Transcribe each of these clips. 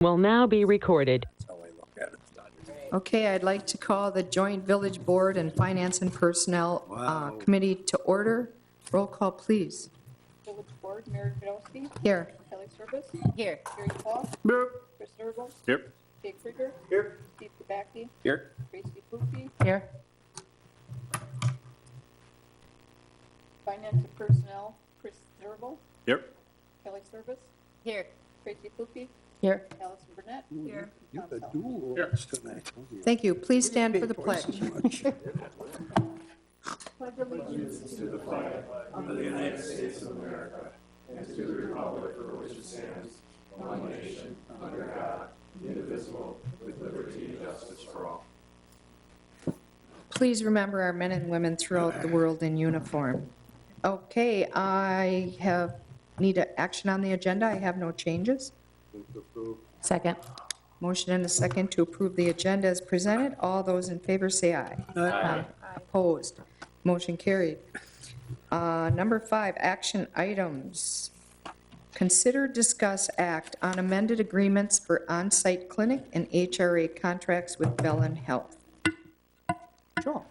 will now be recorded. That's how I look at it. Okay, I'd like to call the Joint Village Board and Finance and Personnel Wow. Committee to order. Roll call, please. Village Board, Mary Podolsky. Here. Kelly Service. Here. Gary Paul. Yep. Chris Nurgle. Yep. Jake Krieger. Here. Steve Kubacki. Here. Tracy Poopy. Here. Finance and Personnel, Chris Nurgle. Yep. Kelly Service. Here. Tracy Poopy. Here. Allison Burnett. Here. You Tom got Self. dual roles tonight. Thank you. Please stand for the pledge. Please remember our men and women throughout the world in uniform. Okay, need an action on the agenda. I have no changes. Second. Motion and a second to approve the agenda as presented. All those in favor say aye. Aye. Opposed? Motion carried. Number 5, action items. Consider, discuss, act on amended agreements for on-site clinic and HRA contracts with Bellin Health. Joel?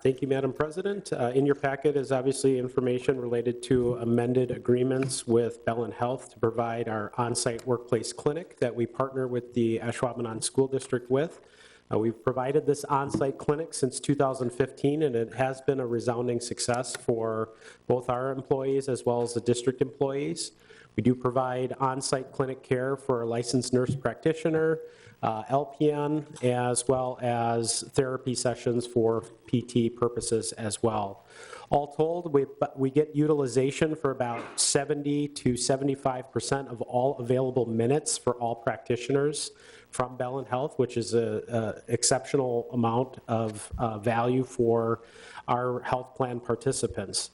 Thank you, Madam President. In your packet is obviously information related to amended agreements with Bellin Health to provide our on-site workplace clinic that we partner with the Ashwaubenon School District with. We've provided this on-site clinic since 2015, and it has been a resounding success for both our employees as well as the district employees. We do provide on-site clinic care for a licensed nurse practitioner, LPN, as well as therapy sessions for PT purposes as well. All told, we get utilization for about 70 to 75% of all available minutes for all practitioners from Bellin Health, which is an exceptional amount of value for our health plan participants.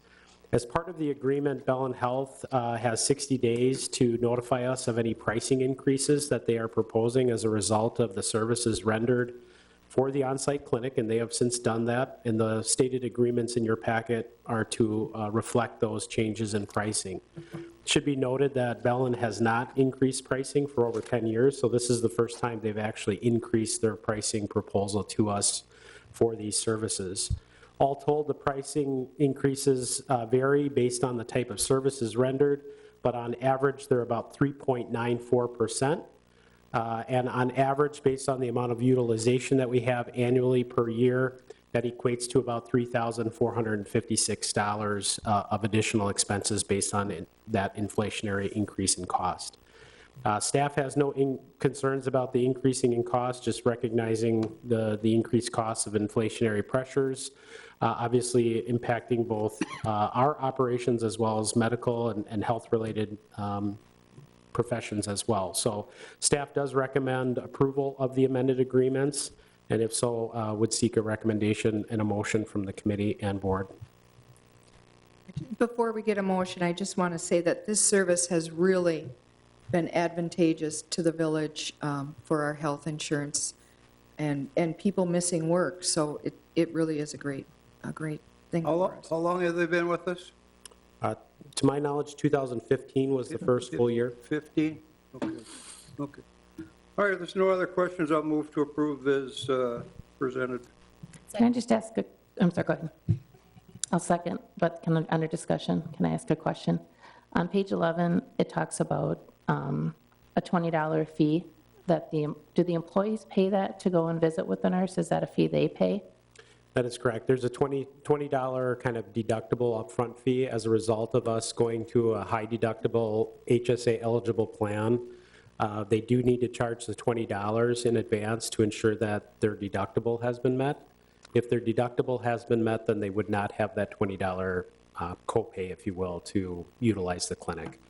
As part of the agreement, Bellin Health has 60 days to notify us of any pricing increases that they are proposing as a result of the services rendered for the on-site clinic, and they have since done that, and the stated agreements in your packet are to reflect those changes in pricing. It should be noted that Bellin has not increased pricing for over 10 years, so this is the first time they've actually increased their pricing proposal to us for these services. All told, the pricing increases vary based on the type of services rendered, but on average, they're about 3.94%. And on average, based on the amount of utilization that we have annually per year, that equates to about $3,456 of additional expenses based on that inflationary increase in cost. Staff has no concerns about the increasing in cost, just recognizing the increased costs of inflationary pressures, obviously impacting both our operations as well as medical and health-related professions as well. So staff does recommend approval of the amended agreements, and if so, would seek a recommendation and a motion from the committee and board. Before we get a motion, I just want to say that this service has really been advantageous to the village for our health insurance and people missing work. So it really is a great thing for us. How long have they been with us? To my knowledge, 2015 was the first full year. 15? Okay. Okay. All right, if there's no other questions, I'll move to approve as presented. Can I just ask I'm sorry, go ahead. I'll second, but under discussion, can I ask a question? On page 11, it talks about a $20 fee that do the employees pay that to go and visit with the nurse? Is that a fee they pay? That is correct. There's a $20 kind of deductible upfront fee as a result of us going to a high deductible HSA eligible plan. They do need to charge the $20 in advance to ensure that their deductible has been met. If their deductible has been met, then they would not have that $20 copay, if you will, to utilize the clinic.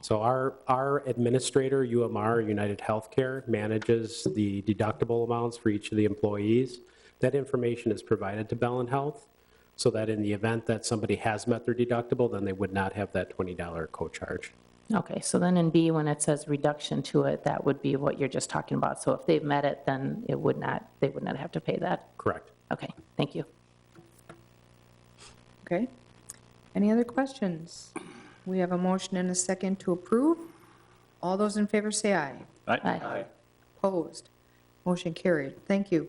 So our administrator, UMR, United Healthcare, manages the deductible amounts for each of the employees. That information is provided to Bellin Health so that in the event that somebody has met their deductible, then they would not have that $20 co-charge. Okay, so then in B, when it says reduction to it, that would be what you're just talking about. So if they've met it, then they would not have to pay that? Correct. Okay, thank you. Okay. Any other questions? We have a motion and a second to approve. All those in favor say aye. Aye. Opposed? Motion carried. Thank you.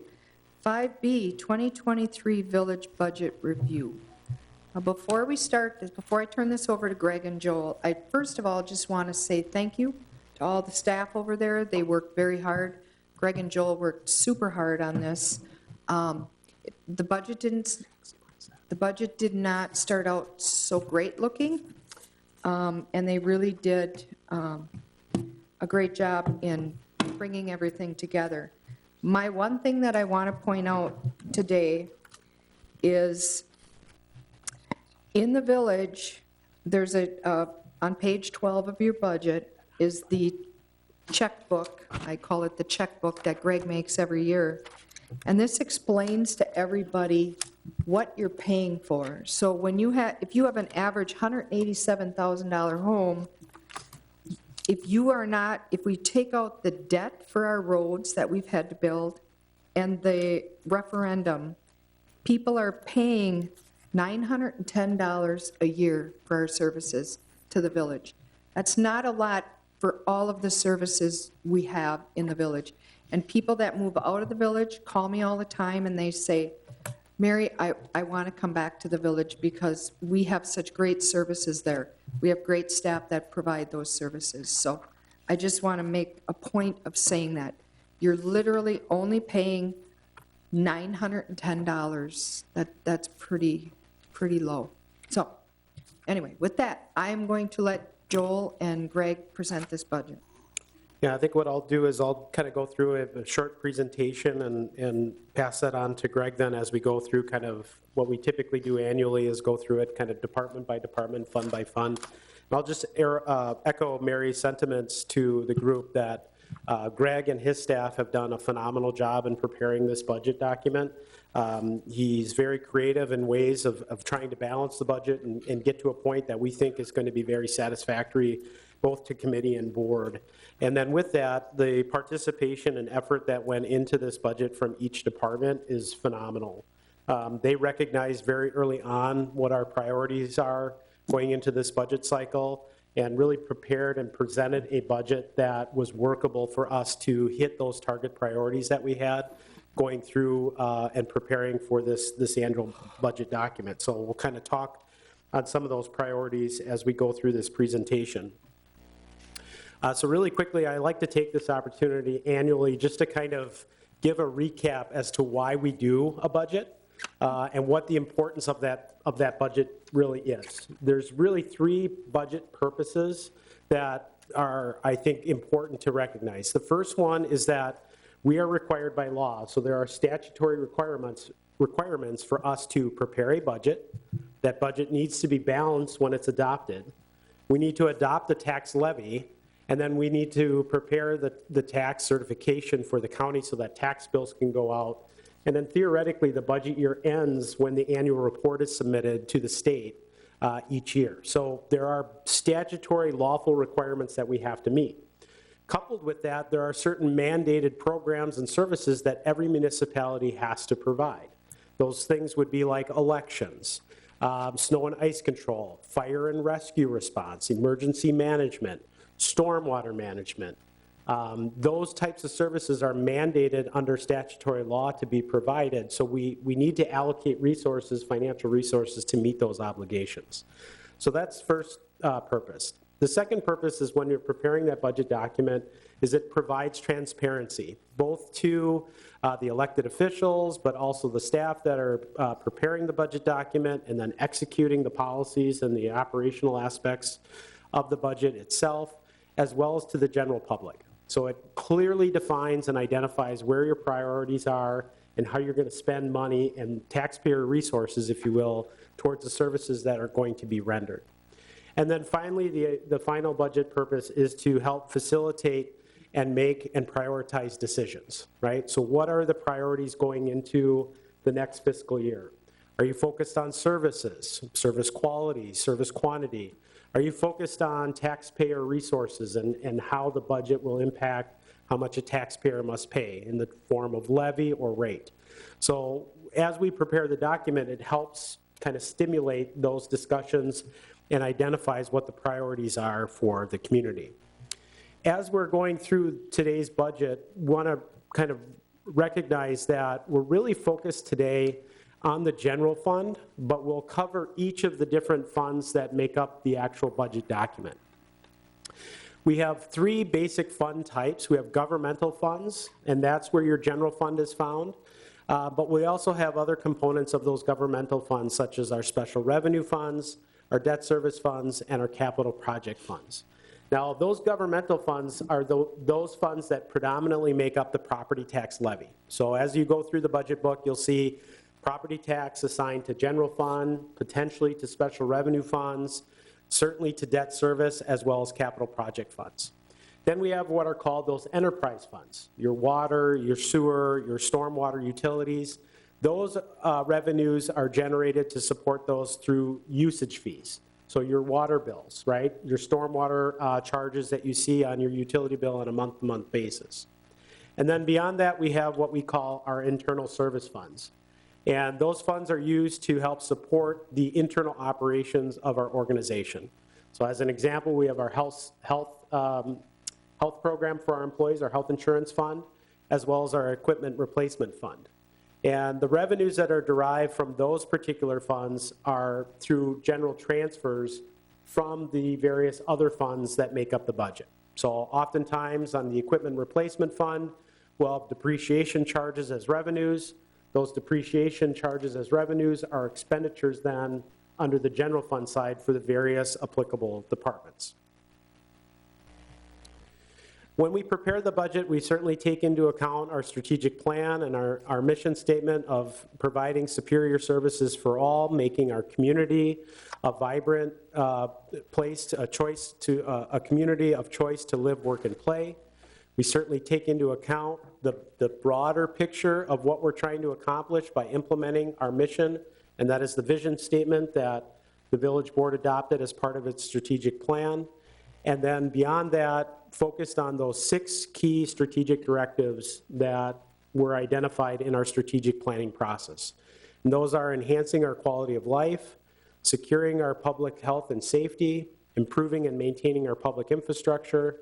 5B, 2023 Village Budget Review. Now, before we start, before I turn this over to Greg and Joel, I first of all just want to say thank you to all the staff over there. They worked very hard. Greg and Joel worked super hard on this. The budget did not start out so great looking, and they really did a great job in bringing everything together. My one thing that I want to point out today is in the village, there's on page 12 of your budget is the checkbook. I call it the checkbook that Greg makes every year. And this explains to everybody what you're paying for. So when if you have an average $187,000 home, if we take out the debt for our roads that we've had to build and the referendum, people are paying $910 a year for our services to the village. That's not a lot for all of the services we have in the village. And people that move out of the village call me all the time and they say, Mary, I want to come back to the village because we have such great services there. We have great staff that provide those services. So I just want to make a point of saying that. You're literally only paying $910. That's pretty low. So anyway, with that, I'm going to let Joel and Greg present this budget. Yeah, I think what I'll do is I'll kind of go through a short presentation and pass that on to Greg then as we go through kind of what we typically do annually is go through it kind of department by department, fund by fund. And I'll just echo Mary's sentiments to the group that Greg and his staff have done a phenomenal job in preparing this budget document. He's very creative in ways of trying to balance the budget and get to a point that we think is going to be very satisfactory both to committee and board. And then with that, the participation and effort that went into this budget from each department is phenomenal. They recognized very early on what our priorities are going into this budget cycle and really prepared and presented a budget that was workable for us to hit those target priorities that we had going through and preparing for this annual budget document. So we'll kind of talk on some of those priorities as we go through this presentation. So really quickly, I like to take this opportunity annually just to kind of give a recap as to why we do a budget and what the importance of that budget really is. There's really three budget purposes that are, I think, important to recognize. The first one is that we are required by law, so there are statutory requirements for us to prepare a budget. That budget needs to be balanced when it's adopted. We need to adopt the tax levy, and then we need to prepare the tax certification for the county so that tax bills can go out. And then theoretically, the budget year ends when the annual report is submitted to the state each year. So there are statutory lawful requirements that we have to meet. Coupled with that, there are certain mandated programs and services that every municipality has to provide. Those things would be like elections, snow and ice control, fire and rescue response, emergency management, stormwater management. Those types of services are mandated under statutory law to be provided, so we need to allocate resources, financial resources, to meet those obligations. So that's first purpose. The second purpose is when you're preparing that budget document is it provides transparency, both to the elected officials, but also the staff that are preparing the budget document and then executing the policies and the operational aspects of the budget itself, as well as to the general public. So it clearly defines and identifies where your priorities are and how you're going to spend money and taxpayer resources, if you will, towards the services that are going to be rendered. And then finally, the final budget purpose is to help facilitate and make and prioritize decisions, right? So what are the priorities going into the next fiscal year? Are you focused on services, service quality, service quantity? Are you focused on taxpayer resources and how the budget will impact how much a taxpayer must pay in the form of levy or rate? So as we prepare the document, it helps kind of stimulate those discussions and identifies what the priorities are for the community. as we're going through today's budget, want to kind of recognize that we're really focused today on the general fund, but we'll cover each of the different funds that make up the actual budget document. We have three basic fund types. We have governmental funds, and that's where your general fund is found. But we also have other components of those governmental funds, such as our special revenue funds, our debt service funds, and our capital project funds. Now, those governmental funds are those funds that predominantly make up the property tax levy. So as you go through the budget book, you'll see property tax assigned to general fund, potentially to special revenue funds, certainly to debt service, as well as capital project funds. Then we have what are called those enterprise funds, your water, your sewer, your stormwater utilities. Those revenues are generated to support those through usage fees. So your water bills, right? Your stormwater charges that you see on your utility bill on a month-to-month basis. And then beyond that, we have what we call our internal service funds. And those funds are used to help support the internal operations of our organization. So as an example, we have our health program for our employees, our health insurance fund, as well as our equipment replacement fund. And the revenues that are derived from those particular funds are through general transfers from the various other funds that make up the budget. So oftentimes on the equipment replacement fund, we'll have depreciation charges as revenues. Those depreciation charges as revenues are expenditures then under the general fund side for the various applicable departments. When we prepare the budget, we certainly take into account our strategic plan and our mission statement of providing superior services for all, making our community a vibrant place, a community of choice to live, work, and play. We certainly take into account the broader picture of what we're trying to accomplish by implementing our mission, and that is the vision statement that the village board adopted as part of its strategic plan. And then beyond that, focused on those 6 key strategic directives that were identified in our strategic planning process. And those are enhancing our quality of life, securing our public health and safety, improving and maintaining our public infrastructure,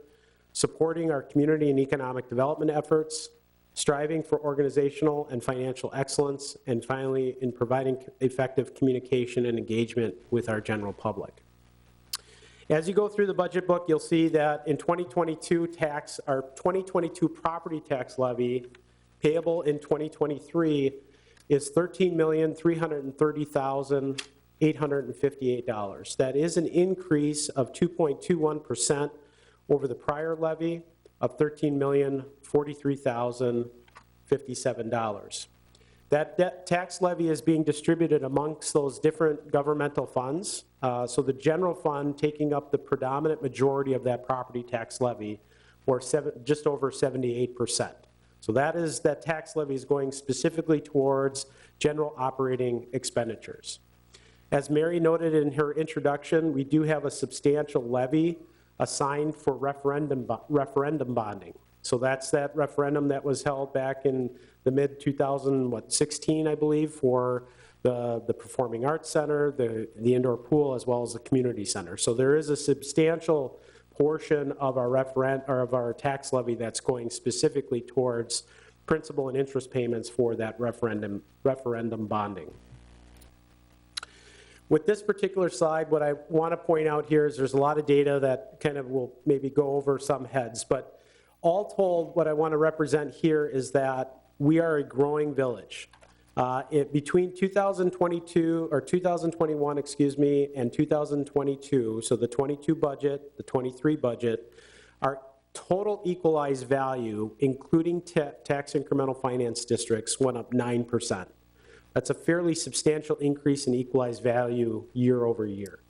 supporting our community and economic development efforts, striving for organizational and financial excellence, and finally, in providing effective communication and engagement with our general public. As you go through the budget book, you'll see that in 2022 our 2022 property tax levy payable in 2023 is $13,330,858. That is an increase of 2.21% over the prior levy of $13,043,057. That tax levy is being distributed amongst those different governmental funds. So the general fund taking up the predominant majority of that property tax levy, or just over 78%. So that tax levy is going specifically towards general operating expenditures. As Mary noted in her introduction, we do have a substantial levy assigned for referendum bonding. So that's that referendum that was held back in the mid-2016, I believe, for the Performing Arts Center, the indoor pool, as well as the community center. So there is a substantial portion of our tax levy that's going specifically towards principal and interest payments for that referendum bonding. With this particular slide, what I want to point out here is there's a lot of data that kind of will maybe go over some heads, but all told, what I want to represent here is that we are a growing village. Between 2021, and 2022, so the 22 budget, the 23 budget, our total equalized value, including tax incremental finance districts, went up 9%. That's a fairly substantial increase in equalized value year over year.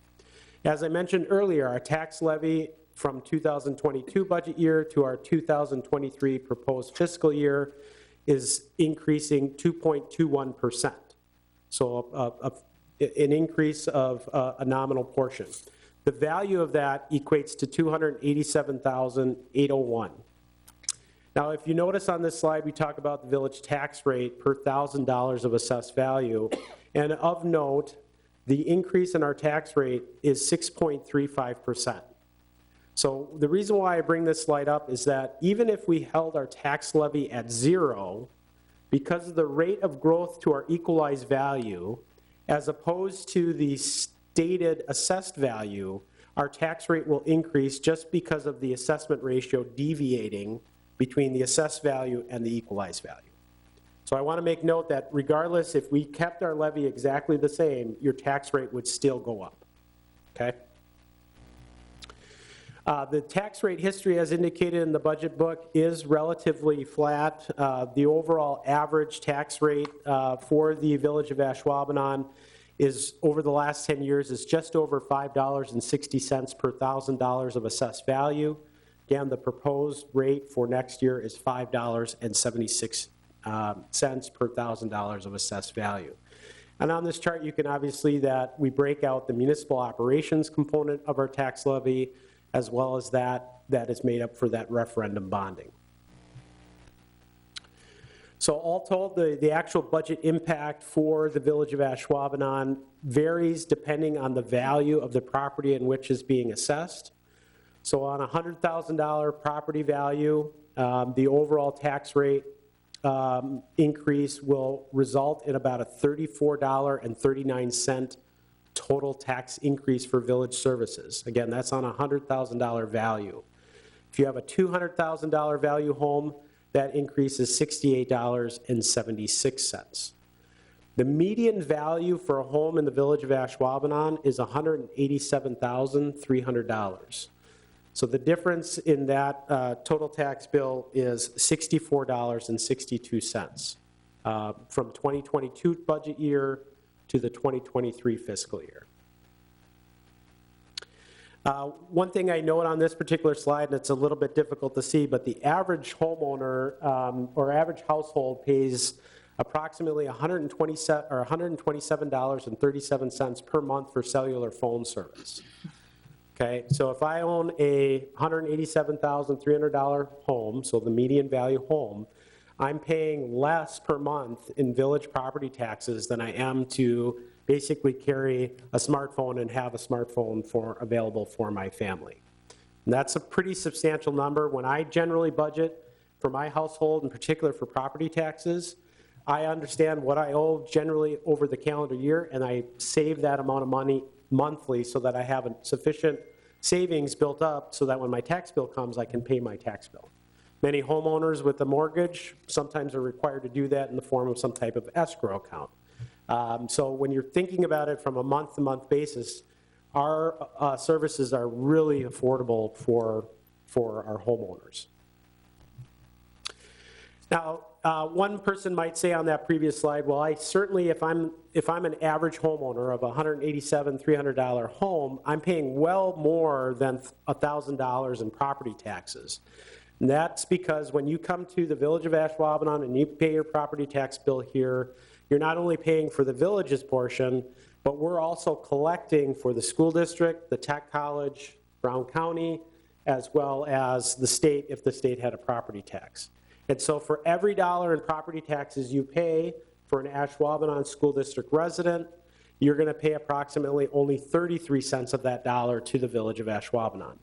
As I mentioned earlier, our tax levy from 2022 budget year to our 2023 proposed fiscal year is increasing 2.21%. So an increase of a nominal portion. The value of that equates to $287,801. Now, if you notice on this slide, we talk about the village tax rate per $1,000 of assessed value. And of note, the increase in our tax rate is 6.35%. So the reason why I bring this slide up is that even if we held our tax levy at 0, because of the rate of growth to our equalized value, as opposed to the stated assessed value, our tax rate will increase just because of the assessment ratio deviating between the assessed value and the equalized value. So I want to make note that regardless, if we kept our levy exactly the same, your tax rate would still go up, okay? The tax rate history, as indicated in the budget book, is relatively flat. The overall average tax rate for the Village of Ashwaubenon is, over the last 10 years, is just over $5.60 per $1,000 of assessed value. Again, the proposed rate for next year is $5.76 per $1,000 of assessed value. And on this chart, you can obviously that we break out the municipal operations component of our tax levy, as well as that is made up for that referendum bonding. So all told, the actual budget impact for the Village of Ashwaubenon varies depending on the value of the property in which is being assessed. So on a $100,000 property value, the overall tax rate increase will result in about a $34.39 total tax increase for village services. Again, that's on a $100,000 value. If you have a $200,000 value home, that increase is $68.76. The median value for a home in the Village of Ashwaubenon is $187,300. So the difference in that total tax bill is $64.62 from 2022 budget year to the 2023 fiscal year. One thing I note on this particular slide, and it's a little bit difficult to see, but the average homeowner or average household pays approximately $127.37 per month for cellular phone service. Okay, so if I own a $187,300 home, so the median value home, I'm paying less per month in village property taxes than I am to basically carry a smartphone and have a smartphone available for my family. And that's a pretty substantial number. When I generally budget for my household, in particular for property taxes, I understand what I owe generally over the calendar year, and I save that amount of money monthly so that I have a sufficient savings built up so that when my tax bill comes, I can pay my tax bill. Many homeowners with a mortgage sometimes are required to do that in the form of some type of escrow account. So when you're thinking about it from a month-to-month basis, our services are really affordable for our homeowners. Now, one person might say on that previous slide, well, I certainly, if I'm an average homeowner of a $187,300 home, I'm paying well more than $1,000 in property taxes. And that's because when you come to the Village of Ashwaubenon and you pay your property tax bill here, you're not only paying for the village's portion, but we're also collecting for the school district, the tech college, Brown County, as well as the state if the state had a property tax. And so for every dollar in property taxes you pay for an Ashwaubenon school district resident, you're going to pay approximately only 33 cents of that dollar to the Village of Ashwaubenon.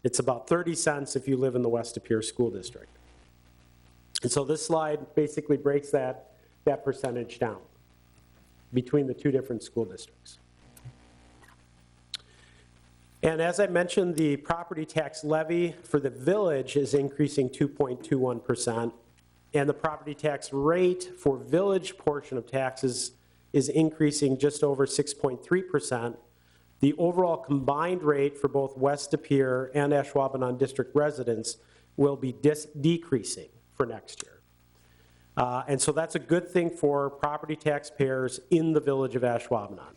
It's about 30 cents if you live in the West Appear School District. And so this slide basically breaks that percentage down between the two different school districts. And as I mentioned, the property tax levy for the village is increasing 2.21%, and the property tax rate for village portion of taxes is increasing just over 6.3%. The overall combined rate for both West Appear and Ashwaubenon district residents will be decreasing for next year. And so that's a good thing for property taxpayers in the Village of Ashwaubenon.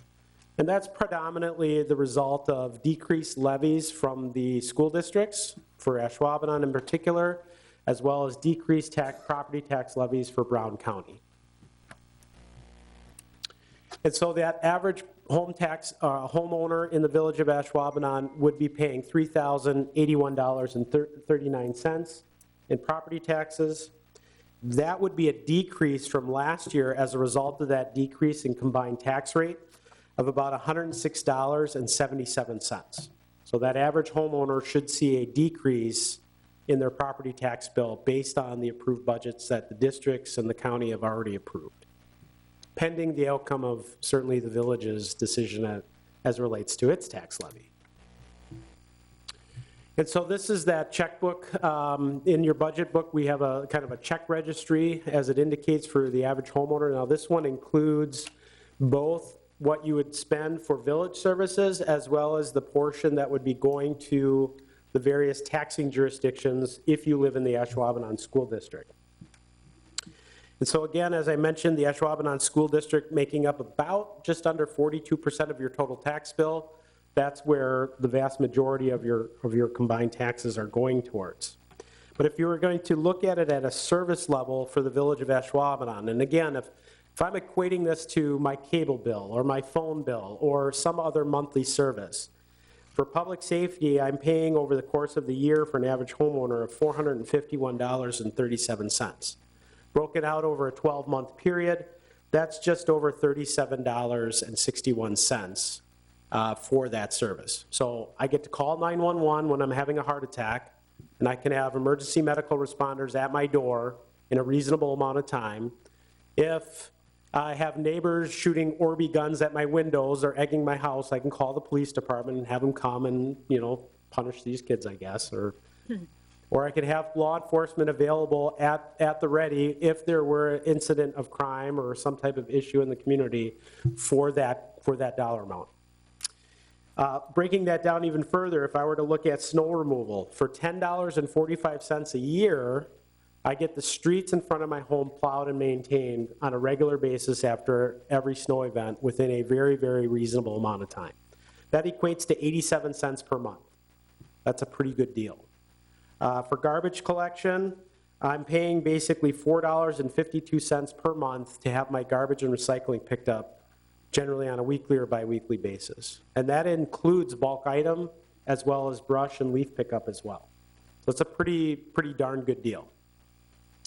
And that's predominantly the result of decreased levies from the school districts, for Ashwaubenon in particular, as well as decreased property tax levies for Brown County. And so that average homeowner in the Village of Ashwaubenon would be paying $3,081.39 in property taxes. That would be a decrease from last year as a result of that decrease in combined tax rate of about $106.77. So that average homeowner should see a decrease in their property tax bill based on the approved budgets that the districts and the county have already approved, pending the outcome of certainly the village's decision as relates to its tax levy. And so this is that checkbook. In your budget book, we have a kind of a check registry as it indicates for the average homeowner. Now this one includes both what you would spend for village services as well as the portion that would be going to the various taxing jurisdictions if you live in the Ashwaubenon School District. And so again, as I mentioned, the Ashwaubenon School District making up about just under 42% of your total tax bill. That's where the vast majority of your combined taxes are going towards. But if you were going to look at it at a service level for the village of Ashwaubenon, and again, if I'm equating this to my cable bill or my phone bill or some other monthly service, for public safety, I'm paying over the course of the year for an average homeowner of $451.37. Broken out over a 12-month period, that's just over $37.61 for that service. So I get to call 911 when I'm having a heart attack, and I can have emergency medical responders at my door in a reasonable amount of time. If I have neighbors shooting Orby guns at my windows or egging my house, I can call the police department and have them come and, you know, punish these kids, I guess. Or I could have law enforcement available at the ready if there were an incident of crime or some type of issue in the community for that dollar amount. Breaking that down even further, if I were to look at snow removal, for $10.45 a year, I get the streets in front of my home plowed and maintained on a regular basis after every snow event within a very, very reasonable amount of time. That equates to 87 cents per month. That's a pretty good deal. For garbage collection, I'm paying basically $4.52 per month to have my garbage and recycling picked up, generally on a weekly or biweekly basis. And that includes bulk item as well as brush and leaf pickup as well. So it's a pretty darn good deal.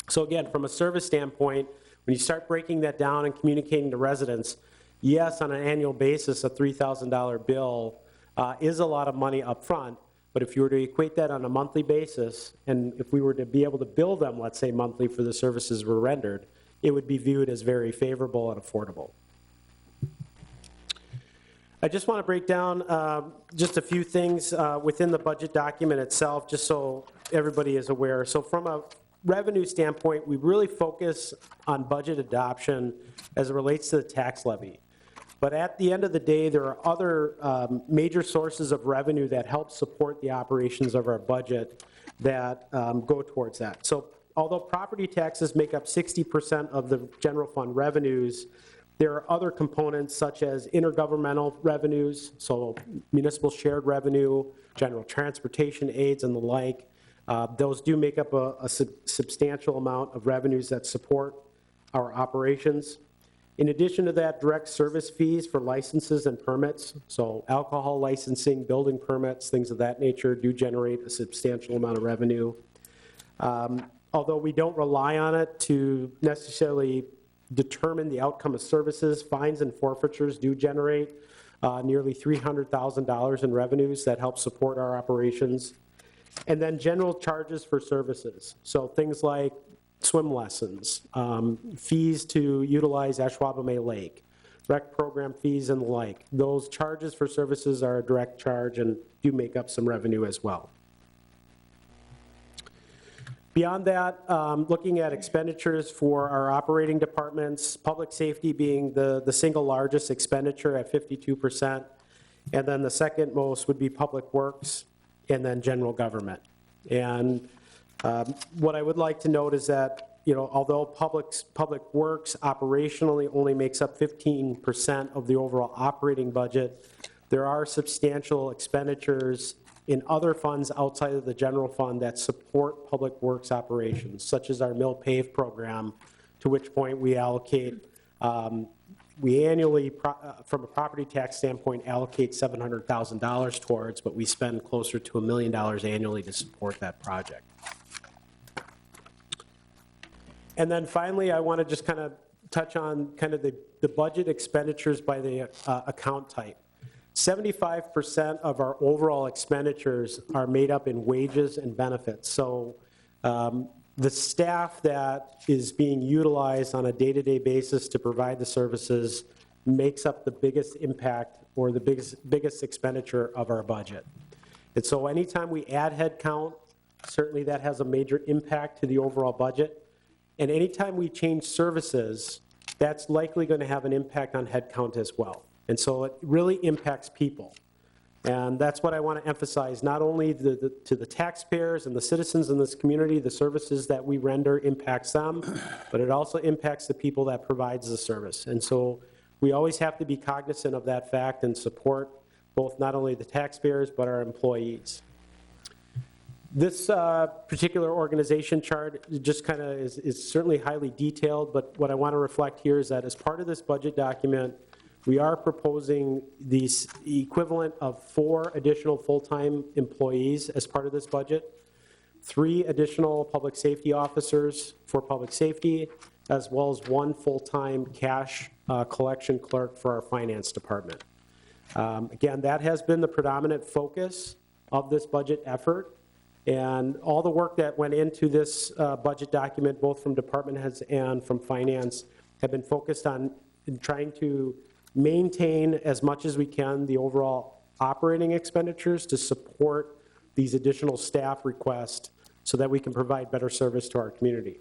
So again, from a service standpoint, when you start breaking that down and communicating to residents, yes, on an annual basis, a $3,000 bill is a lot of money up front, but if you were to equate that on a monthly basis, and if we were to be able to bill them, let's say monthly for the services were rendered, it would be viewed as very favorable and affordable. I just want to break down just a few things within the budget document itself, just so everybody is aware. So from a revenue standpoint, we really focus on budget adoption as it relates to the tax levy. But at the end of the day, there are other major sources of revenue that help support the operations of our budget that go towards that. So although property taxes make up 60% of the general fund revenues, there are other components such as intergovernmental revenues, so municipal shared revenue, general transportation aids and the like. Those do make up a substantial amount of revenues that support our operations. In addition to that, direct service fees for licenses and permits, so alcohol licensing, building permits, things of that nature do generate a substantial amount of revenue. Although we don't rely on it to necessarily determine the outcome of services, fines and forfeitures do generate nearly $300,000 in revenues that help support our operations. And then general charges for services. So things like swim lessons, fees to utilize Ashwaubenon Lake, rec program fees and the like. Those charges for services are a direct charge and do make up some revenue as well. Beyond that, looking at expenditures for our operating departments, public safety being the single largest expenditure at 52%, and then the second most would be public works, and then general government. And what I would like to note is that, you know, although public works operationally only makes up 15% of the overall operating budget, there are substantial expenditures in other funds outside of the general fund that support public works operations, such as our mill pave program, to which point we allocate, we annually, from a property tax standpoint, allocate $700,000 towards, but we spend closer to $1 million annually to support that project. And then finally, I want to just kind of touch on kind of the budget expenditures by the account type. 75% of our overall expenditures are made up in wages and benefits. So the staff that is being utilized on a day-to-day basis to provide the services makes up the biggest impact or the biggest expenditure of our budget. And so anytime we add headcount, certainly that has a major impact to the overall budget. And anytime we change services, that's likely going to have an impact on headcount as well. And so it really impacts people. And that's what I want to emphasize, not only to the taxpayers and the citizens in this community, the services that we render impacts them, but it also impacts the people that provides the service. And so we always have to be cognizant of that fact and support both not only the taxpayers, but our employees. This particular organization chart just kind of is certainly highly detailed, but what I want to reflect here is that as part of this budget document, we are proposing the equivalent of 4 additional full-time employees as part of this budget, 3 additional public safety officers for public safety, as well as 1 full-time cash collection clerk for our finance department. Again, that has been the predominant focus of this budget effort, and all the work that went into this budget document, both from department heads and from finance, have been focused on trying to maintain as much as we can the overall operating expenditures to support these additional staff requests so that we can provide better service to our community.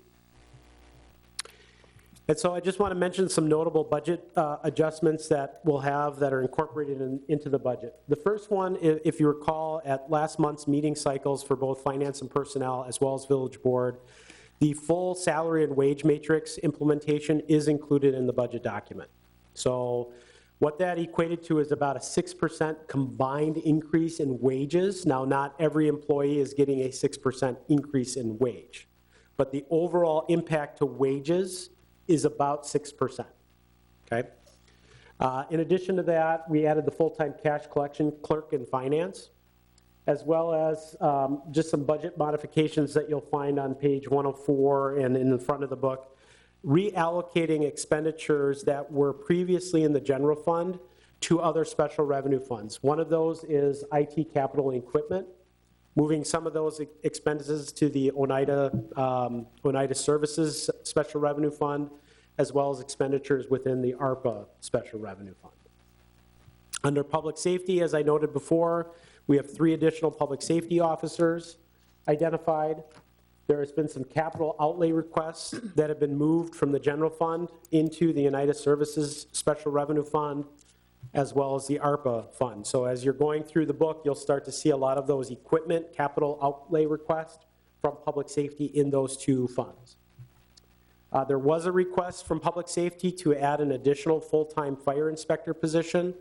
And so I just want to mention some notable budget adjustments that we'll have that are incorporated into the budget. The first one, if you recall, at last month's meeting cycles for both finance and personnel as well as village board, the full salary and wage matrix implementation is included in the budget document. So what that equated to is about a 6% combined increase in wages. Now, not every employee is getting a 6% increase in wage, but the overall impact to wages is about 6%, okay? In addition to that, we added the full-time cash collection clerk in finance, as well as just some budget modifications that you'll find on page 104 and in the front of the book, reallocating expenditures that were previously in the general fund to other special revenue funds. One of those is IT capital and equipment, moving some of those expenses to the Oneida Services Special Revenue Fund, as well as expenditures within the ARPA Special Revenue Fund. Under public safety, as I noted before, we have 3 additional public safety officers identified. There has been some capital outlay requests that have been moved from the general fund into the Oneida Services Special Revenue Fund, as well as the ARPA fund. So as you're going through the book, you'll start to see a lot of those equipment capital outlay requests from public safety in those 2 funds. There was a request from public safety to add an additional full-time fire inspector position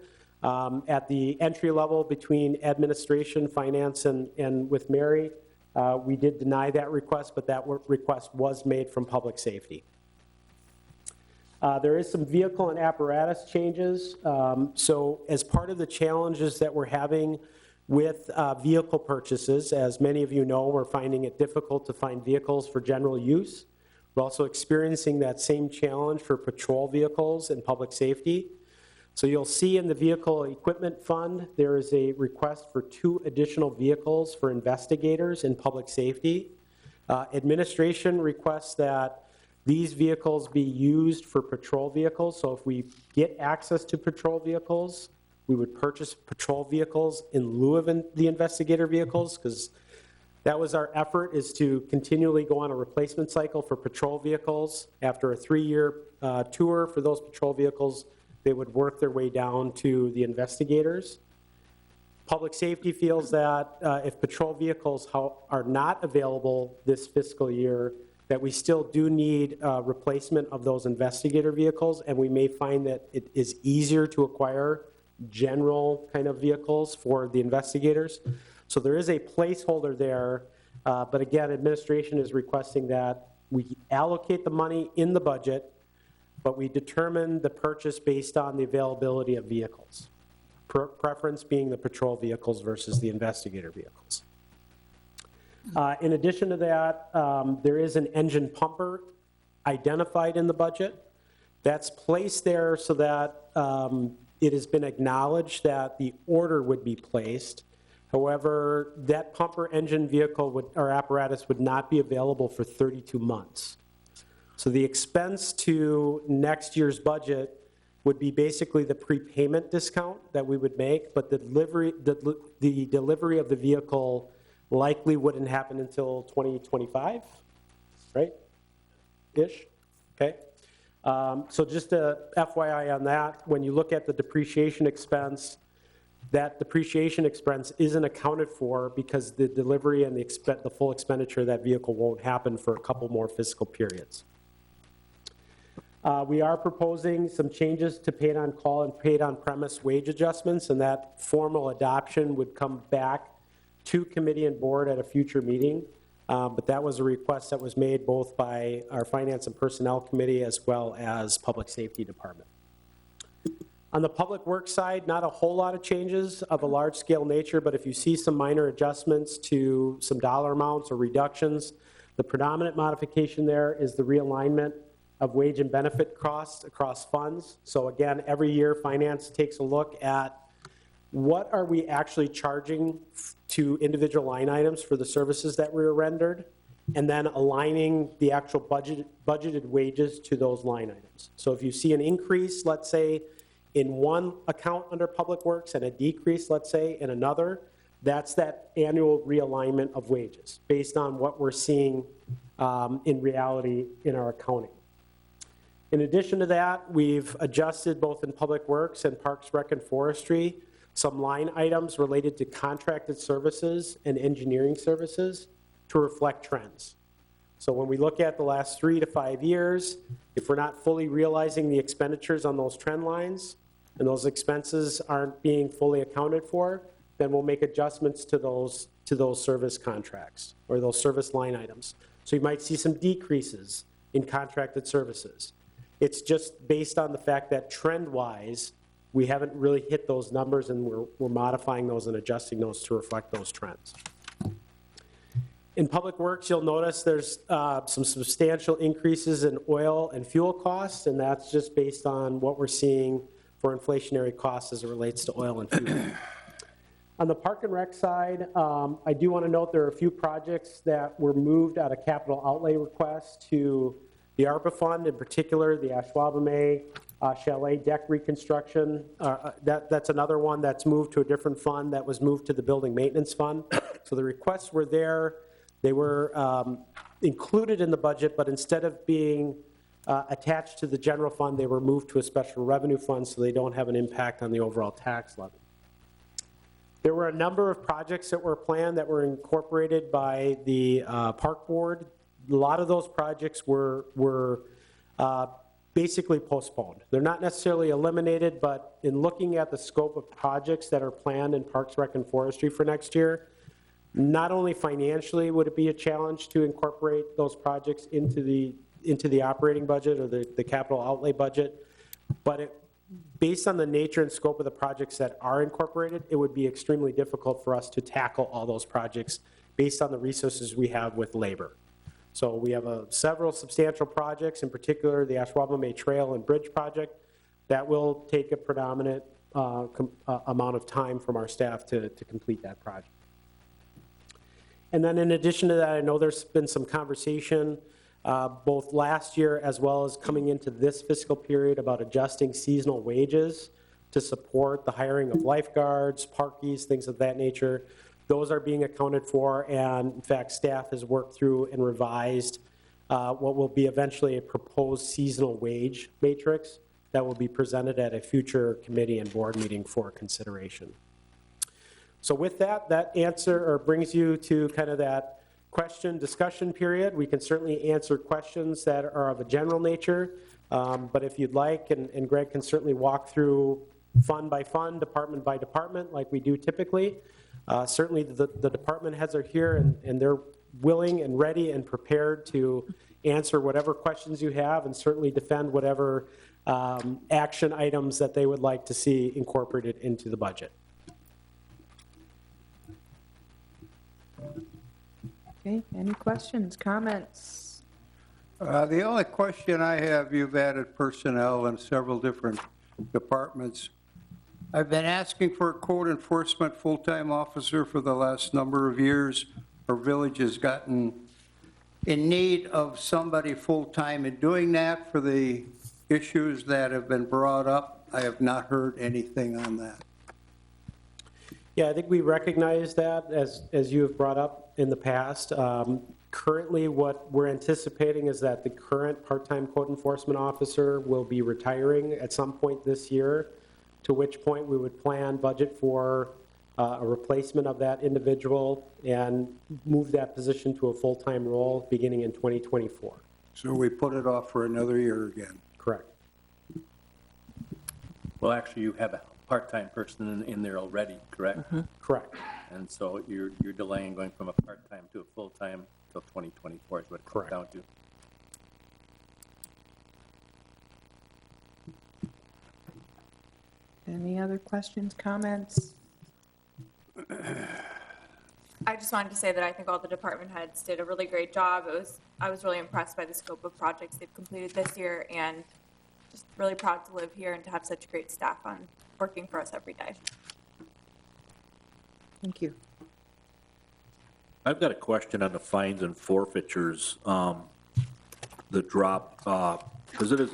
at the entry level between administration, finance, and with Mary. We did deny that request, but that request was made from public safety. There is some vehicle and apparatus changes. So as part of the challenges that we're having with vehicle purchases, as many of you know, we're finding it difficult to find vehicles for general use. We're also experiencing that same challenge for patrol vehicles and public safety. So you'll see in the Vehicle Equipment Fund, there is a request for 2 additional vehicles for investigators in public safety. Administration requests that these vehicles be used for patrol vehicles. So if we get access to patrol vehicles, we would purchase patrol vehicles in lieu of the investigator vehicles, because that was our effort, is to continually go on a replacement cycle for patrol vehicles. After a 3-year tour for those patrol vehicles, they would work their way down to the investigators. Public safety feels that if patrol vehicles are not available this fiscal year, that we still do need replacement of those investigator vehicles, and we may find that it is easier to acquire general kind of vehicles for the investigators. So there is a placeholder there, but again, administration is requesting that we allocate the money in the budget, but we determine the purchase based on the availability of vehicles. Preference being the patrol vehicles versus the investigator vehicles. In addition to that, there is an engine pumper identified in the budget. That's placed there so that it has been acknowledged that the order would be placed. However, that pump or engine vehicle or apparatus would not be available for 32 months. So the expense to next year's budget would be basically the prepayment discount that we would make, but the delivery of the vehicle likely wouldn't happen until 2025, right? Ish, okay? So just a FYI on that, when you look at the depreciation expense, that depreciation expense isn't accounted for because the delivery and the full expenditure of that vehicle won't happen for a couple more fiscal periods. We are proposing some changes to paid on call and paid on premise wage adjustments, and that formal adoption would come back to committee and board at a future meeting. But that was a request that was made both by our Finance and Personnel Committee as well as Public Safety Department. On the Public Works side, not a whole lot of changes of a large-scale nature, but if you see some minor adjustments to some dollar amounts or reductions, the predominant modification there is the realignment of wage and benefit costs across funds. So again, every year, Finance takes a look at what are we actually charging to individual line items for the services that we were rendered, and then aligning the actual budgeted wages to those line items. So if you see an increase, let's say, in one account under Public Works and a decrease, let's say, in another, that's that annual realignment of wages based on what we're seeing in reality in our accounting. In addition to that, we've adjusted both in Public Works and Parks, Rec, and Forestry some line items related to contracted services and engineering services to reflect trends. So when we look at the last 3 to 5 years, if we're not fully realizing the expenditures on those trend lines and those expenses aren't being fully accounted for, then we'll make adjustments to those service contracts or those service line items. So you might see some decreases in contracted services. It's just based on the fact that trend-wise, we haven't really hit those numbers, and we're modifying those and adjusting those to reflect those trends. In Public Works, you'll notice there's some substantial increases in oil and fuel costs, and that's just based on what we're seeing for inflationary costs as it relates to oil and fuel. On the Park and Rec side, I do want to note there are a few projects that were moved out of capital outlay requests to the ARPA fund, in particular the Ashwaubenon chalet deck reconstruction. That's another one that's moved to a different fund that was moved to the building maintenance fund. So the requests were there. They were included in the budget, but instead of being attached to the general fund, they were moved to a special revenue fund so they don't have an impact on the overall tax levy. There were a number of projects that were planned that were incorporated by the Park Board. A lot of those projects were basically postponed. They're not necessarily eliminated, but in looking at the scope of projects that are planned in Parks, Rec, and Forestry for next year, not only financially would it be a challenge to incorporate those projects into the operating budget or the capital outlay budget, but based on the nature and scope of the projects that are incorporated, it would be extremely difficult for us to tackle all those projects based on the resources we have with labor. So we have several substantial projects, in particular the Ashwaubenon Trail and Bridge project, that will take a predominant amount of time from our staff to complete that project. And then in addition to that, I know there's been some conversation both last year as well as coming into this fiscal period about adjusting seasonal wages to support the hiring of lifeguards, parkies, things of that nature. Those are being accounted for, and in fact, staff has worked through and revised what will be eventually a proposed seasonal wage matrix that will be presented at a future committee and board meeting for consideration. So with that, brings you to kind of that question discussion period. We can certainly answer questions that are of a general nature, but if you'd like, and Greg can certainly walk through fund by fund, department by department, like we do typically. Certainly the department heads are here, and they're willing and ready and prepared to answer whatever questions you have, and certainly defend whatever action items that they would like to see incorporated into the budget. Okay, any questions, comments? The only question I have, you've added personnel in several different departments. I've been asking for a code enforcement full-time officer for the last number of years. Our village has gotten in need of somebody full-time in doing that for the issues that have been brought up. I have not heard anything on that. Yeah, I think we recognize that as you have brought up in the past. Currently, what we're anticipating is that the current part-time code enforcement officer will be retiring at some point this year, to which point we would plan budget for a replacement of that individual and move that position to a full-time role beginning in 2024. So we put it off for another year again. Correct. Well, actually, you have a part-time person in there already, correct? Correct. And so you're delaying going from a part-time to a full-time till 2024 is what it comes Correct. down to. Any other questions, comments? I just wanted to say that I think all the department heads did a really great job. I was really impressed by the scope of projects they've completed this year, and just really proud to live here and to have such great staff on working for us every day. Thank you. I've got a question on the fines and forfeitures, the drop, because it is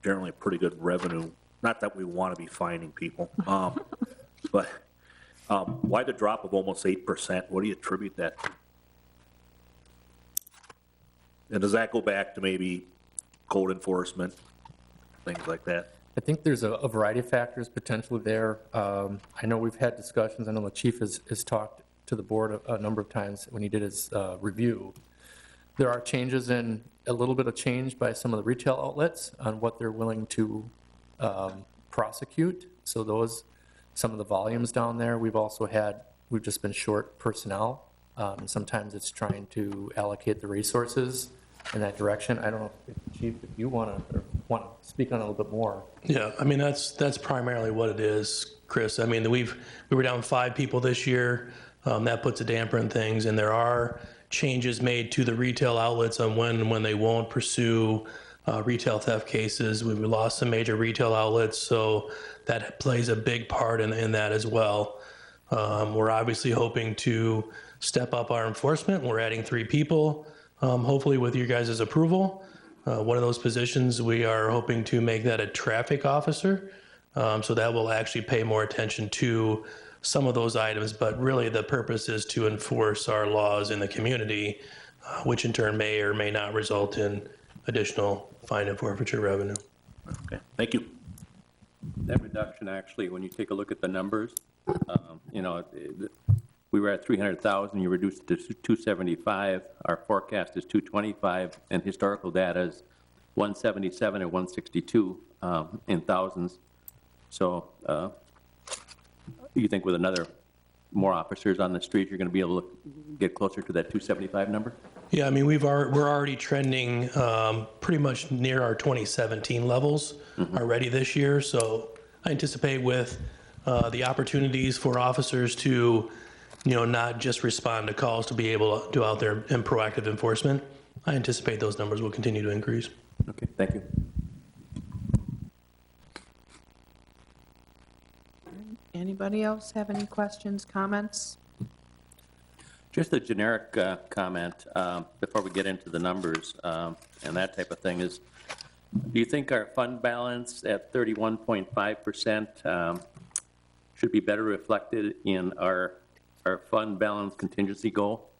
generally a pretty good revenue. Not that we want to be fining people, but why the drop of almost 8%? What do you attribute that to? And does that go back to maybe code enforcement, things like that? I think there's a variety of factors potentially there. I know we've had discussions, I know the chief has talked to the board a number of times when he did his review. There are changes in, a little bit of change by some of the retail outlets on what they're willing to prosecute. So some of the volumes down there, we've just been short personnel. And sometimes it's trying to allocate the resources in that direction. I don't know, Chief, if you want to speak on it a little bit more. Yeah, I mean, that's primarily what it is, Chris. I mean, we were down 5 people this year. That puts a damper in things, and there are changes made to the retail outlets on when they won't pursue retail theft cases. We lost some major retail outlets, so that plays a big part in that as well. We're obviously hoping to step up our enforcement. We're adding 3 people, hopefully with your guys' approval. One of those positions, we are hoping to make that a traffic officer, so that will actually pay more attention to some of those items, but really the purpose is to enforce our laws in the community, which in turn may or may not result in additional fine and forfeiture revenue. Okay, thank you. That reduction, actually, when you take a look at the numbers, we were at 300,000, you reduced it to 275. Our forecast is 225, and historical data is 177 and 162 in thousands. So you think with more officers on the street, you're going to be able to get closer to that 275 number? Yeah, I mean, we're already trending pretty much near our 2017 levels already this year. So I anticipate with the opportunities for officers to, not just respond to calls, to be able to do out there and proactive enforcement, I anticipate those numbers will continue to increase. Okay, thank you. Anybody else have any questions, comments? Just a generic comment before we get into the numbers and that type of thing is, do you think our fund balance at 31.5% should be better reflected in our fund balance contingency goal?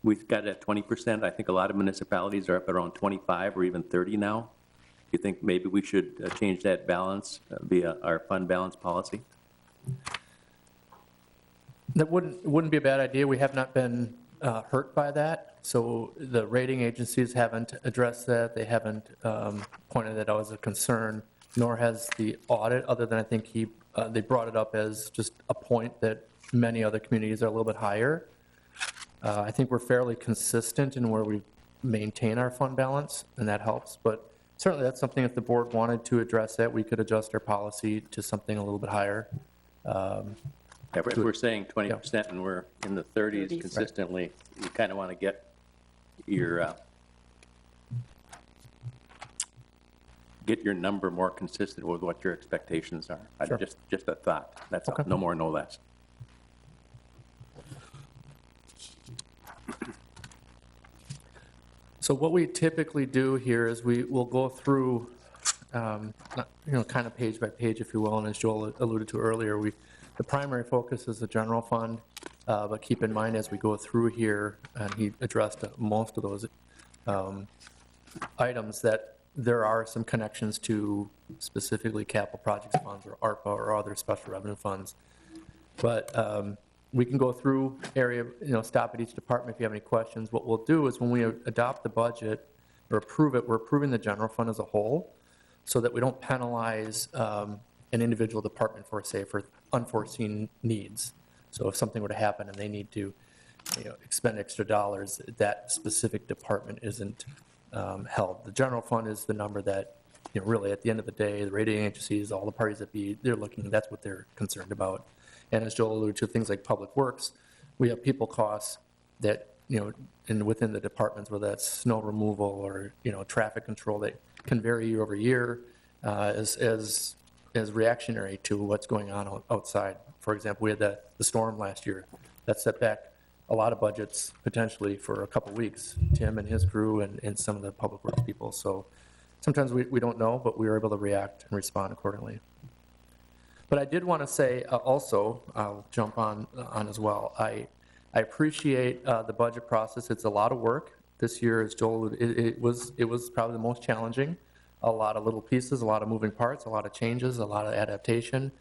We've got it at 20%. I think a lot of municipalities are up around 25 or even 30 now. Do you think maybe we should change that balance via our fund balance policy? That wouldn't be a bad idea. We have not been hurt by that. So the rating agencies haven't addressed that. They haven't pointed that out as a concern, nor has the audit, other than I think they brought it up as just a point that many other communities are a little bit higher. I think we're fairly consistent in where we maintain our fund balance, and that helps. But certainly that's something, if the board wanted to address that, we could adjust our policy to something a little bit higher. If we're saying 20% and we're in the 30s consistently, you kind of want to get your get your number more consistent with what your expectations are. Sure. Just a thought, that's all, Okay. no more, no less. So what we typically do here is we will go through, kind of page by page, if you will, and as Joel alluded to earlier, the primary focus is the general fund, but keep in mind as we go through here, and he addressed most of those items, that there are some connections to specifically capital projects funds or ARPA or other special revenue funds. But we can go through area, stop at each department if you have any questions. What we'll do is when we adopt the budget or approve it, we're approving the general fund as a whole so that we don't penalize an individual department for unforeseen needs. So if something were to happen and they need to, expend extra dollars, that specific department isn't held. The general fund is the number that, really at the end of the day, the rating agencies, all the parties they're looking, that's what they're concerned about. And as Joel alluded to, things like public works, we have people costs that, within the departments, whether that's snow removal or, traffic control, that can vary year over year as reactionary to what's going on outside. For example, we had the storm last year. That set back a lot of budgets potentially for a couple weeks, Tim and his crew and some of the public works people. So sometimes we don't know, but we were able to react and respond accordingly. But I did want to say also, I'll jump on as well, I appreciate the budget process. It's a lot of work. This year, as Joel, it was probably the most challenging. A lot of little pieces, a lot of moving parts, a lot of changes, a lot of adaptation.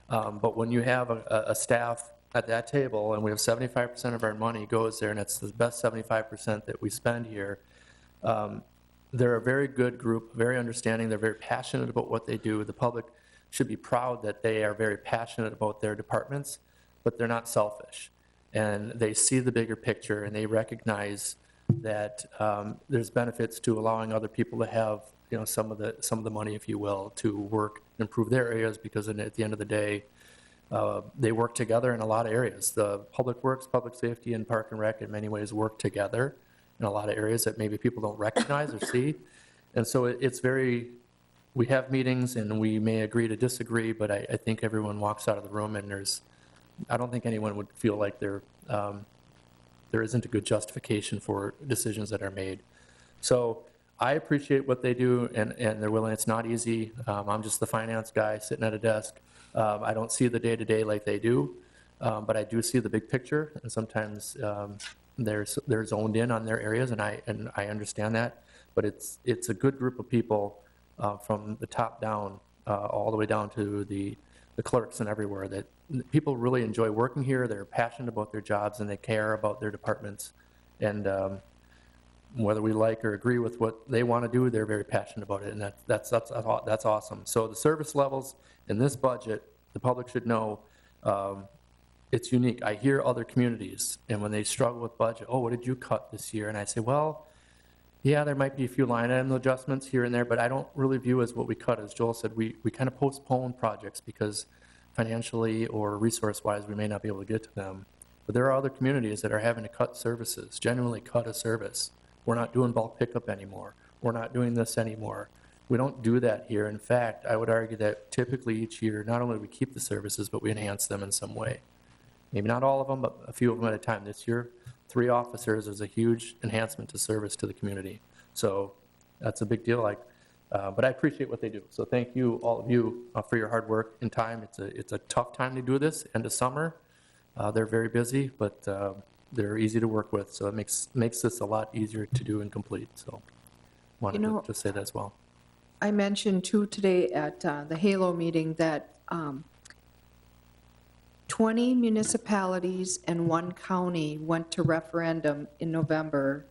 But when you have a staff at that table, and we have 75% of our money goes there, and it's the best 75% that we spend here, they're a very good group, very understanding. They're very passionate about what they do. The public should be proud that they are very passionate about their departments, but they're not selfish. And they see the bigger picture, and they recognize that there's benefits to allowing other people to have, some of the money, if you will, to work, improve their areas, because at the end of the day, they work together in a lot of areas. The public works, public safety, and park and rec in many ways work together in a lot of areas that maybe people don't recognize or see. And so it's very, we have meetings and we may agree to disagree, but I think everyone walks out of the room and I don't think anyone would feel like there isn't a good justification for decisions that are made. So I appreciate what they do and they're willing. It's not easy. I'm just the finance guy sitting at a desk. I don't see the day-to-day like they do, but I do see the big picture, and sometimes they're zoned in on their areas, and I understand that. But it's a good group of people from the top down, all the way down to the clerks and everywhere, that people really enjoy working here. They're passionate about their jobs and they care about their departments. And whether we like or agree with what they want to do, they're very passionate about it, and that's awesome. So the service levels in this budget, the public should know, it's unique. I hear other communities, and when they struggle with budget, oh, what did you cut this year? And I say, well, yeah, there might be a few line item adjustments here and there, but I don't really view as what we cut. As Joel said, we kind of postpone projects because financially or resource-wise, we may not be able to get to them. But there are other communities that are having to cut services, genuinely cut a service. We're not doing bulk pickup anymore. We're not doing this anymore. We don't do that here. In fact, I would argue that typically each year, not only do we keep the services, but we enhance them in some way. Maybe not all of them, but a few of them at a time. This year, 3 officers is a huge enhancement to service to the community. So that's a big deal. But I appreciate what they do. So thank you, all of you, for your hard work and time. It's a tough time to do this, end of summer. They're very busy, but they're easy to work with. So it makes this a lot easier to do and complete. So wanted to just say that as well. I mentioned too today at the Halo meeting that 20 municipalities and 1 county went to referendum in November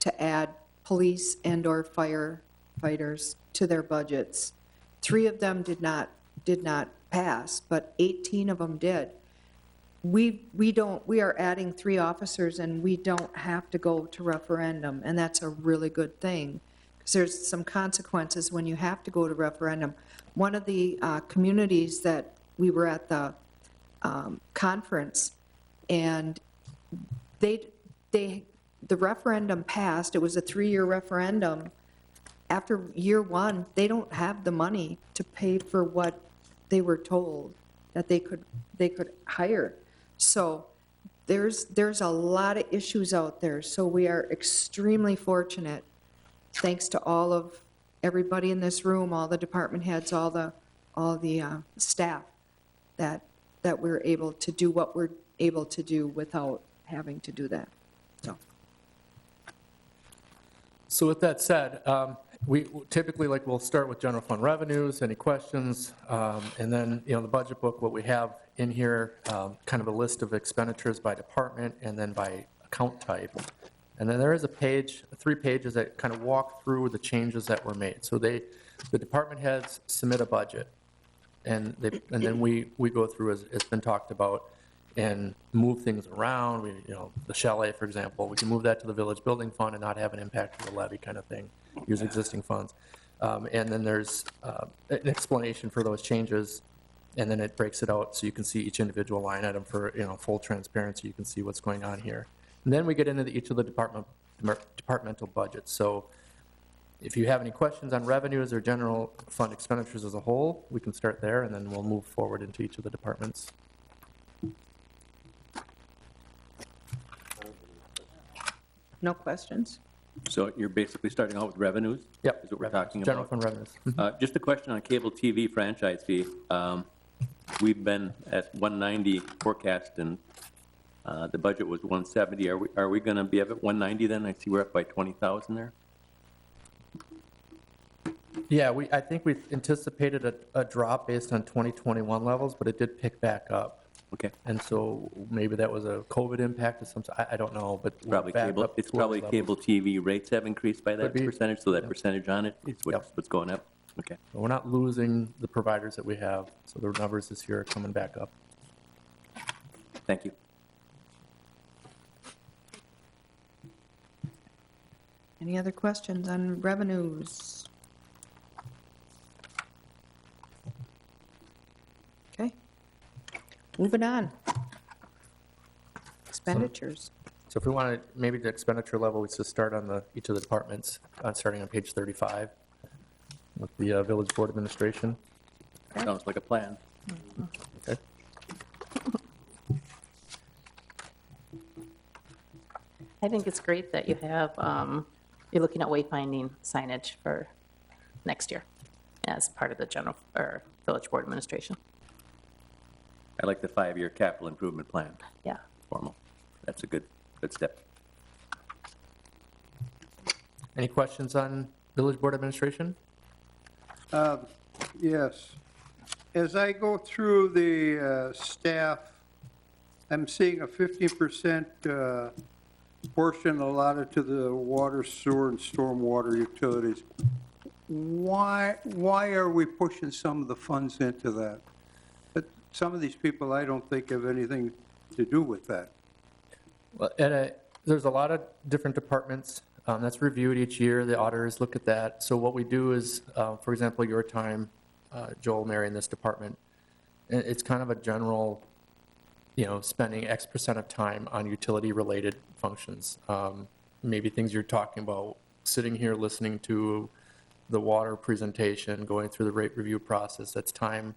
to add police and/or firefighters to their budgets. 3 of them did not pass, but 18 of them did. We are adding 3 officers and we don't have to go to referendum, and that's a really good thing. Because there's some consequences when you have to go to referendum. One of the communities that we were at the conference, and the referendum passed. It was a 3-year referendum, after year one, they don't have the money to pay for what they were told that they could hire. So there's a lot of issues out there. So we are extremely fortunate, thanks to all of everybody in this room, all the department heads, all the staff, that we're able to do what we're able to do without having to do that. So with that said, we typically, like, we'll start with general fund revenues, any questions, and then, the budget book, what we have in here, kind of a list of expenditures by department and then by account type. And then there is a page, 3 pages that kind of walk through the changes that were made. So the department heads submit a budget, and then we go through, as it's been talked about, and move things around. The chalet, for example, we can move that to the village building fund and not have an impact to the levy kind of thing, use existing funds. And then there's an explanation for those changes, and then it breaks it out so you can see each individual line item for, full transparency. You can see what's going on here. And then we get into each of the departmental budgets. So if you have any questions on revenues or general fund expenditures as a whole, we can start there, and then we'll move forward into each of the departments. No questions? So you're basically starting out with revenues? Yep. Is what we're talking General about? fund revenues. Just a question on cable TV franchise fee. We've been at 190 forecast, and the budget was 170. Are we going to be up at 190 then? I see we're up by 20,000 there. Yeah, I think we anticipated a drop based on 2021 levels, but it did pick back up. Okay. And so maybe that was a COVID impact of some, I don't know, but we're Probably back cable, up it's to probably those cable levels. TV rates have increased by that Could be. percentage, so that Yep. percentage on it is Yep. what's going up? Okay. But we're not losing the providers that we have, so the numbers this year are coming back up. Thank you. Any other questions on revenues? Okay. Moving on. Expenditures. So if we want to, maybe the expenditure level, we just start on each of the departments, starting on page 35 with the Village Board Administration. Sounds like a plan. Okay. I think it's great that you have, you're looking at wayfinding signage for next year as part of the Village Board Administration. I like the 5-year capital improvement plan, Yeah. formal. That's a good step. Any questions on Village Board Administration? Yes. As I go through the staff, I'm seeing a 50% portion allotted to the water, sewer, and stormwater utilities. Why are we pushing some of the funds into that? But some of these people, I don't think, have anything to do with that. Well, there's a lot of different departments that's reviewed each year. The auditors look at that. So what we do is, for example, your time, Joel, Mary, in this department, it's kind of a general, spending X percent of time on utility-related functions. Maybe things you're talking about, sitting here listening to the water presentation, going through the rate review process. That's time.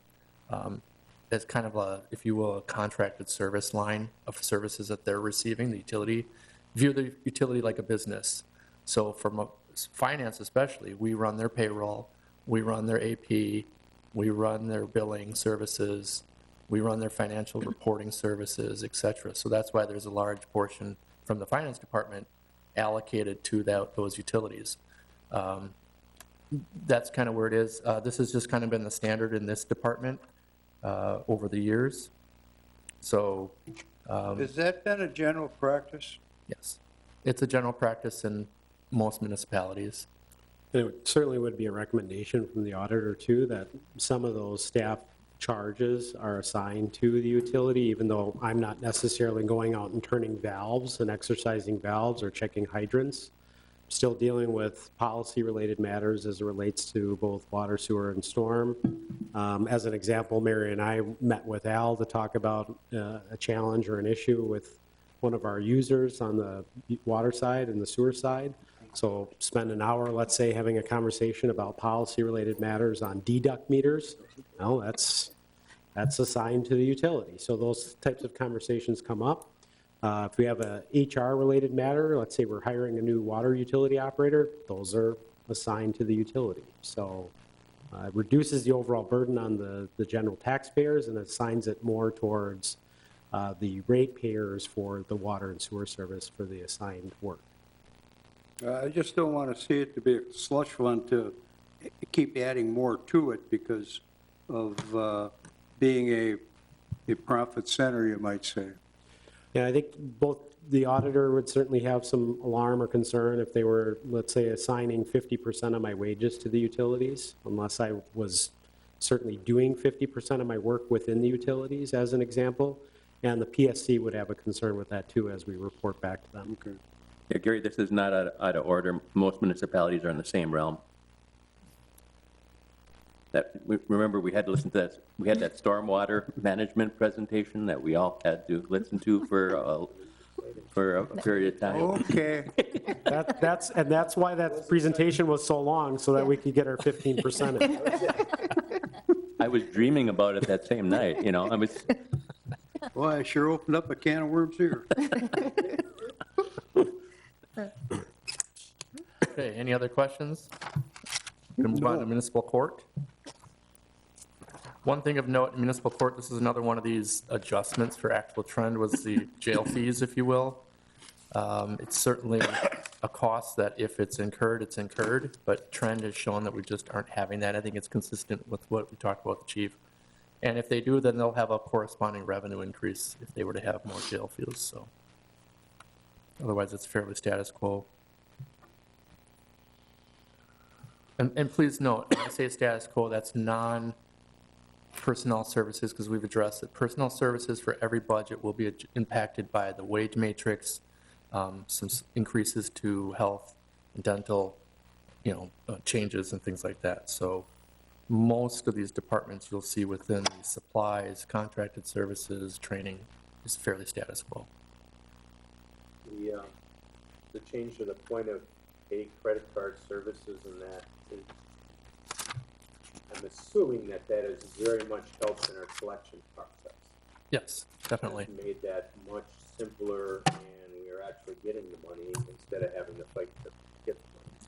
That's kind of a, if you will, a contracted service line of services that they're receiving, the utility. View the utility like a business. So from finance especially, we run their payroll, we run their AP, we run their billing services, we run their financial reporting services, et cetera. So that's why there's a large portion from the finance department allocated to those utilities. That's kind of where it is. This has just kind of been the standard in this department over the years. So, Has that been a general practice? yes, it's a general practice in most municipalities. It certainly would be a recommendation from the auditor, too, that some of those staff charges are assigned to the utility, even though I'm not necessarily going out and turning valves and exercising valves or checking hydrants. Still dealing with policy-related matters as it relates to both water, sewer, and storm. As an example, Mary and I met with Al to talk about a challenge or an issue with one of our users on the water side and the sewer side. So spend an hour, let's say, having a conversation about policy-related matters on deduct meters. No, that's assigned to the utility. So those types of conversations come up. If we have a HR-related matter, let's say we're hiring a new water utility operator, those are assigned to the utility. So it reduces the overall burden on the general taxpayers and assigns it more towards the ratepayers for the water and sewer service for the assigned work. I just don't want to see it to be a slush fund to keep adding more to it because of being a profit center, you might say. Yeah, I think both the auditor would certainly have some alarm or concern if they were, let's say, assigning 50% of my wages to the utilities, unless I was certainly doing 50% of my work within the utilities, as an example. And the PSC would have a concern with that too, as we report back to them. Okay. Yeah, Gary, this is not out of order. Most municipalities are in the same realm. Remember, we had to listen to that, we had that stormwater management presentation that we all had to listen to for a period of time. Okay. That's why that presentation was so long, so that we could get our 15% in. I was dreaming about it that same night, you know, I was, Well, I sure opened up a can of worms here. Okay, any other questions? Going to move on to municipal court. One thing of note in municipal court, this is another one of these adjustments for actual trend, was the jail fees, if you will. It's certainly a cost that if it's incurred, but trend has shown that we just aren't having that. I think it's consistent with what we talked about with the chief. And if they do, then they'll have a corresponding revenue increase if they were to have more jail fees, so. Otherwise, it's fairly status quo. And please note, when I say status quo, that's non-personnel services, because we've addressed it. Personnel services for every budget will be impacted by the wage matrix, some increases to health, dental, changes and things like that. So most of these departments you'll see within the supplies, contracted services, training is fairly status quo. The change to the point of pay credit card services and that, I'm assuming that has very much helped in our collection process. Yes, definitely. It's made that much simpler, and we are actually getting the money instead of having to fight to get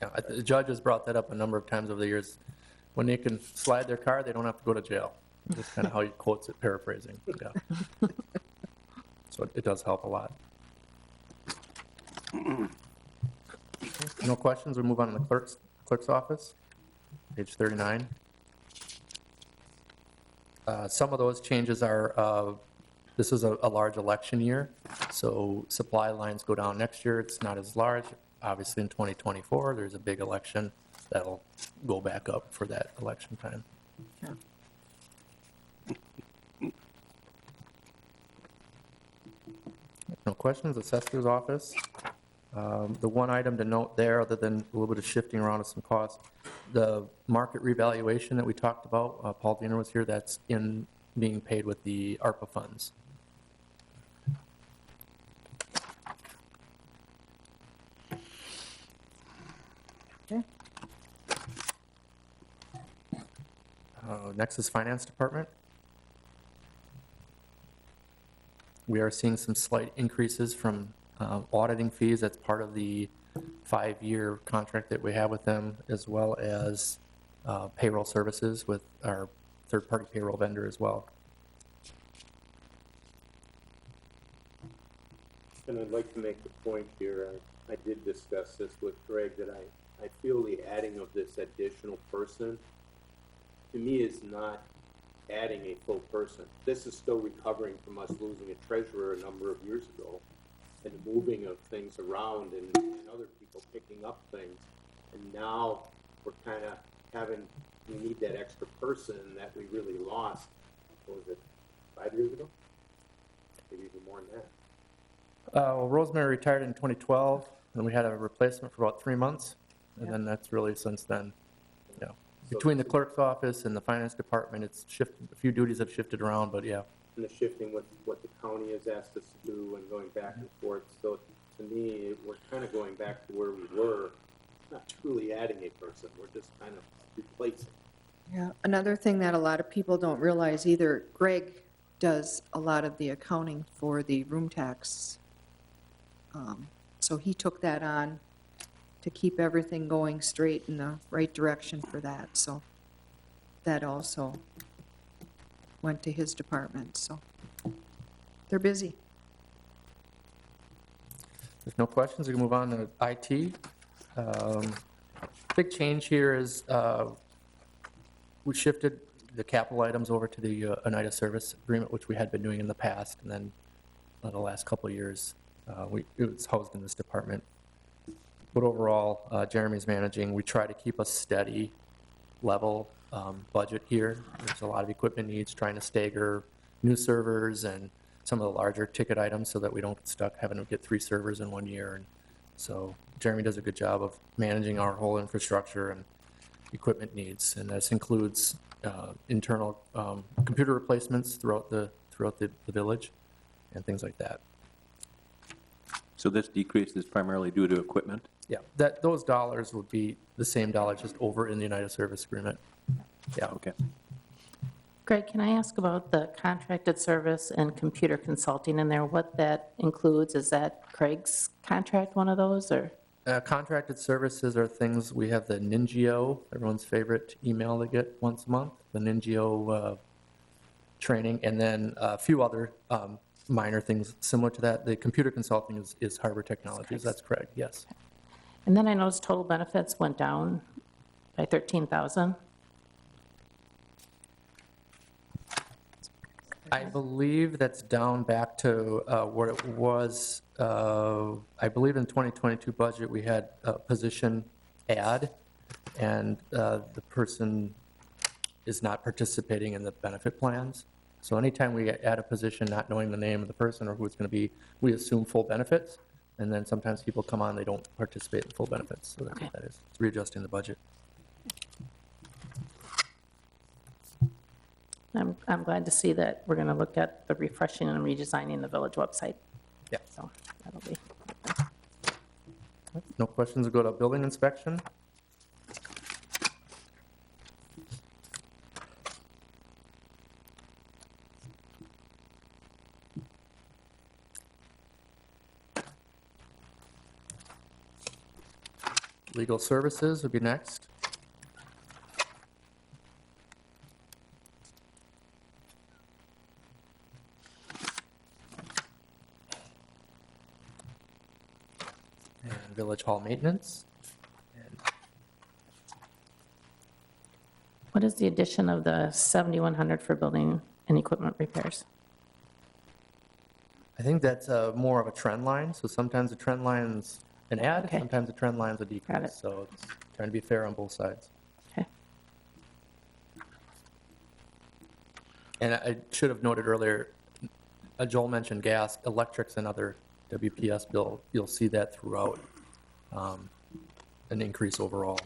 the money. Yeah, the judge has brought that up a number of times over the years. When they can slide their card, they don't have to go to jail. That's kind of how he quotes it, paraphrasing. Yeah. So it does help a lot. No questions? We move on to the clerk's office, page 39. Some of those changes are, this is a large election year, so supply lines go down next year. It's not as large. Obviously, in 2024, there's a big election that'll go back up for that election time. No questions? Assessor's office. The one item to note there, other than a little bit of shifting around of some costs, the market revaluation that we talked about, Paul Diener was here, that's being paid with the ARPA funds. Okay. Next is Finance Department. We are seeing some slight increases from auditing fees. That's part of the 5-year contract that we have with them, as well as payroll services with our third-party payroll vendor as well. And I'd like to make the point here, I did discuss this with Greg, that I feel the adding of this additional person, to me, is not adding a full person. This is still recovering from us losing a treasurer a number of years ago, and the moving of things around and other people picking up things. And now we're kind of we need that extra person that we really lost, what was it, 5 years ago? Maybe even more than that. Well, Rosemary retired in 2012, and we had a replacement for about 3 months, and then that's really since then. Yeah. Between the clerk's office and the finance department, it's shifted, a few duties have shifted around, but yeah. And the shifting with what the county has asked us to do and going back and forth. So to me, we're kind of going back to where we were not truly adding a person, we're just kind of replacing. Yeah, another thing that a lot of people don't realize either, Greg does a lot of the accounting for the room tax. So he took that on to keep everything going straight in the right direction for that, so that also went to his department, so they're busy. If no questions, we can move on to IT. Big change here is we shifted the capital items over to the Oneida Service Agreement, which we had been doing in the past, and then the last couple of years, it was housed in this department. But overall, Jeremy's managing. We try to keep a steady level budget here. There's a lot of equipment needs, trying to stagger new servers and some of the larger ticket items so that we don't get stuck having to get 3 servers in 1 year. And so Jeremy does a good job of managing our whole infrastructure and equipment needs, and this includes internal computer replacements throughout the village and things like that. So this decrease is primarily due to equipment? Yeah, those dollars would be the same dollars just over in the United Service Agreement. Yeah. Okay. Greg, can I ask about the contracted service and computer consulting in there, what that includes? Is that Craig's contract, one of those, or? Contracted services are things, we have the Ningio, everyone's favorite email they get once a month, the Ningio training, and then a few other minor things similar to that. The computer consulting is Harbor Technologies, that's Craig, yes. And then I noticed total benefits went down by 13,000. I believe that's down back to where it was, I believe in 2022 budget, we had a position add, and the person is not participating in the benefit plans. So anytime we add a position, not knowing the name of the person or who it's going to be, we assume full benefits, and then sometimes people come on, they don't participate in full benefits, so that's what that is. It's readjusting the budget. I'm glad to see that we're going to look at the refreshing and redesigning the village website. Yeah. So that'll be. No questions, we'll go to building inspection. Legal services would be next. And village hall maintenance. And What is the addition of the 7,100 for building and equipment repairs? I think that's more of a trend line, so sometimes the trend line's an add, Okay. sometimes the trend line's a Got it. decrease, so it's trying to be fair on both sides. Okay. And I should have noted earlier, Joel mentioned gas, electrics, and other WPS bill, you'll see that throughout, an increase overall.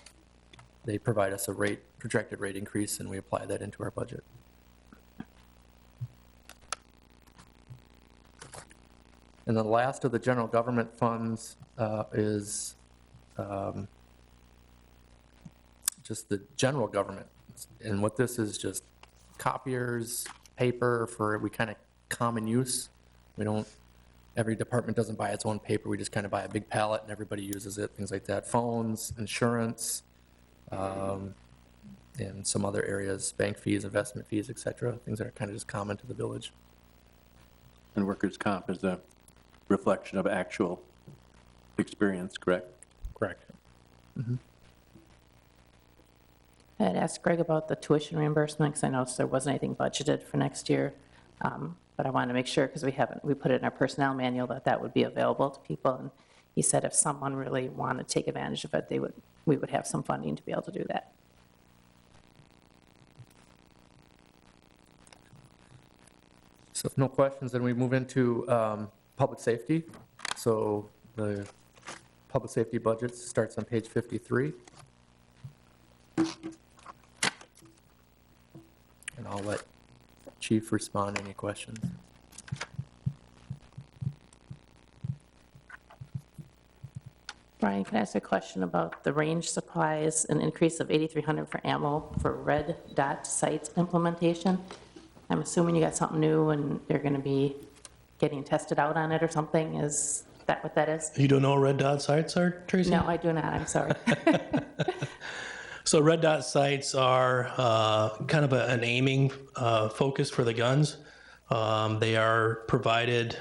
They provide us a projected rate increase, and we apply that into our budget. And the last of the general government funds is just the general government. And what this is, just copiers, paper for we kind of common use. We don't, every department doesn't buy its own paper. We just kind of buy a big pallet and everybody uses it, things like that. Phones, insurance, and some other areas, bank fees, investment fees, et cetera, things that are kind of just common to the village. And workers' comp is a reflection of actual experience, correct? Correct. I had asked Greg about the tuition reimbursement, because I noticed there wasn't anything budgeted for next year. But I wanted to make sure, because we put it in our personnel manual, that would be available to people. And he said if someone really wanted to take advantage of it, we would have some funding to be able to do that. So if no questions, then we move into public safety. So the public safety budget starts on page 53. And I'll let Chief respond to any questions. Brian, can I ask a question about the range supplies, an increase of 8,300 for ammo for red dot sites implementation? I'm assuming you got something new and they're going to be getting tested out on it or something. Is that what that is? You don't know what red dot sites are, Tracy? No, I do not. I'm sorry. So red dot sights are kind of an aiming focus for the guns. They are provided,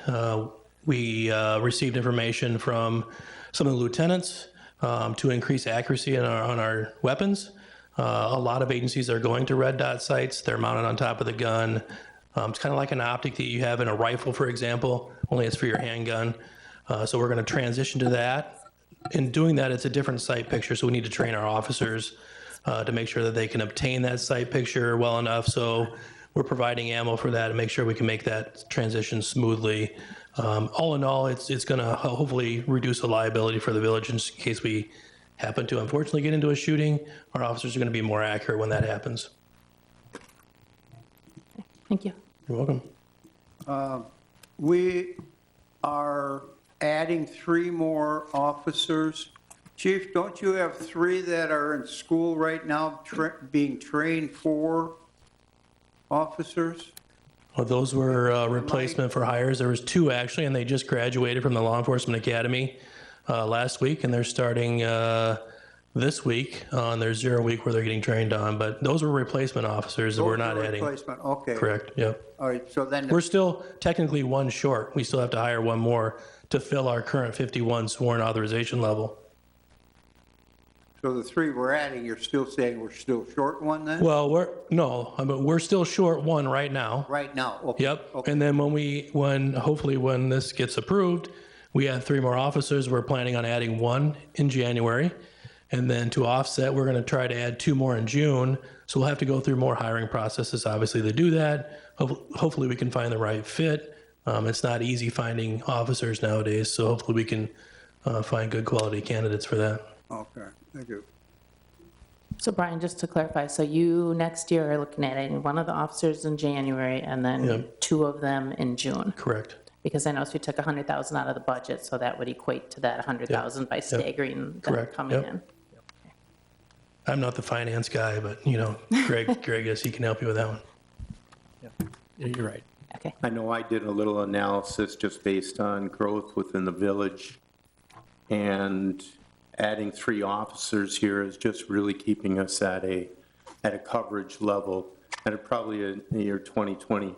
we received information from some of the lieutenants to increase accuracy on our weapons. A lot of agencies are going to red dot sights. They're mounted on top of the gun. It's kind of like an optic that you have in a rifle, for example, only it's for your handgun. So we're going to transition to that. In doing that, it's a different sight picture, so we need to train our officers to make sure that they can obtain that sight picture well enough. So we're providing ammo for that and make sure we can make that transition smoothly. All in all, it's going to hopefully reduce the liability for the village in case we happen to unfortunately get into a shooting. Our officers are going to be more accurate when that happens. Thank you. You're welcome. We are adding 3 more officers. Chief, don't you have 3 that are in school right now being trained for officers? Well, those were replacement for hires. There was 2 actually, and they just graduated from the Law Enforcement Academy last week, and they're starting this week on their 0 week where they're getting trained on. But those were replacement officers that we're not adding. Replacement, okay. Correct, yep. All right, so then, We're still technically 1 short. We still have to hire 1 more to fill our current 51 sworn authorization level. so the 3 we're adding, you're still saying we're still short 1 then? Well, we're still short 1 right now. Right now, okay. Yep, Okay. and then hopefully when this gets approved, we add 3 more officers. We're planning on adding 1 in January. And then to offset, we're gonna try to add 2 more in June. So we'll have to go through more hiring processes, obviously, to do that. Hopefully we can find the right fit. It's not easy finding officers nowadays, so hopefully we can find good quality candidates for that. Okay, thank you. So Brian, just to clarify, so you next year are looking at adding 1 of the officers in January and then Yep. 2 of them in June? Correct. Because I noticed we took 100,000 out of the budget, so that would equate to that 100,000 by staggering them Correct. coming Yep. in. I'm not the finance guy, but Greg is, he can help you with that one. Yeah, you're right. Okay. I know I did a little analysis just based on growth within the village, and adding 3 officers here is just really keeping us at a coverage level at probably in the year 2020.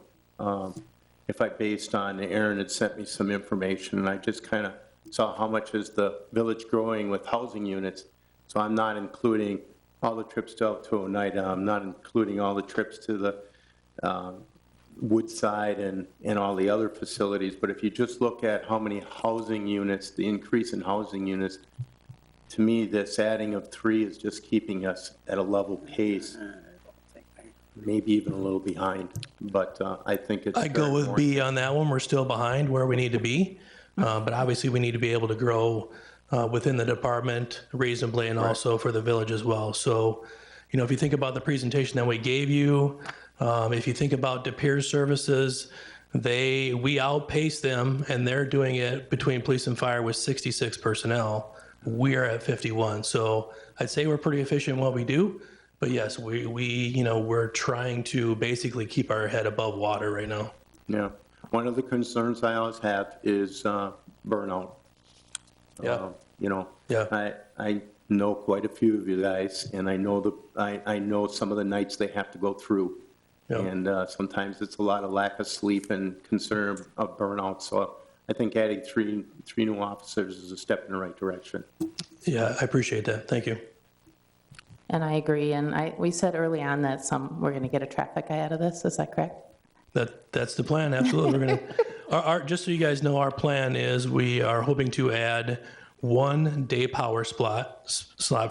If I based on, Aaron had sent me some information, and I just kind of saw how much is the village growing with housing units. So I'm not including all the trips to Oneida, I'm not including all the trips to the Woodside and all the other facilities. But if you just look at how many housing units, the increase in housing units, to me, this adding of 3 is just keeping us at a level pace, maybe even a little behind. But I think it's. I go with B on that one. We're still behind where we need to be. But obviously, we need to be able to grow within the department reasonably and also for the village as well. So, if you think about the presentation that we gave you, if you think about De Peer's services, we outpace them, and they're doing it between police and fire with 66 personnel. We're at 51. So I'd say we're pretty efficient in what we do. But yes, we're trying to basically keep our head above water right now. Yeah. One of the concerns I always have is burnout. Yeah. Yeah. I know quite a few of you guys, and I know some of the nights they have to go through. Yeah. And sometimes it's a lot of lack of sleep and concern of burnout. So I think adding three new officers is a step in the right direction. Yeah, I appreciate that. Thank you. And I agree, and we said early on that we're going to get a traffic guy out of this, is that correct? That's the plan, absolutely. We're gonna, just so you guys know, our plan is we are hoping to add 1 day power slot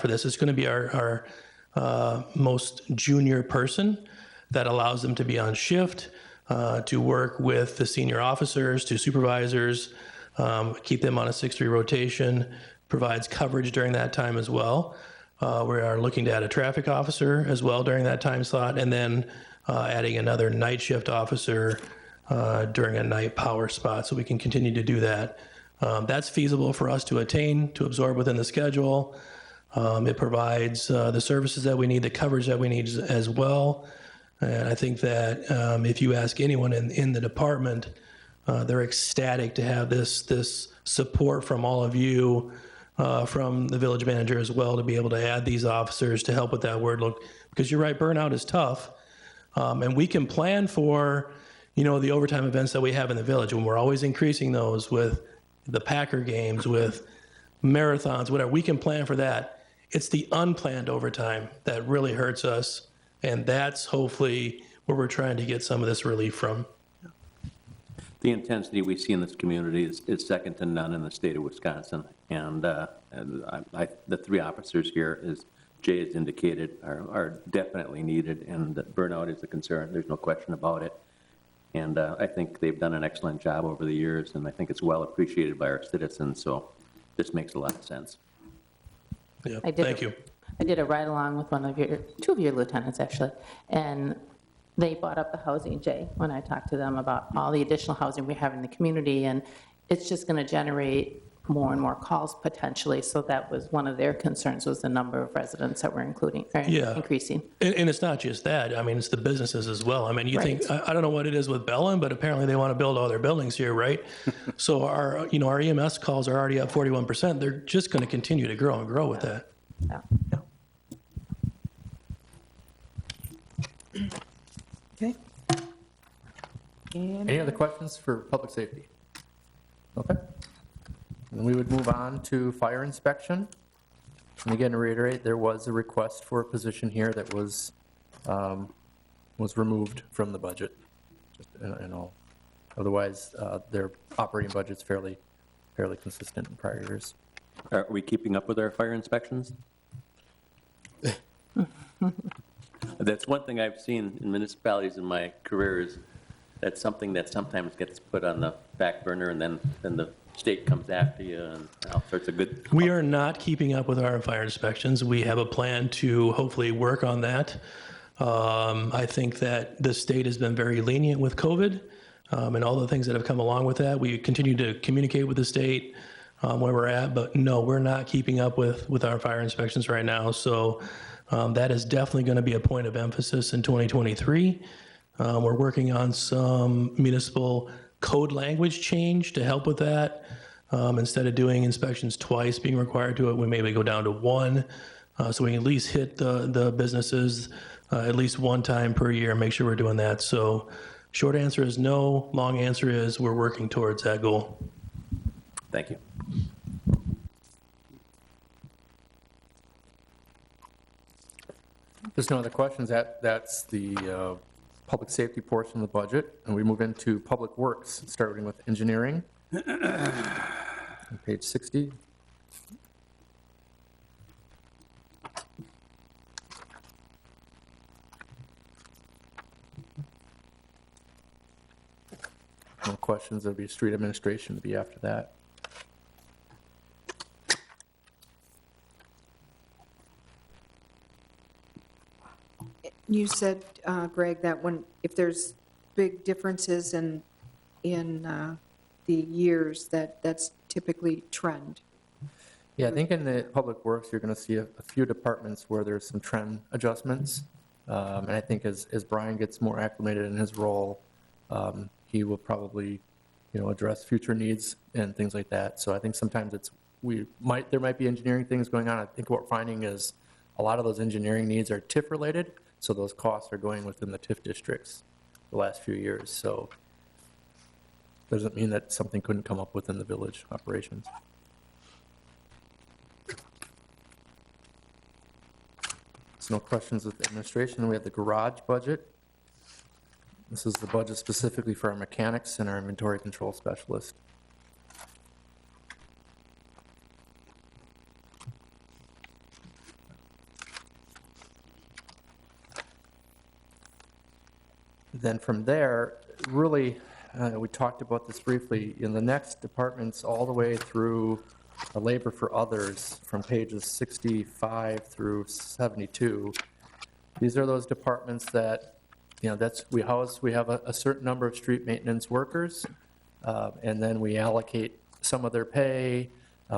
for this. It's gonna be our most junior person that allows them to be on shift, to work with the senior officers, to supervisors, keep them on a 6-3 rotation, provides coverage during that time as well. We are looking to add a traffic officer as well during that time slot, and then adding another night shift officer during a night power spot, so we can continue to do that. That's feasible for us to attain, to absorb within the schedule. It provides the services that we need, the coverage that we need as well. And I think that if you ask anyone in the department, they're ecstatic to have this support from all of you, from the village manager as well, to be able to add these officers to help with that word look. Because you're right, burnout is tough. And we can plan for, the overtime events that we have in the village, and we're always increasing those with the Packer games, with marathons, whatever. We can plan for that. It's the unplanned overtime that really hurts us, and that's hopefully where we're trying to get some of this relief from. The intensity we see in this community is second to none in the state of Wisconsin. And the three officers here, as Jay has indicated, are definitely needed, and that burnout is a concern. There's no question about it. And I think they've done an excellent job over the years, and I think it's well appreciated by our citizens. So this makes a lot of sense. Yeah, I did thank you. I did a ride-along with two of your lieutenants, actually, and they brought up the housing, Jay, when I talked to them about all the additional housing we have in the community, and it's just going to generate more and more calls potentially. So that was one of their concerns, was the number of residents that we're increasing. And it's not just that. I mean, it's the businesses as well. I mean, you think, I don't know what it is with Bellin, but apparently they want to build all their buildings here, right? So our EMS calls are already up 41%. They're just going to continue to grow and grow with that. Yeah. Okay. Any other questions for public safety? Okay. Then we would move on to fire inspection. And again, to reiterate, there was a request for a position here that was removed from the budget. Just in all. Otherwise, their operating budget's fairly consistent in prior years. Are we keeping up with our fire inspections? That's one thing I've seen in municipalities in my career, is that's something that sometimes gets put on the back burner, and then the state comes after you and all sorts of good. We are not keeping up with our fire inspections. We have a plan to hopefully work on that. I think that the state has been very lenient with COVID and all the things that have come along with that. We continue to communicate with the state where we're at, but no, we're not keeping up with our fire inspections right now. So that is definitely going to be a point of emphasis in 2023. We're working on some municipal code language change to help with that. Instead of doing inspections twice being required to it, we maybe go down to one, so we can at least hit the businesses at least one time per year and make sure we're doing that. So short answer is no, long answer is we're working towards that goal. Thank you. If there's no other questions, that's the public safety portion of the budget, and we move into public works, starting with engineering. On page 60. No questions, there'll be street administration to be after that. You said, Greg, that if there's big differences in the years, that's typically trend. Yeah, I think in the public works, you're going to see a few departments where there's some trend adjustments. And I think as Brian gets more acclimated in his role, he will probably, address future needs and things like that. So I think sometimes there might be engineering things going on. I think what we're finding is a lot of those engineering needs are TIF related. So those costs are going within the TIF districts the last few years. So doesn't mean that something couldn't come up within the village operations. So no questions with administration. We have the garage budget. This is the budget specifically for our mechanics and our inventory control specialist. Then from there, really, we talked about this briefly, in the next departments all the way through labor for others from pages 65 through 72. These are those departments that, we have a certain number of street maintenance workers, and then we allocate some of their pay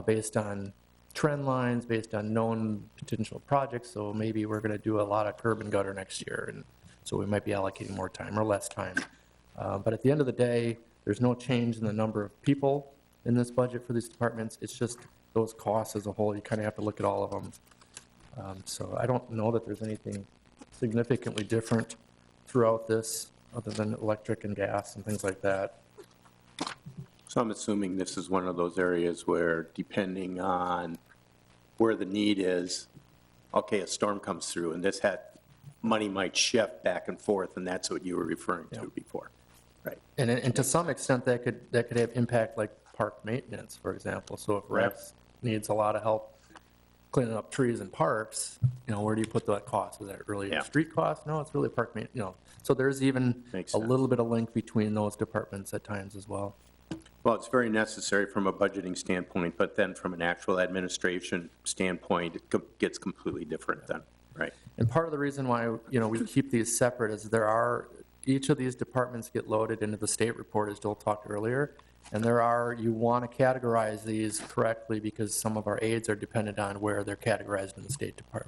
based on trend lines, based on known potential projects, so maybe we're going to do a lot of curb and gutter next year, and so we might be allocating more time or less time. But at the end of the day, there's no change in the number of people in this budget for these departments. It's just those costs as a whole. You kind of have to look at all of them. So I don't know that there's anything significantly different throughout this, other than electric and gas and things like that. So I'm assuming this is one of those areas where, depending on where the need is, okay, a storm comes through, and money might shift back and forth, and that's what you were referring to before. Right. And to some extent, that could have impact like park maintenance, for example. So if Rex needs a lot of help cleaning up trees in parks, where do you put that cost? Is that really a street cost? No, it's really park maintenance, So there's even Makes a sense. little bit of link between those departments at times as well. Well, it's very necessary from a budgeting standpoint, but then from an actual administration standpoint, it gets completely different then, right? And part of the reason why, we keep these separate is each of these departments get loaded into the state report, as Joel talked earlier. And you want to categorize these correctly because some of our aids are dependent on where they're categorized in the state report.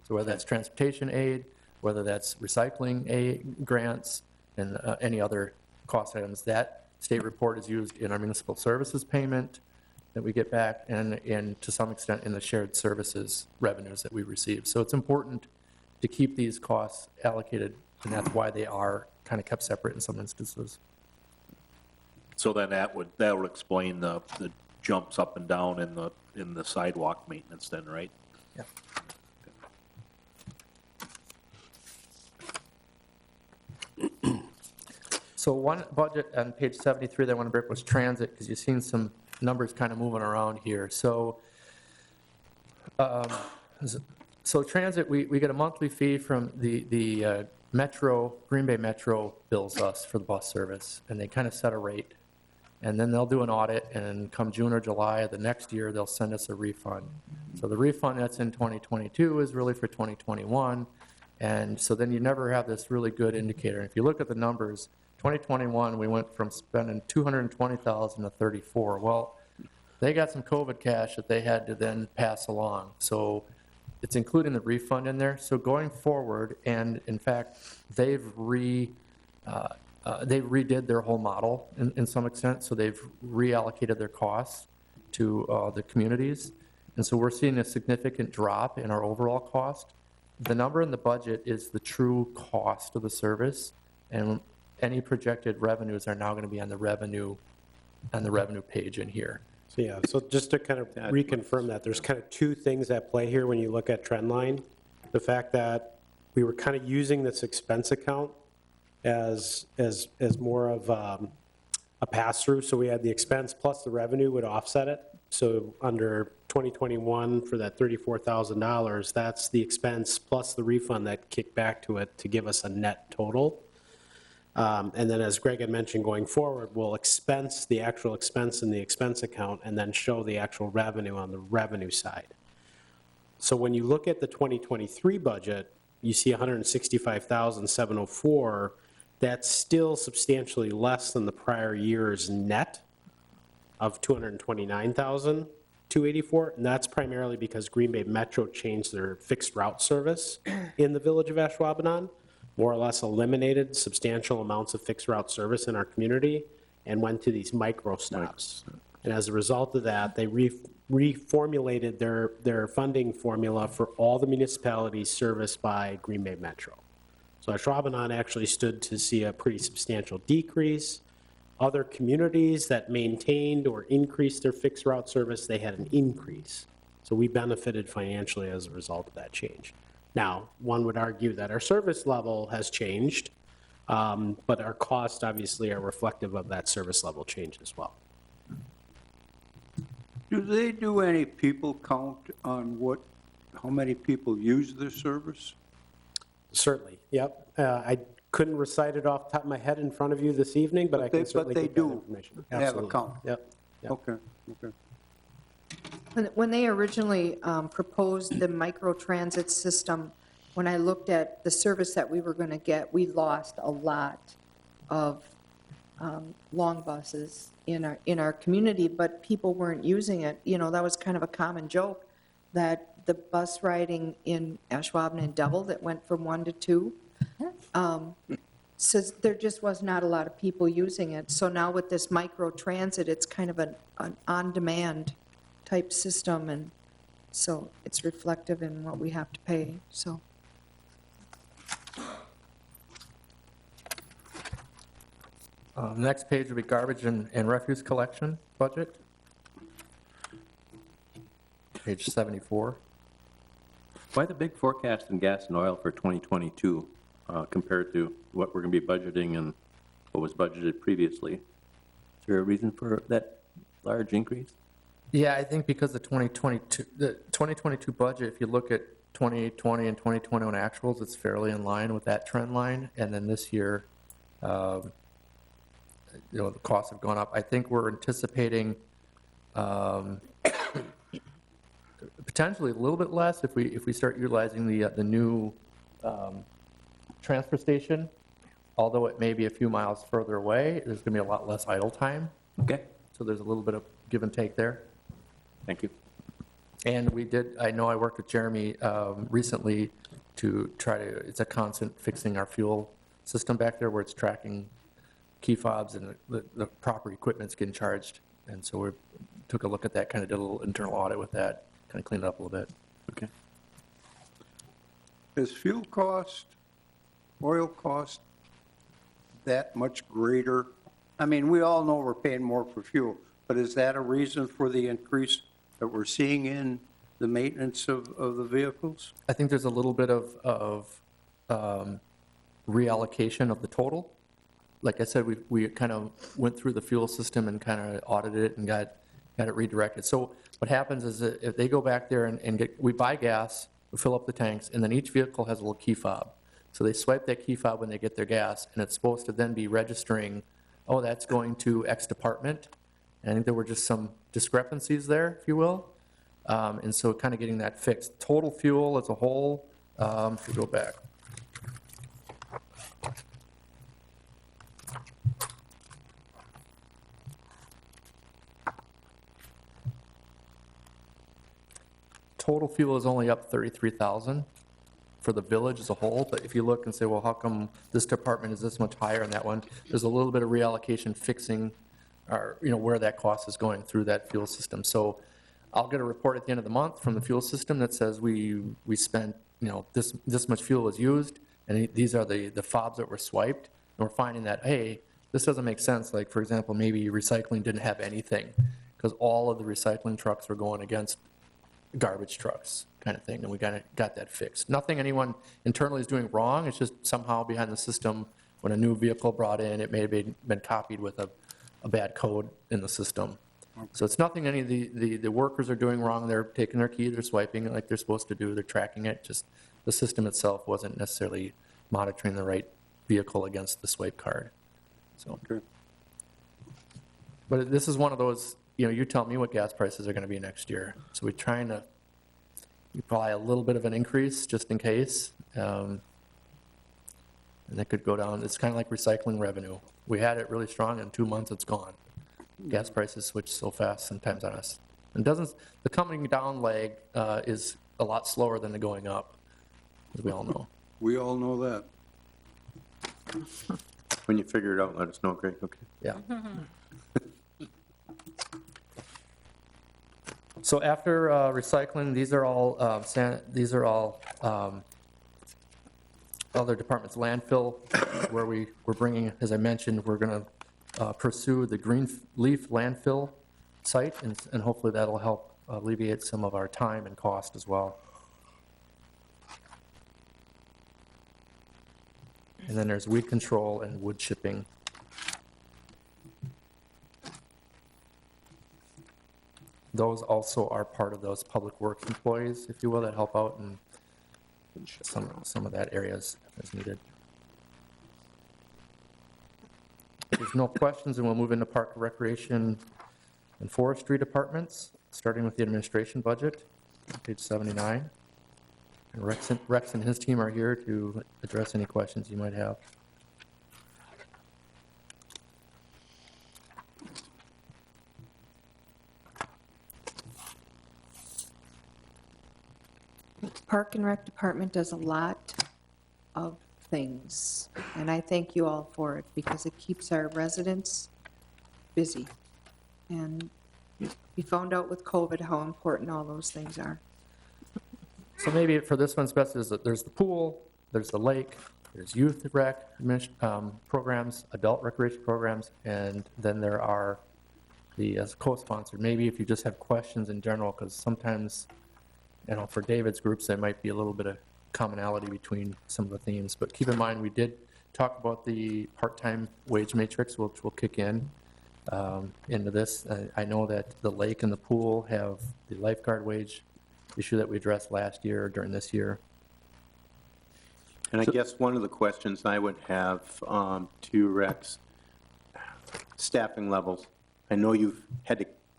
So whether that's transportation aid, whether that's recycling aid grants, and any other cost items, that state report is used in our municipal services payment that we get back, and to some extent in the shared services revenues that we receive. So it's important to keep these costs allocated, and that's why they are kind of kept separate in some instances. So then that would explain the jumps up and down in the sidewalk maintenance then, right? Yeah. So one budget on page 73 that I want to bring up was transit, because you've seen some numbers kind of moving around here. So transit, we get a monthly fee from the Metro, Green Bay Metro bills us for the bus service, and they kind of set a rate. And then they'll do an audit, and come June or July of the next year, they'll send us a refund. So the refund that's in 2022 is really for 2021, and so then you never have this really good indicator. And if you look at the numbers, 2021, we went from spending $220,000 to $34,000. Well, they got some COVID cash that they had to then pass along. So it's including the refund in there. So going forward, and in fact, they redid their whole model in some extent. So they've reallocated their costs to the communities. And so we're seeing a significant drop in our overall cost. The number in the budget is the true cost of the service, and any projected revenues are now going to be on the revenue page in here. So yeah, so just to kind of reconfirm that, there's kind of two things at play here when you look at trend line. The fact that we were kind of using this expense account as more of a pass-through, so we had the expense plus the revenue would offset it. So under 2021, for that $34,000, that's the expense plus the refund that kicked back to it to give us a net total. And then, as Greg had mentioned, going forward, we'll expense the actual expense in the expense account and then show the actual revenue on the revenue side. So when you look at the 2023 budget, you see $165,704. That's still substantially less than the prior year's net of $229,284, and that's primarily because Green Bay Metro changed their fixed route service in the village of Ashwaubenon, more or less eliminated substantial amounts of fixed route service in our community and went to these micro stops. And as a result of that, they reformulated their funding formula for all the municipalities serviced by Green Bay Metro. So Ashwaubenon actually stood to see a pretty substantial decrease. Other communities that maintained or increased their fixed route service, they had an increase. So we benefited financially as a result of that change. Now, one would argue that our service level has changed, but our costs obviously are reflective of that service level change as well. Do they do any people count on how many people use their service? Certainly, yep. I couldn't recite it off the top of my head in front of you this evening, but I can certainly get that information. They have a count? Yep. Okay. When they originally proposed the microtransit system, when I looked at the service that we were going to get, we lost a lot of long buses in our community, but people weren't using it. You know, that was kind of a common joke, that the bus riding in Ashwaubenon doubled. It went from 1 to 2. So there just was not a lot of people using it. So now with this micro transit, it's kind of an on-demand type system, and so it's reflective in what we have to pay, so. Next page would be garbage and refuse collection budget. Page 74. Why the big forecast in gas and oil for 2022 compared to what we're going to be budgeting and what was budgeted previously? Is there a reason for that large increase? Yeah, I think because the 2022 budget, if you look at 2020 and 2021 actuals, it's fairly in line with that trend line. And then this year, the costs have gone up. I think we're anticipating potentially a little bit less if we start utilizing the new transfer station. Although it may be a few miles further away, there's going to be a lot less idle time. Okay, So there's a little bit of give and take there. thank you. And I know I worked with Jeremy recently to try to, it's a constant fixing our fuel system back there where it's tracking key fobs and the proper equipment's getting charged. And so we took a look at that, kind of did a little internal audit with that, kind of cleaned it up a little bit. Okay. Is fuel cost, oil cost that much greater? I mean, we all know we're paying more for fuel, but is that a reason for the increase that we're seeing in the maintenance of the vehicles? I think there's a little bit of reallocation of the total. Like I said, we kind of went through the fuel system and kind of audited it and got it redirected. So what happens is that if they go back there and we buy gas, we fill up the tanks, and then each vehicle has a little key fob. So they swipe that key fob when they get their gas, and it's supposed to then be registering, oh, that's going to X department. And I think there were just some discrepancies there, if you will. And so kind of getting that fixed. Total fuel as a whole, if we go back. Total fuel is only up 33,000 for the village as a whole, but if you look and say, well, how come this department is this much higher than that one? There's a little bit of reallocation fixing our, where that cost is going through that fuel system. So I'll get a report at the end of the month from the fuel system that says we spent, this much fuel was used, and these are the fobs that were swiped, and we're finding that, hey, this doesn't make sense. Like, for example, maybe recycling didn't have anything, because all of the recycling trucks were going against garbage trucks kind of thing, and we got that fixed. Nothing anyone internally is doing wrong, it's just somehow behind the system, when a new vehicle brought in, it may have been copied with a bad code in the system. So it's nothing any of the workers are doing wrong. They're taking their key, they're swiping it like they're supposed to do, they're tracking it, just the system itself wasn't necessarily monitoring the right vehicle against the swipe card. So, Okay. but this is one of those, you tell me what gas prices are going to be next year. So we're trying to probably a little bit of an increase just in case. And that could go down. It's kind of like recycling revenue. We had it really strong, in 2 months it's gone. Gas prices switch so fast sometimes on us. And the coming down leg is a lot slower than the going up, as we all know. We all know that. When you figure it out, let us know, Greg, okay? Yeah. So after recycling, these are all other departments. Landfill, where we're bringing, as I mentioned, we're going to pursue the green leaf landfill site, and hopefully that'll help alleviate some of our time and cost as well. And then there's weed control and wood chipping. Those also are part of those public works employees, if you will, that help out in some of that areas as needed. If there's no questions, and we'll move into Park, Recreation, and Forestry departments, starting with the administration budget, page 79. And Rex and his team are here to address any questions you might have. Park and Rec Department does a lot of things, and I thank you all for it because it keeps our residents busy. And we found out with COVID how important all those things are. So maybe for this one's best is that there's the pool, there's the lake, there's youth rec programs, adult recreation programs, and then there are the, as co-sponsored, maybe if you just have questions in general, because sometimes, you know, for David's groups, there might be a little bit of commonality between some of the themes. But keep in mind, we did talk about the part-time wage matrix, which will kick in into this. I know that the lake and the pool have the lifeguard wage issue that we addressed last year, during this year. And I guess one of the questions I would have to Rex, staffing levels. I know you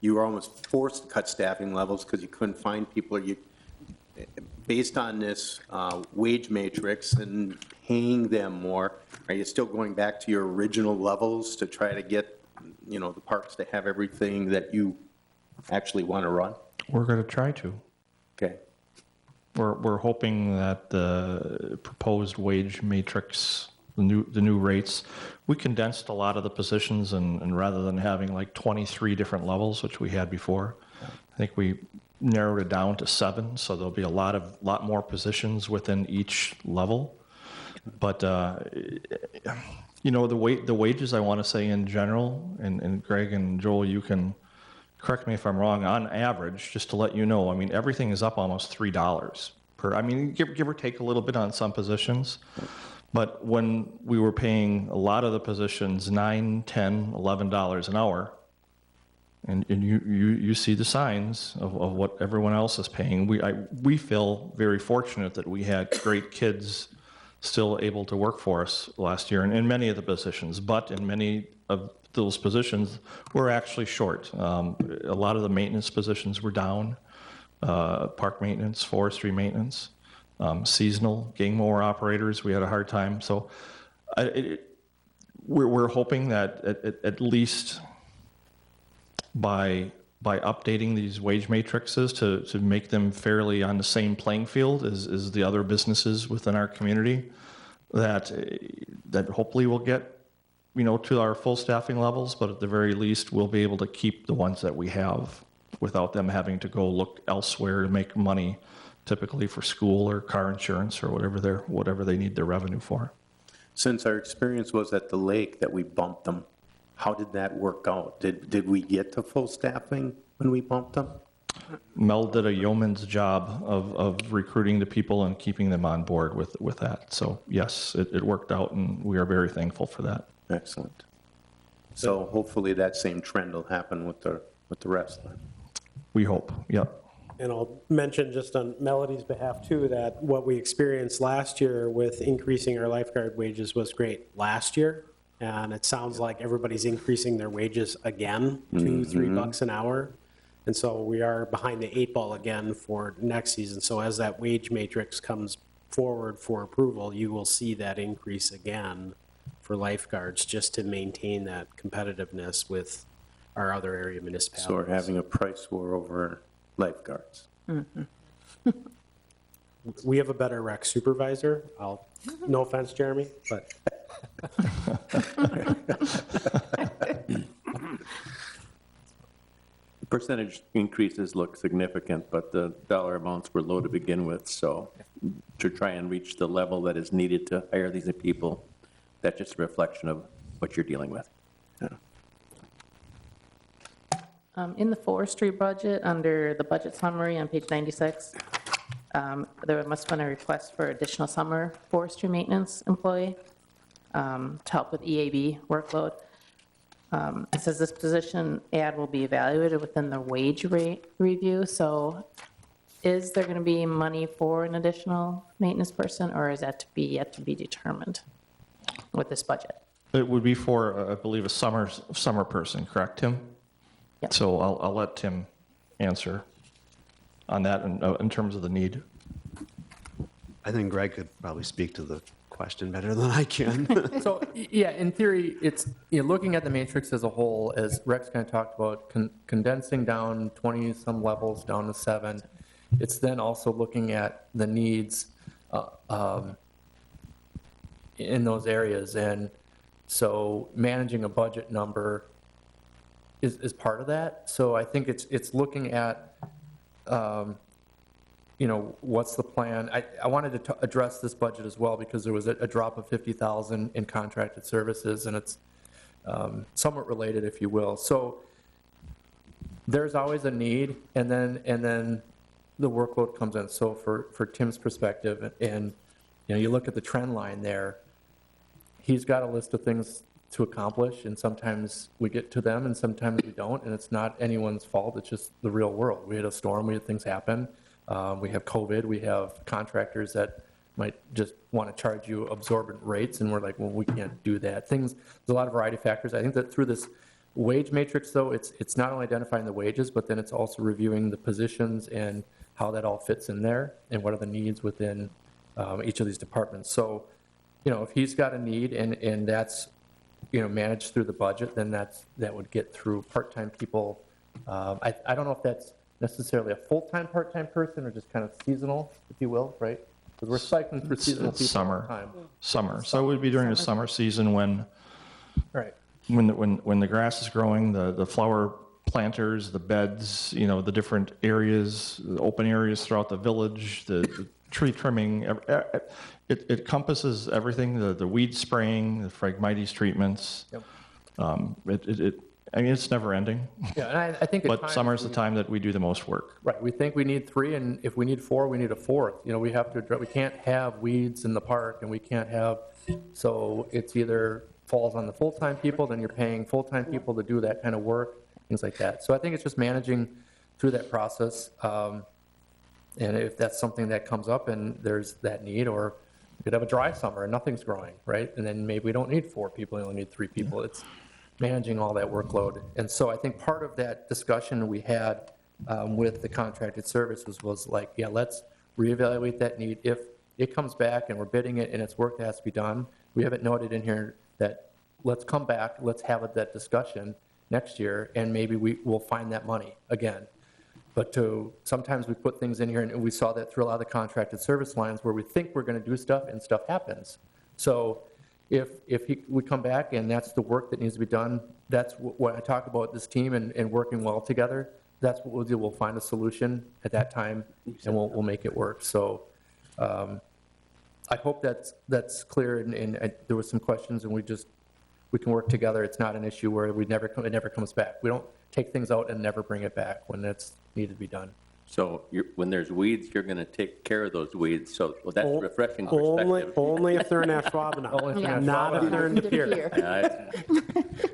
were almost forced to cut staffing levels because you couldn't find people. Based on this wage matrix and paying them more, are you still going back to your original levels to try to get, you know, the parks to have everything that you actually want to run? We're going to try to. Okay. We're hoping that the proposed wage matrix, the new rates, we condensed a lot of the positions, and rather than having like 23 different levels, which we had before, I think we narrowed it down to 7. So there'll be a lot more positions within each level. But you know, the wages, I want to say in general, and Greg and Joel, you can correct me if I'm wrong, on average, just to let you know, I mean, everything is up almost $3 per, I mean, give or take a little bit on some positions. But when we were paying a lot of the positions $9, $10, $11 an hour, and you see the signs of what everyone else is paying, we feel very fortunate that we had great kids still able to work for us last year in many of the positions, but in many of those positions we're actually short. A lot of the maintenance positions were down, park maintenance, forestry maintenance, seasonal game mower operators, we had a hard time. So we're hoping that at least by updating these wage matrices to make them fairly on the same playing field as the other businesses within our community, that hopefully we'll get, you know, to our full staffing levels, but at the very least, we'll be able to keep the ones that we have without them having to go look elsewhere to make money, typically for school or car insurance or whatever they need their revenue for. Since our experience was at the lake that we bumped them, how did that work out? Did we get to full staffing when we bumped them? Mel did a yeoman's job of recruiting the people and keeping them on board with that. So yes, it worked out, and we are very thankful for that. Excellent. So hopefully that same trend will happen with the rest then. We hope, yep. And I'll mention just on Melody's behalf too, that what we experienced last year with increasing our lifeguard wages was great last year. And it sounds like everybody's increasing their wages again, $2-3 an hour. And so we are behind the 8 ball again for next season. So as that wage matrix comes forward for approval, you will see that increase again for lifeguards, just to maintain that competitiveness with our other area municipalities. So we're having a price war over lifeguards. We have a better rec supervisor. No offense, Jeremy, but. Percentage increases look significant, but the dollar amounts were low to begin with, so to try and reach the level that is needed to hire these people, that's just a reflection of what you're dealing with. Yeah. In the forestry budget, under the budget summary on page 96, there must have been a request for additional summer forestry maintenance employee to help with EAB workload. It says this position ad will be evaluated within the wage rate review. So is there going to be money for an additional maintenance person, or is that yet to be determined with this budget? It would be for, I believe, a summer person, correct, Tim? Yep. So I'll let Tim answer on that in terms of the need. I think Greg could probably speak to the question better than I can. So, yeah, in theory, it's, you know, looking at the matrix as a whole, as Rex kind of talked about, condensing down 20-some levels down to 7, it's then also looking at the needs in those areas. And so managing a budget number is part of that. So I think it's looking at, what's the plan? I wanted to address this budget as well because there was a drop of 50,000 in contracted services, and it's somewhat related, if you will. So there's always a need, and then the workload comes in. So for Tim's perspective, and you look at the trend line there, he's got a list of things to accomplish, and sometimes we get to them and sometimes we don't, and it's not anyone's fault, it's just the real world. We had a storm, we had things happen, we have COVID, we have contractors that might just want to charge you absorbent rates, and we're like, well, we can't do that. There's a lot of variety of factors. I think that through this wage matrix, though, it's not only identifying the wages, but then it's also reviewing the positions and how that all fits in there, and what are the needs within each of these departments. So, if he's got a need and that's managed through the budget, then that would get through part-time people. I don't know if that's necessarily a full-time, part-time person or just kind of seasonal, if you will, right? Because we're cycling through seasonal people all the time. Summer. So it would be during the summer season when Right. when the grass is growing, the flower planters, the beds, the different areas, the open areas throughout the village, the tree trimming, it encompasses everything, the weed spraying, the Phragmites treatments. Yep. It's never ending. Yeah, and I think at But times summer's the time that we do the most work. Right, we think we need 3, and if we need 4, we need a 4th. We have to address, we can't have weeds in the park, and we can't have, so it's either falls on the full-time people, then you're paying full-time people to do that kind of work, things like that. So I think it's just managing through that process, and if that's something that comes up and there's that need, or you could have a dry summer and nothing's growing, right? And then maybe we don't need 4 people, we only need 3 people. It's managing all that workload. And so I think part of that discussion we had with the contracted services was like, yeah, let's reevaluate that need. If it comes back and we're bidding it and it's work that has to be done, we have it noted in here that let's come back, let's have that discussion next year, and maybe we'll find that money again. But sometimes we put things in here, and we saw that through a lot of the contracted service lines where we think we're going to do stuff and stuff happens. So if we come back and that's the work that needs to be done, that's what I talk about this team and working well together. That's what we'll do. We'll find a solution at that time, and we'll make it work. So I hope that's clear. And there were some questions, and we can work together. It's not an issue where it never comes back. We don't take things out and never bring it back when it's needed to be done. So when there's weeds, you're going to take care of those weeds. So that's a refreshing perspective. Only if they're in Ashwaubenon, not if they're in De Pere.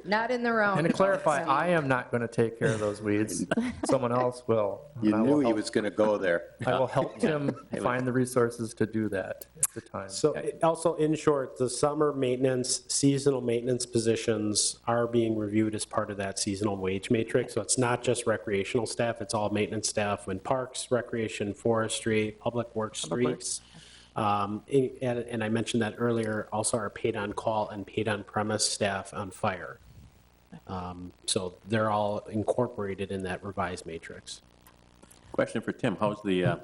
Not in the round. And to clarify, I am not going to take care of those weeds. Someone else will. You knew he was going to go there. I will help Tim find the resources to do that at the time. So also, in short, the summer maintenance, seasonal maintenance positions are being reviewed as part of that seasonal wage matrix. So it's not just recreational staff, it's all maintenance staff in parks, recreation, forestry, public works, streets. And I mentioned that earlier, also our paid on call and paid on premise staff on fire. So they're all incorporated in that revised matrix. Question for Tim, how's the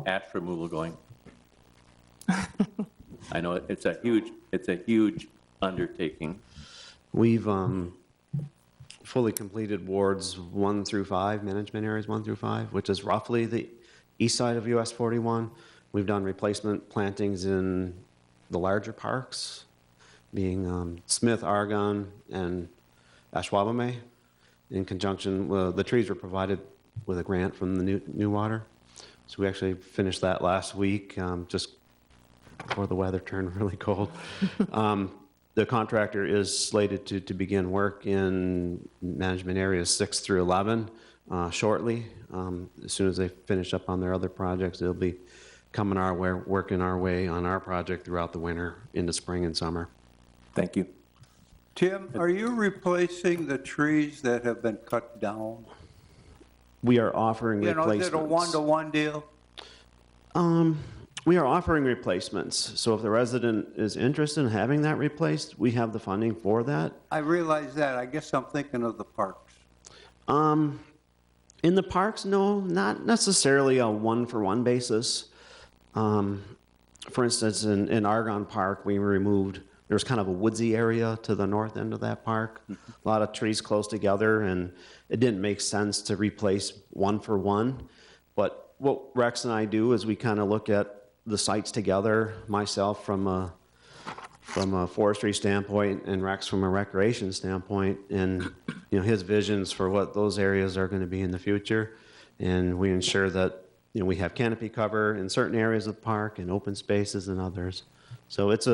ash removal going? I know it's a huge undertaking. We've fully completed wards 1 through 5, management areas 1 through 5, which is roughly the east side of US 41. We've done replacement plantings in the larger parks, being Smith, Argonne, and Ashwaubenon. In conjunction, the trees were provided with a grant from the New Water. So we actually finished that last week, just before the weather turned really cold. The contractor is slated to begin work in management areas 6 through 11 shortly. As soon as they finish up on their other projects, they'll be coming our way, working our way on our project throughout the winter into spring and summer. Thank you. Tim, are you replacing the trees that have been cut down? We are offering replacements. Is it a one-to-one deal? We are offering replacements. So if the resident is interested in having that replaced, we have the funding for that. I realize that. I guess I'm thinking of the parks. In the parks, no, not necessarily a one-for-one basis. For instance, in Argonne Park, we removed, there was kind of a woodsy area to the north end of that park, a lot of trees close together, and it didn't make sense to replace one for one. But what Rex and I do is we kind of look at the sites together, myself from a forestry standpoint and Rex from a recreation standpoint, and his visions for what those areas are going to be in the future. And we ensure that we have canopy cover in certain areas of the park and open spaces in others. So it's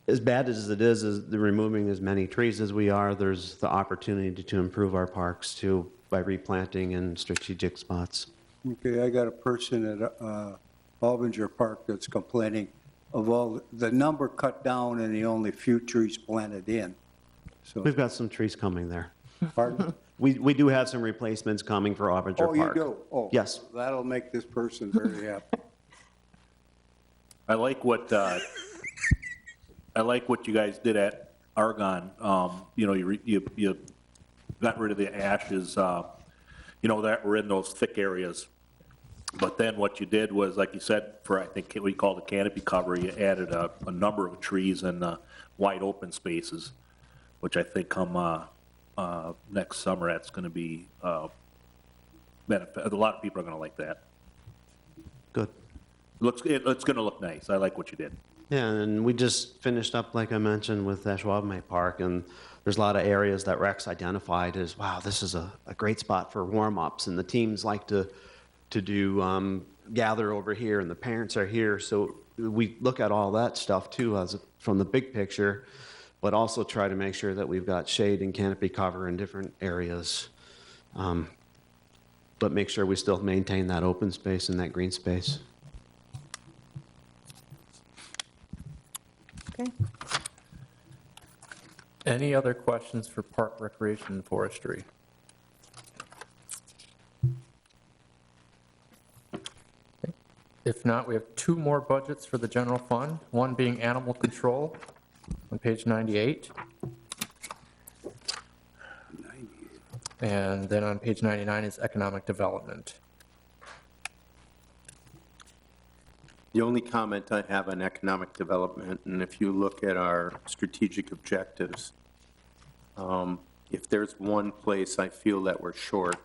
as bad as it is the removing as many trees as we are, there's the opportunity to improve our parks too by replanting in strategic spots. Okay, I got a person at Albinger Park that's complaining of all the number cut down and the only few trees planted in. So, We've got some trees coming there. pardon? We do have some replacements coming for Albinger Oh, Park. you do? Oh. Yes. That'll make this person very happy. I like what you guys did at Argonne. You got rid of the ashes, that were in those thick areas. But then what you did was, like you said, for I think we call the canopy cover, you added a number of trees in wide open spaces, which I think come next summer, that's going to be benefit. A lot of people are going to like that. Good. It's going to look nice. I like what you did. Yeah, and we just finished up, like I mentioned, with Ashwaubenon Park, and there's a lot of areas that Rex identified as, wow, this is a great spot for warm-ups, and the teams like to do gather over here, and the parents are here. So we look at all that stuff too from the big picture, but also try to make sure that we've got shade and canopy cover in different areas, but make sure we still maintain that open space and that green space. Okay. Any other questions for Park Recreation and Forestry? Okay. If not, we have two more budgets for the general fund, one being animal control on page 98. And then on page 99 is economic development. The only comment I have on economic development, and if you look at our strategic objectives, if there's one place I feel that we're short,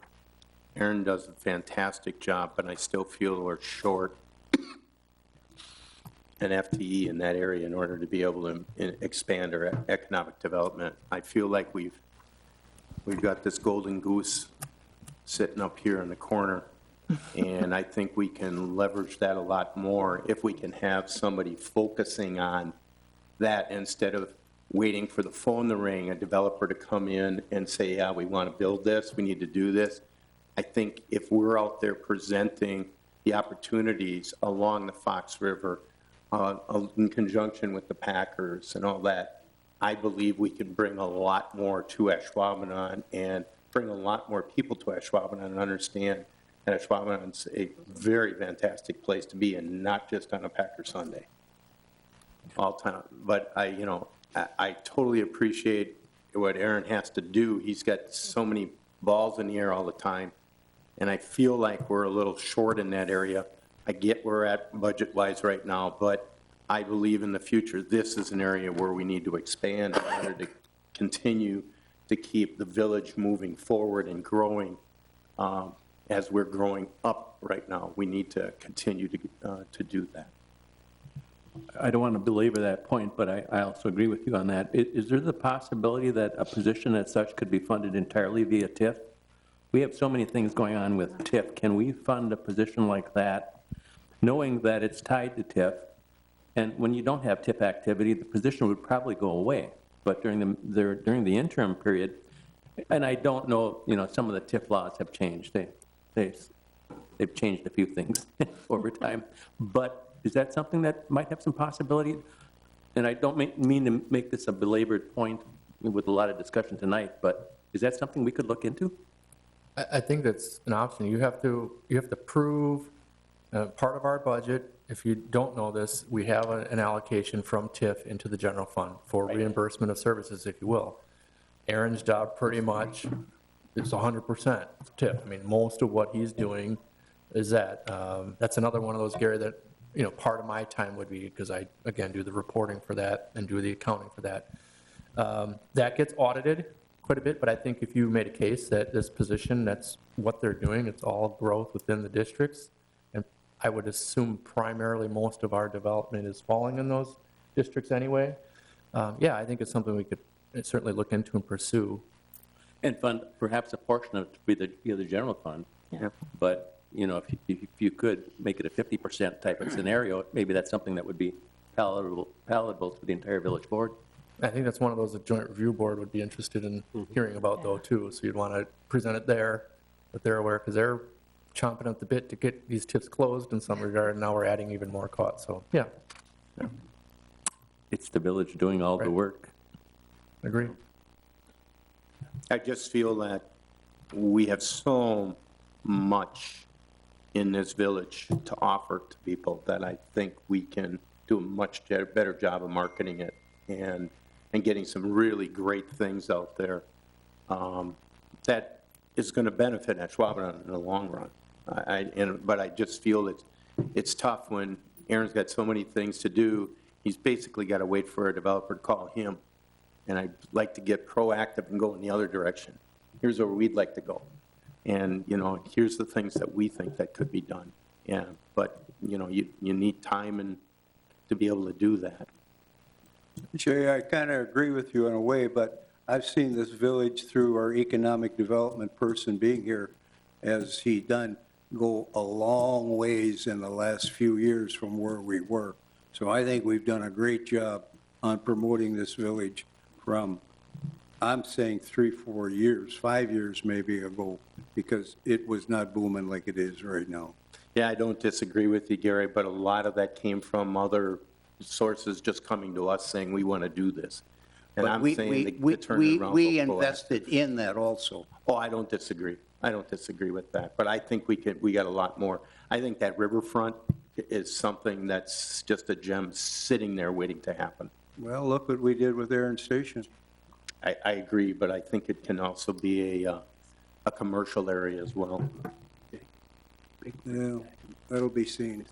Aaron does a fantastic job, but I still feel we're short an FTE in that area in order to be able to expand our economic development. I feel like we've got this golden goose sitting up here in the corner, and I think we can leverage that a lot more if we can have somebody focusing on that instead of waiting for the phone to ring, a developer to come in and say, yeah, we want to build this, we need to do this. I think if we're out there presenting the opportunities along the Fox River in conjunction with the Packers and all that, I believe we can bring a lot more to Ashwaubenon and bring a lot more people to Ashwaubenon and understand that Ashwaubenon's a very fantastic place to be, and not just on a Packer Sunday. All time. But I totally appreciate what Aaron has to do. He's got so many balls in the air all the time, and I feel like we're a little short in that area. I get where we're at budget-wise right now, but I believe in the future this is an area where we need to expand in order to continue to keep the village moving forward and growing. As we're growing up right now, we need to continue to do that. I don't want to belabor that point, but I also agree with you on that. Is there the possibility that a position as such could be funded entirely via TIF? We have so many things going on with TIF. Can we fund a position like that, knowing that it's tied to TIF? And when you don't have TIF activity, the position would probably go away. But during the interim period, and I don't know, some of the TIF laws have changed. They've changed a few things over time. But is that something that might have some possibility? And I don't mean to make this a belabored point with a lot of discussion tonight, but is that something we could look into? I think that's an option. You have to prove part of our budget. If you don't know this, we have an allocation from TIF into the general fund for reimbursement of services, if you will. Aaron's job pretty much it's 100% tip. I mean, most of what he's doing is that. That's another one of those, Gary, that, you know, part of my time would be, because I, again, do the reporting for that and do the accounting for that. That gets audited quite a bit, but I think if you made a case that this position, that's what they're doing, it's all growth within the districts, and I would assume primarily most of our development is falling in those districts anyway. Yeah, I think it's something we could certainly look into and pursue. And fund, perhaps a portion of it to be the general fund. Yeah. But, you know, if you could make it a 50% type of scenario, maybe that's something that would be palatable to the entire village board. I think that's one of those the joint review board would be interested in hearing about though too. So you'd want to present it there, that they're aware, because they're chomping at the bit to get these tips closed in some regard. And now we're adding even more costs. So yeah, It's the village doing all the Right. work. agree. I just feel that we have so much in this village to offer to people that I think we can do a much better job of marketing it and getting some really great things out there that is going to benefit Ashwaubenon in the long run. But I just feel it's tough when Aaron's got so many things to do. He's basically got to wait for a developer to call him. And I'd like to get proactive and go in the other direction. Here's where we'd like to go. And, you know, here's the things that we think that could be done. Yeah, but, you know, you need time and to be able to do that. Jay, I kind of agree with you in a way, but I've seen this village through our economic development person being here, as he done, go a long ways in the last few years from where we were. So I think we've done a great job on promoting this village from, I'm saying 3-4 years, 5 years maybe ago, because it was not booming like it is right now. Yeah, I don't disagree with you, Gary, but a lot of that came from other sources just coming to us saying, we want to do this. And But I'm we, saying to we, turn we, it around. we go proactive. invested in that also. Oh, I don't disagree. I don't disagree with that, but I think we got a lot more. I think that riverfront is something that's just a gem sitting there waiting to happen. Well, look what we did with Aaron Station. I agree, but I think it can also be a commercial area as well. Yeah, that'll be seen.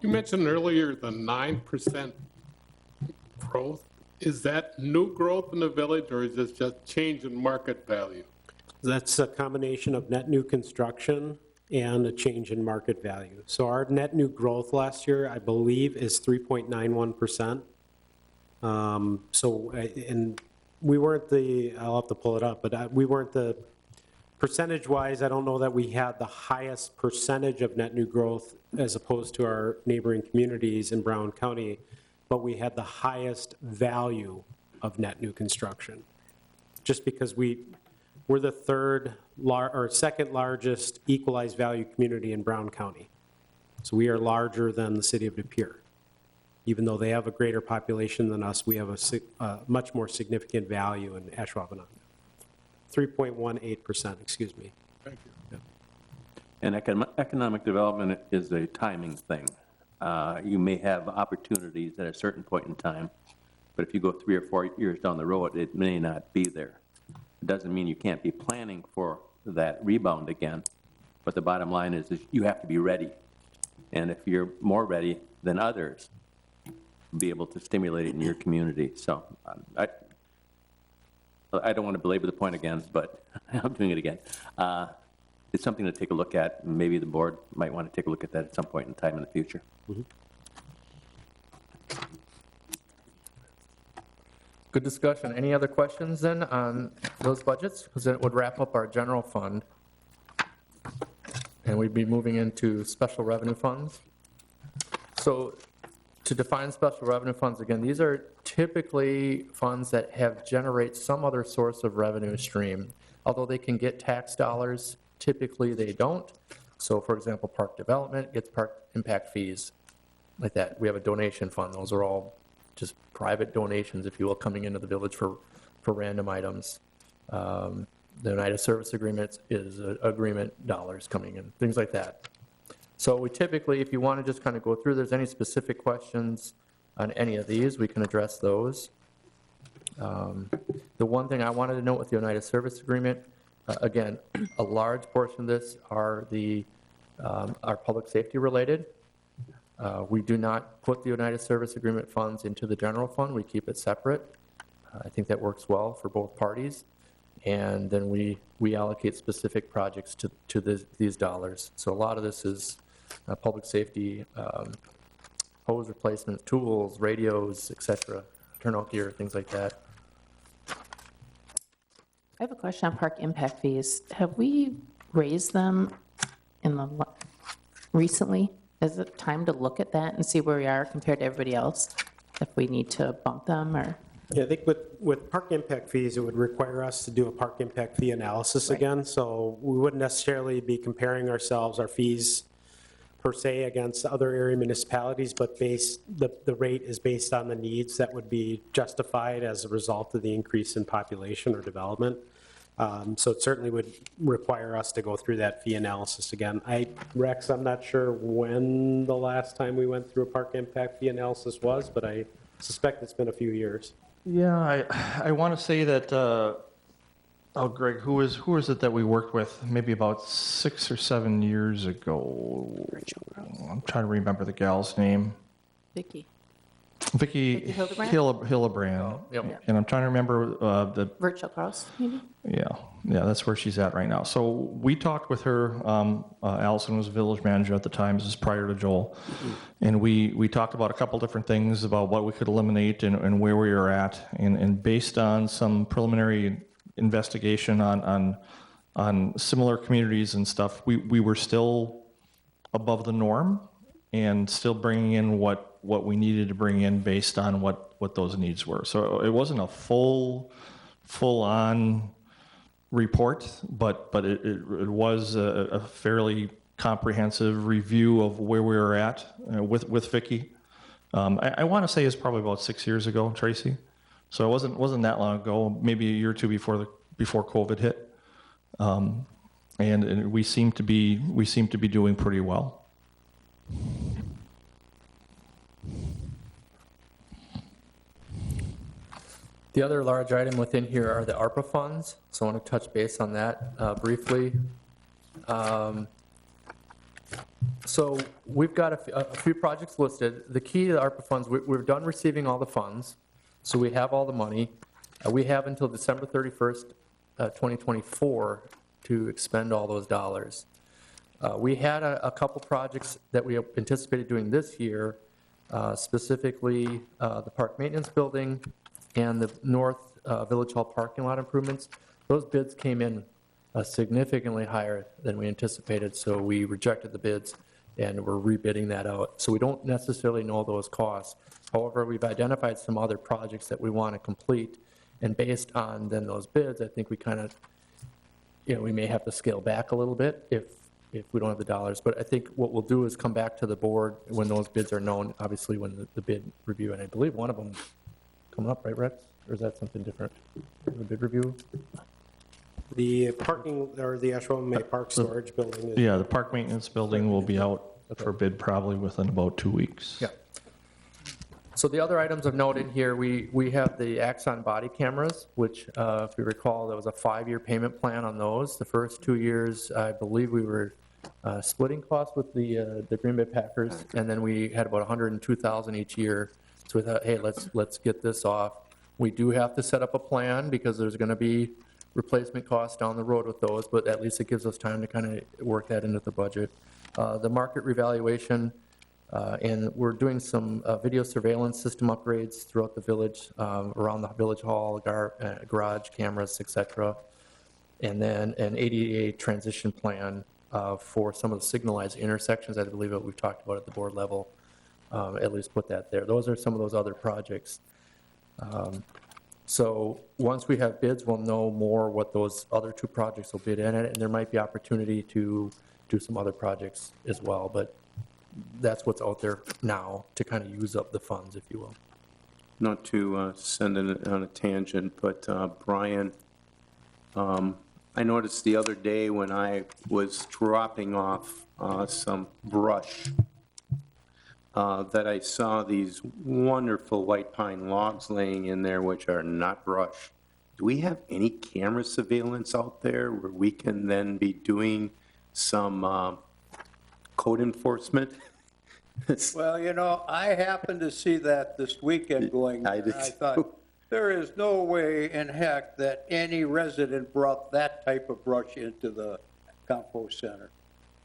You mentioned earlier the 9% growth. Is that new growth in the village, or is this just change in market value? That's a combination of net new construction and a change in market value. So our net new growth last year, I believe, is 3.91%. And we weren't I'll have to pull it up, but we weren't percentage-wise, I don't know that we had the highest percentage of net new growth as opposed to our neighboring communities in Brown County, but we had the highest value of net new construction. Just because we're the second largest equalized value community in Brown County. So we are larger than the city of De Pere. Even though they have a greater population than us, we have a much more significant value in Ashwaubenon. 3.18%, excuse me. Thank you. And economic development is a timing thing. You may have opportunities at a certain point in time, but if you go 3 or 4 years down the road, it may not be there. It doesn't mean you can't be planning for that rebound again, but the bottom line is you have to be ready. And if you're more ready than others, be able to stimulate it in your community. So I don't want to belabor the point again, but I'm doing it again. It's something to take a look at, and maybe the board might want to take a look at that at some point in time in the future. Mm-hmm. Good discussion. Any other questions then on those budgets? Because it would wrap up our general fund. And we'd be moving into special revenue funds. So to define special revenue funds, again, these are typically funds that generate some other source of revenue stream. Although they can get tax dollars, typically they don't. So for example, park development gets park impact fees like that. We have a donation fund. Those are all just private donations, if you will, coming into the village for random items. The United Service Agreement is agreement dollars coming in, things like that. So we typically, if you want to just kind of go through, there's any specific questions on any of these, we can address those. The one thing I wanted to note with the United Service Agreement, again, a large portion of this are public safety related. We do not put the United Service Agreement funds into the general fund. We keep it separate. I think that works well for both parties. And then we allocate specific projects to these dollars. So a lot of this is public safety, hose replacement, tools, radios, et cetera, turnout gear, things like that. I have a question on park impact fees. Have we raised them recently? Is it time to look at that and see where we are compared to everybody else? If we need to bump them or? Yeah, I think with park impact fees, it would require us to do a park impact fee analysis again. So we wouldn't necessarily be comparing our fees per se against other area municipalities, but the rate is based on the needs that would be justified as a result of the increase in population or development. So it certainly would require us to go through that fee analysis again. Rex, I'm not sure when the last time we went through a park impact fee analysis was, but I suspect it's been a few years. Yeah, I want to say that, Greg, who is it that we worked with maybe about 6 or 7 years ago? I'm trying to remember the gal's name. Vicky Hildebrand? Oh, yep. And I'm trying to remember the... Virtual Cross, maybe? Yeah, that's where she's at right now. So we talked with her, Allison was village manager at the time, this is prior to Joel, and we talked about a couple different things about what we could eliminate and where we were at, and based on some preliminary investigation on similar communities and stuff, we were still above the norm and still bringing in what we needed to bring in based on what those needs were. So it wasn't a full-on report, but it was a fairly comprehensive review of where we were at with Vicky. I want to say it's probably about 6 years ago, Tracy. So it wasn't that long ago, maybe a year or two before COVID hit, and we seem to be doing pretty well. The other large item within here are the ARPA funds, so I want to touch base on that briefly. So we've got a few projects listed. The key to the ARPA funds, we're done receiving all the funds, so we have all the money. We have until December 31st, 2024 to expend all those dollars. We had a couple projects that we anticipated doing this year, specifically the park maintenance building and the North Village Hall parking lot improvements. Those bids came in significantly higher than we anticipated, so we rejected the bids and we're rebidding that out. So we don't necessarily know those costs. However, we've identified some other projects that we want to complete, and based on then those bids, I think we kind of, we may have to scale back a little bit if we don't have the dollars. But I think what we'll do is come back to the board when those bids are known, obviously when the bid review, and I believe one of them coming up, right, Rex? Or is that something different? The bid review? The parking, or the Ashwaubenon Park Storage Building. Yeah, the park maintenance building will be out for bid probably within about 2 weeks. Yeah. So the other items of note in here, we have the Axon body cameras, which, if you recall, there was a 5-year payment plan on those. The first 2 years, I believe we were splitting costs with the Green Bay Packers, and then we had about $102,000 each year. So we thought, hey, let's get this off. We do have to set up a plan because there's going to be replacement costs down the road with those, but at least it gives us time to kind of work that into the budget. The market revaluation, and we're doing some video surveillance system upgrades throughout the village, around the village hall, garage cameras, et cetera. And then an ADA transition plan for some of the signalized intersections, I believe that we've talked about at the board level, at least put that there. Those are some of those other projects. So once we have bids, we'll know more what those other 2 projects will bid in it, and there might be opportunity to do some other projects as well, but that's what's out there now to kind of use up the funds, if you will. Not to send it on a tangent, but Brian, I noticed the other day when I was dropping off some brush that I saw these wonderful white pine logs laying in there, which are not brush. Do we have any camera surveillance out there where we can then be doing some code enforcement? Well, you know, I happened to see that this weekend going, I and did I too. thought, there is no way in heck that any resident brought that type of brush into the compost center.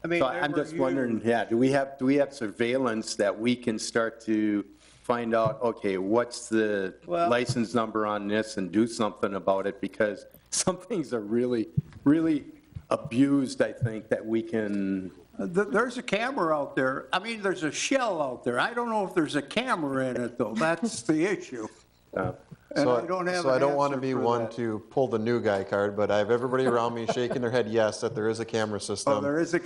I mean, So they I'm were just wondering, huge. yeah, do we have surveillance that we can start to find out, okay, what's the Well- license number on this and do something about it? Because some things are really, really abused, I think, that we can, There's a camera out there. I mean, there's a shell out there. I don't know if there's a camera in it, though. That's the issue. And I don't have So I an don't want to answer be for one that. to pull the new guy card, but I have everybody around me shaking their head yes, that there is a camera system. Oh, there is a,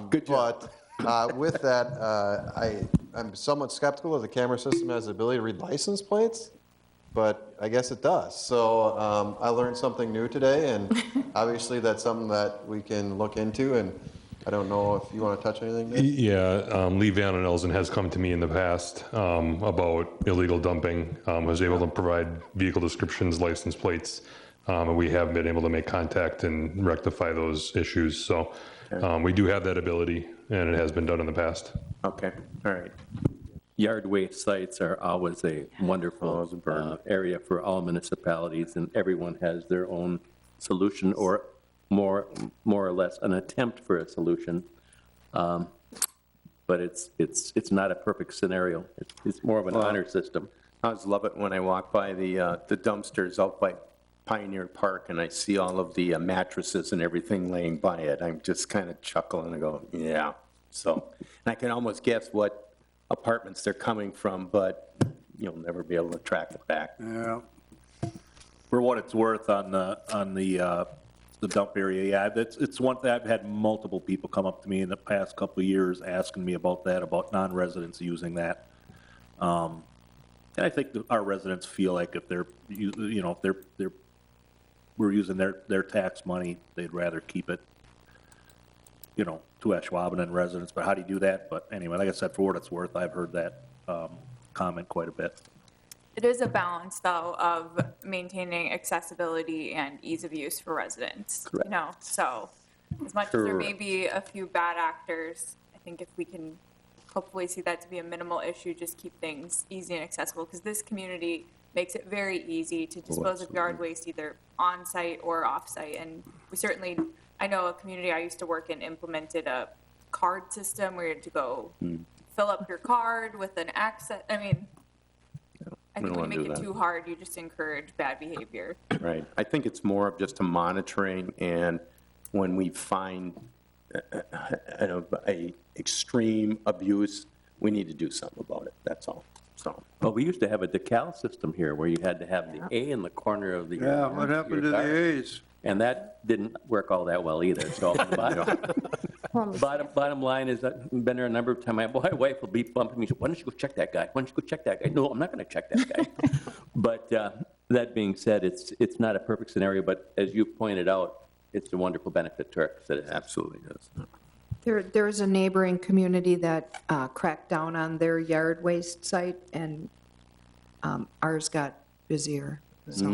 Good job. But with that, I'm somewhat skeptical of the camera system has the ability to read license plates, but I guess it does. So I learned something new today, and obviously that's something that we can look into, and I don't know if you want to touch anything, Nick? Yeah, Lee Van Elzen has come to me in the past about illegal dumping. Was able to provide vehicle descriptions, license plates, and we have been able to make contact and rectify those issues. So we do have that ability, and it has been done in the past. okay, all right. Yard waste sites are always a wonderful area for all municipalities, and everyone has their own solution or more or less an attempt for a solution. But it's not a perfect scenario. It's more of an honor system. I always love it when I walk by the dumpsters out by Pioneer Park and I see all of the mattresses and everything laying by it. I'm just kind of chuckling and go, yeah. So, and I can almost guess what apartments they're coming from, but you'll never be able to track it back. yeah. For what it's worth on the dump area, yeah, it's one thing, I've had multiple people come up to me in the past couple of years asking me about that, about non-residents using that. And I think that our residents feel like if they're, you know, if we're using their tax money, they'd rather keep it, you know, to Ashwaubenon residents, but how do you do that? But anyway, like I said, for what it's worth, I've heard that comment quite a bit. It is a balance, though, of maintaining accessibility and ease of use for residents. Correct. You know, so as much as there may Correct. be a few bad actors, I think if we can hopefully see that to be a minimal issue, just keep things easy and accessible, because this community makes it very easy to dispose of yard waste either on-site or off-site. And we certainly, I know a community I used to work in implemented a card system where you had to go fill up your card with an access. I mean, I We think don't when you wanna make do it that. too hard, you just encourage bad behavior. Right. I think it's more of just a monitoring, and when we find a extreme abuse, we need to do something about it, that's all. So, Well, we used to have a decal system here where you had to have the A in the corner of the. Yeah, what happened to the A's? And that didn't work all that well either. So bottom line is that I've been there a number of times. My wife will be bumping me. Why don't you go check that guy? Why don't you go check that guy? No, I'm not going to check that guy. But that being said, it's not a perfect scenario. But as you pointed out, it's a wonderful benefit to our citizens. absolutely is. There's a neighboring community that cracked down on their yard waste site, and ours got busier. So,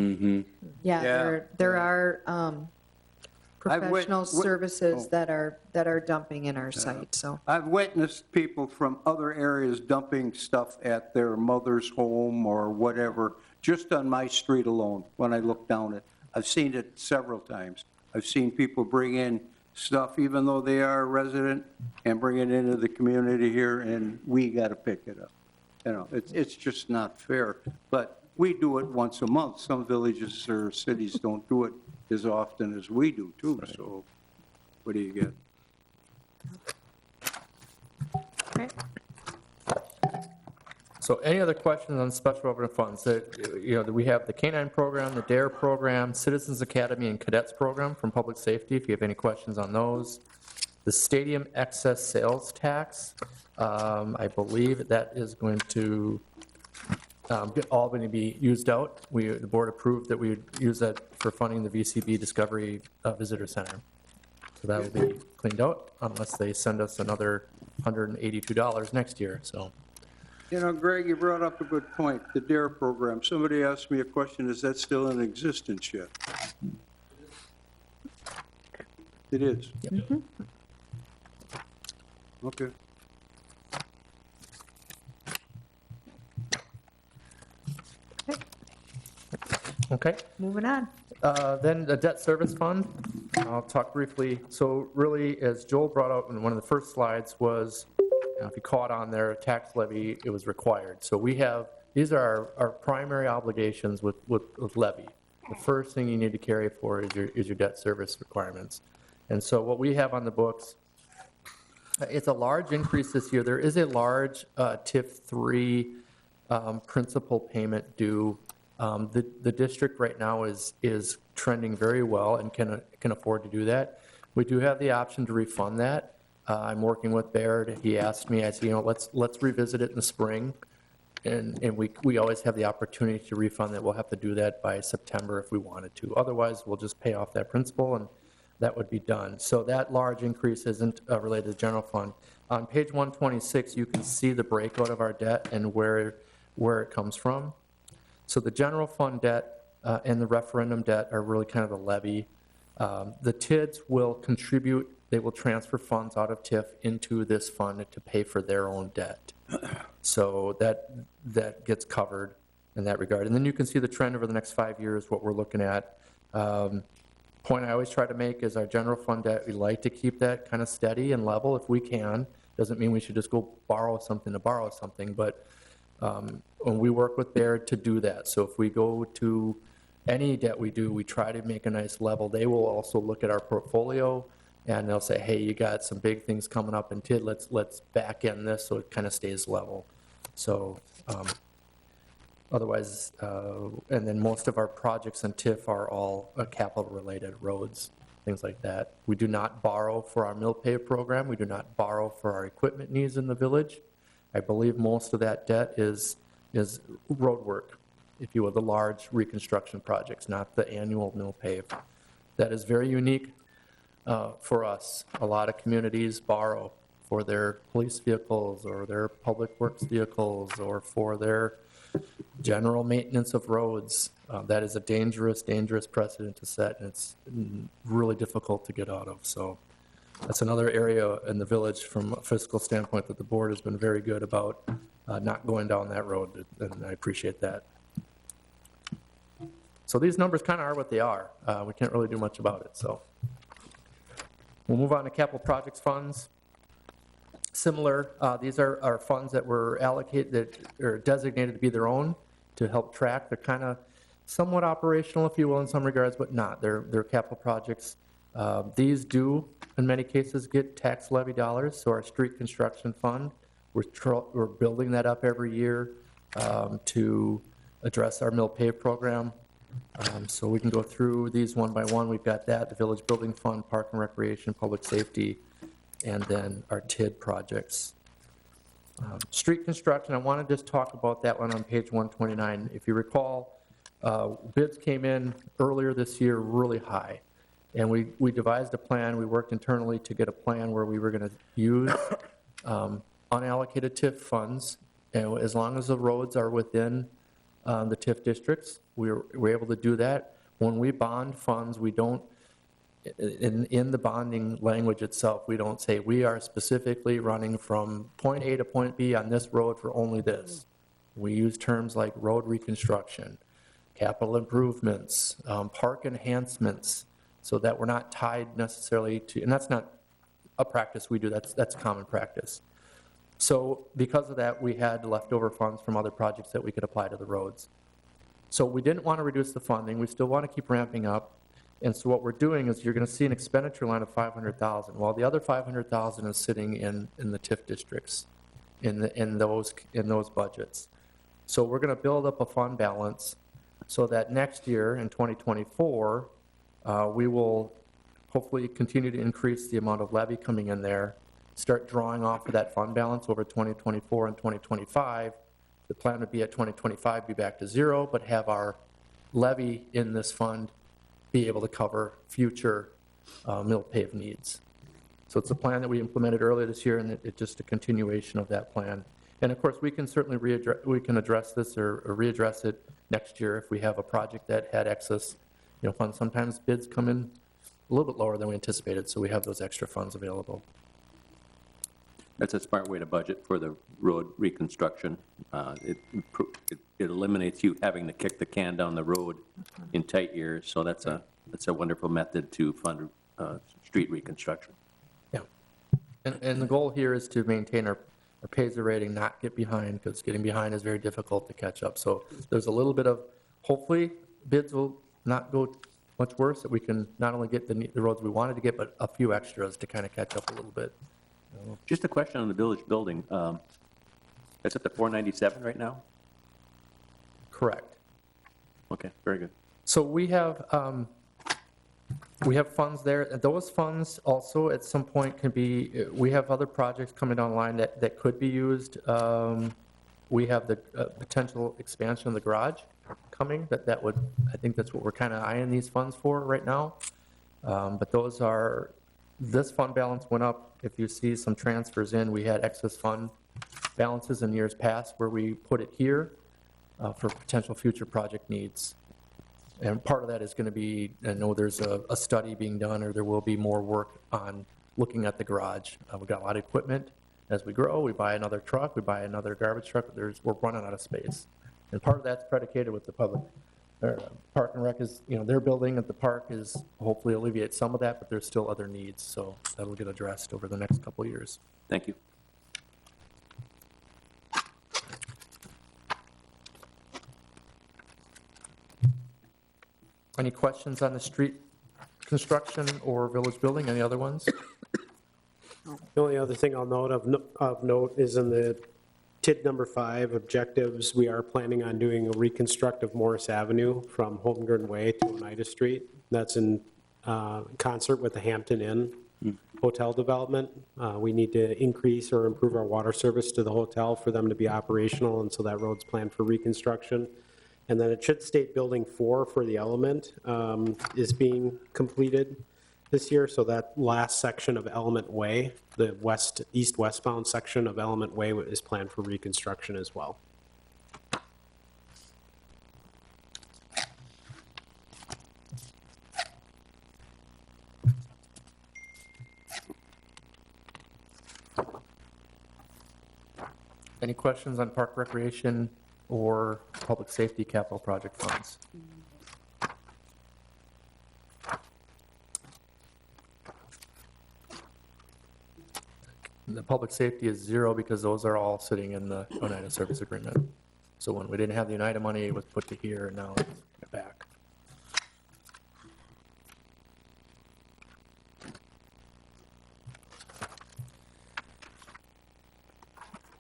yeah, Yeah. there are I've wit- professional wit- services that are dumping in our site, so. I've witnessed people from other areas dumping stuff at their mother's home or whatever, just on my street alone, when I look down it. I've seen it several times. I've seen people bring in stuff, even though they are a resident, and bring it into the community here, and we got to pick it up. You know, it's just not fair. But we do it once a month. Some villages or cities don't do it as often as we do, too. So what do you get? Right. So any other questions on special revenue funds? That, you know, we have the K-9 program, the DARE program, Citizens Academy and Cadets program from Public Safety, if you have any questions on those. The stadium excess sales tax, I believe that is going to all going to be used out. The board approved that we would use that for funding the VCB Discovery Visitor Center. So that will be cleaned out unless they send us another $182 next year, so. You know, Greg, you brought up a good point, the DARE program. Somebody asked me a question, is that still in existence yet? It is? Okay. Okay. Moving on. Then the debt service fund, I'll talk briefly. So really, as Joel brought out in one of the first slides was, if you caught on there, tax levy, it was required. So we have, these are our primary obligations with levy. The first thing you need to carry for is your debt service requirements. And so what we have on the books, it's a large increase this year. There is a large TIF 3 principal payment due. The district right now is trending very well and can afford to do that. We do have the option to refund that. I'm working with Baird. He asked me, I said, let's revisit it in the spring. And we always have the opportunity to refund that. We'll have to do that by September if we wanted to. Otherwise, we'll just pay off that principal and that would be done. So that large increase isn't related to the general fund. On page 126, you can see the breakout of our debt and where it comes from. So the general fund debt and the referendum debt are really kind of the levy. The TIDs will contribute, they will transfer funds out of TIF into this fund to pay for their own debt. So that gets covered in that regard. And then you can see the trend over the next 5 years, what we're looking at. Point I always try to make is our general fund debt, we like to keep that kind of steady and level if we can. Doesn't mean we should just go borrow something to borrow something, but when we work with Baird to do that. So if we go to any debt we do, we try to make a nice level. They will also look at our portfolio and they'll say, hey, you got some big things coming up in TID, let's back in this so it kind of stays level. So otherwise, and then most of our projects in TIF are all capital-related, roads, things like that. We do not borrow for our mill pay program. We do not borrow for our equipment needs in the village. I believe most of that debt is road work, if you will, the large reconstruction projects, not the annual mill pave. That is very unique for us. A lot of communities borrow for their police vehicles or their public works vehicles or for their general maintenance of roads. That is a dangerous, dangerous precedent to set, and it's really difficult to get out of. So that's another area in the village from a fiscal standpoint that the board has been very good about not going down that road, and I appreciate that. So these numbers kind of are what they are. We can't really do much about it, so. We'll move on to capital projects funds. Similar, these are our funds that were allocated, that are designated to be their own to help track. They're kind of somewhat operational, if you will, in some regards, but not. They're capital projects. These do, in many cases, get tax levy dollars. So our street construction fund, we're building that up every year to address our mill pave program. So we can go through these one by one. We've got that, the village building fund, park and recreation, public safety, and then our TID projects. Street construction, I want to just talk about that one on page 129. If you recall, bids came in earlier this year really high. And we devised a plan, we worked internally to get a plan where we were going to use unallocated TIF funds, and as long as the roads are within the TIF districts, we're able to do that. When we bond funds, we don't, in the bonding language itself, we don't say we are specifically running from point A to point B on this road for only this. We use terms like road reconstruction, capital improvements, park enhancements, so that we're not tied necessarily to, and that's not a practice we do, that's common practice. So because of that, we had leftover funds from other projects that we could apply to the roads. So we didn't want to reduce the funding, we still want to keep ramping up, and so what we're doing is you're going to see an expenditure line of $500,000, while the other $500,000 is sitting in the TIF districts, in those budgets. So we're going to build up a fund balance so that next year, in 2024, we will hopefully continue to increase the amount of levy coming in there, start drawing off of that fund balance over 2024 and 2025. The plan would be at 2025 be back to zero, but have our levy in this fund be able to cover future mill pave needs. So it's a plan that we implemented earlier this year, and it's just a continuation of that plan. And of course, we can certainly address this or readdress it next year if we have a project that had excess, funds. Sometimes bids come in a little bit lower than we anticipated, so we have those extra funds available. That's a smart way to budget for the road reconstruction. It eliminates you having to kick the can down the road in tight years, so that's a wonderful method to fund street reconstruction. Yeah. And the goal here is to maintain our PASER rating, not get behind, because getting behind is very difficult to catch up. So there's a little bit of, hopefully, bids will not go much worse, that we can not only get the roads we wanted to get, but a few extras to kind of catch up a little bit. Just a question on the village building. It's up to 497 right now? Correct. Okay, very good. So we have funds there, and those funds also at some point can be, we have other projects coming online that could be used. We have the potential expansion of the garage coming, that would, I think that's what we're kind of eyeing these funds for right now. But those are, this fund balance went up. If you see some transfers in, we had excess fund balances in years past where we put it here for potential future project needs. And part of that is going to be, I know there's a study being done, or there will be more work on looking at the garage. We've got a lot of equipment. As we grow, we buy another truck, we buy another garbage truck. We're running out of space. And part of that's predicated with the public. Park and Rec is, their building at the park is hopefully alleviate some of that, but there's still other needs. So that'll get addressed over the next couple of years. Thank you. Any questions on the street construction or village building? Any other ones? The only other thing I'll note of note is in the TID number 5 objectives, we are planning on doing a reconstruct of Morris Avenue from Holmgren Way to Oneida Street. That's in concert with the Hampton Inn hotel development. We need to increase or improve our water service to the hotel for them to be operational, and so that road's planned for reconstruction. And then it should state building 4 for the Element is being completed this year, so that last section of Element Way, the east-westbound section of Element Way is planned for reconstruction as well. Any questions on park recreation or public safety capital project funds? The public safety is 0 because those are all sitting in the Oneida service agreement. So when we didn't have the Oneida money, it was put to here, and now it's back.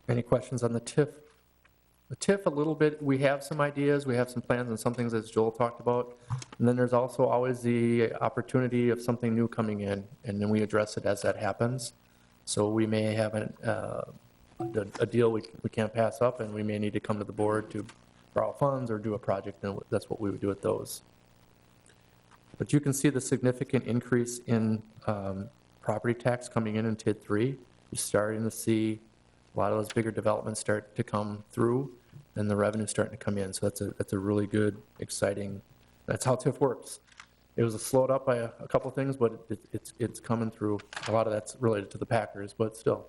Any questions on the TIF? The TIF, a little bit, we have some ideas, we have some plans and some things as Joel talked about. And then there's also always the opportunity of something new coming in, and then we address it as that happens. So we may have a deal we can't pass up, and we may need to come to the board to borrow funds or do a project, and that's what we would do with those. But you can see the significant increase in property tax coming in TID 3. You're starting to see a lot of those bigger developments start to come through, and the revenue's starting to come in. So that's a really good, exciting, that's how TIF works. It was slowed up by a couple things, but it's coming through. A lot of that's related to the Packers, but still.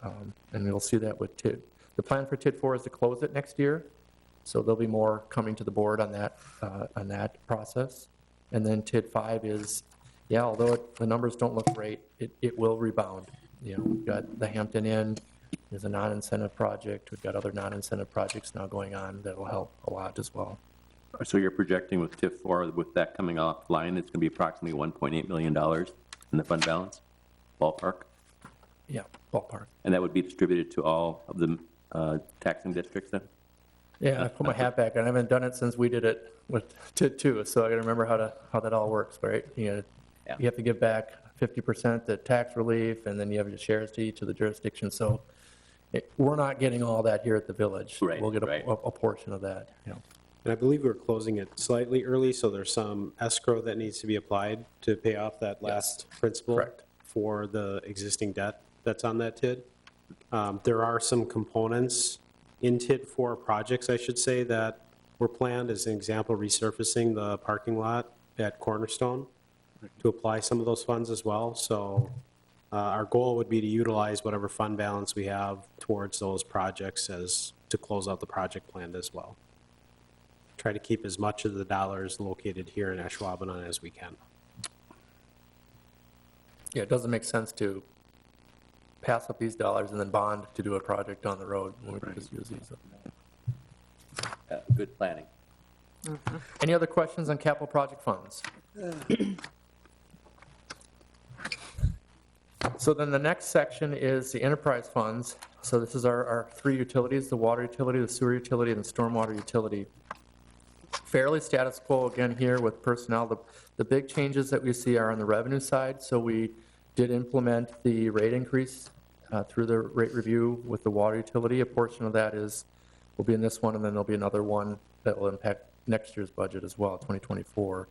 And we'll see that with TID. The plan for TID 4 is to close it next year, so there'll be more coming to the board on that process. And then TID 5 is, although the numbers don't look great, it will rebound. We've got the Hampton Inn. There's a non-incentive project. We've got other non-incentive projects now going on that will help a lot as well. So you're projecting with TIF 4, with that coming offline, it's going to be approximately $1.8 million in the fund balance, ballpark? Yeah, ballpark. And that would be distributed to all of the taxing districts then? Yeah, I put my hat back on. I haven't done it since we did it with TID 2, so I got to remember how that all works, right? You have to give back 50% to tax relief, and then you have your shares to each of the jurisdictions. So we're not getting all that here at the village. Right, we'll get a portion of that. And I believe we're closing it slightly early, so there's some escrow that needs to be applied to pay off that last principal. Correct. for the existing debt that's on that TID. There are some components in TID for projects, I should say, that were planned, as an example, resurfacing the parking lot at Cornerstone to apply some of those funds as well. So our goal would be to utilize whatever fund balance we have towards those projects as to close out the project plan as well. Try to keep as much of the dollars located here in Ashwaubenon as we can. Yeah, it doesn't make sense to pass up these dollars and then bond to do a project down the road when we can just use these. Good planning. Any other questions on capital project funds? So then the next section is the enterprise funds. So this is our three utilities, the water utility, the sewer utility, and the stormwater utility. Fairly status quo again here with personnel. The big changes that we see are on the revenue side. So we did implement the rate increase through the rate review with the water utility. A portion of that will be in this one, and then there'll be another one that will impact next year's budget as well, 2024.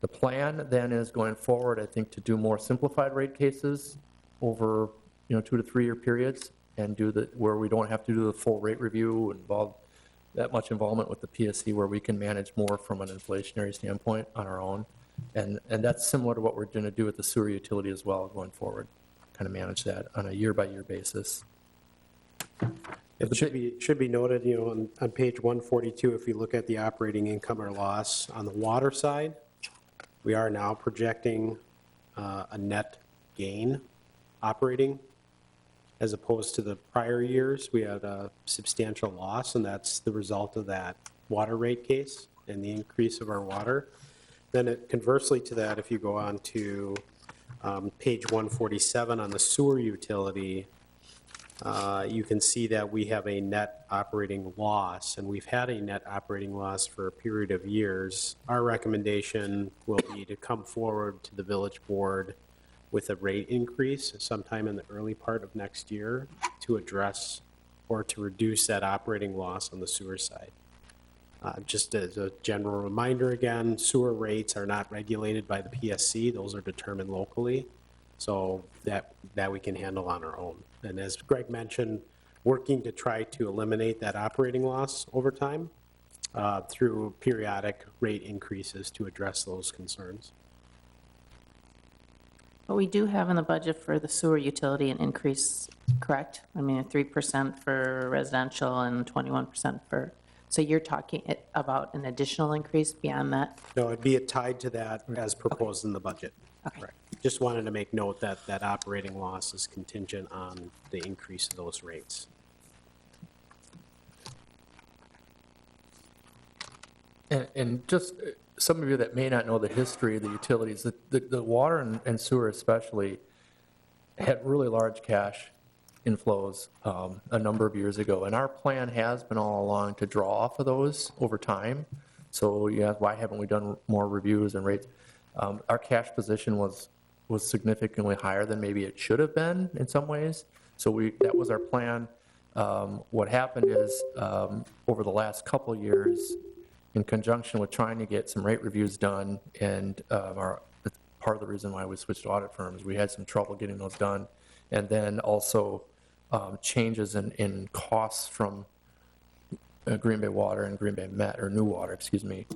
The plan then is going forward, I think, to do more simplified rate cases over 2 to 3 year periods, and do where we don't have to do the full rate review, involve that much involvement with the PSC, where we can manage more from an inflationary standpoint on our own. And that's similar to what we're going to do with the sewer utility as well going forward, kind of manage that on a year-by-year basis. It should be noted, on page 142, if you look at the operating income or loss on the water side, we are now projecting a net gain operating, as opposed to the prior years. We had a substantial loss, and that's the result of that water rate case and the increase of our water. Then conversely to that, if you go on to page 147 on the sewer utility, you can see that we have a net operating loss, and we've had a net operating loss for a period of years. Our recommendation will be to come forward to the village board with a rate increase sometime in the early part of next year to address or to reduce that operating loss on the sewer side. Just as a general reminder again, sewer rates are not regulated by the PSC. Those are determined locally, so that we can handle on our own. And as Greg mentioned, working to try to eliminate that operating loss over time through periodic rate increases to address those concerns. But we do have in the budget for the sewer utility an increase, correct? I mean, 3% for residential and 21% for, so you're talking about an additional increase beyond that? No, it'd be tied to that as proposed in the budget. Okay. Correct. Just wanted to make note that that operating loss is contingent on the increase of those rates. And just some of you that may not know the history of the utilities, the water and sewer especially had really large cash inflows a number of years ago. And our plan has been all along to draw off of those over time. So yeah, why haven't we done more reviews and rates? Our cash position was significantly higher than maybe it should have been in some ways. So that was our plan. What happened is over the last couple of years, in conjunction with trying to get some rate reviews done, and part of the reason why we switched to audit firms, we had some trouble getting those done. And then also changes in costs from Green Bay Water and Green Bay Met, or New Water, excuse me,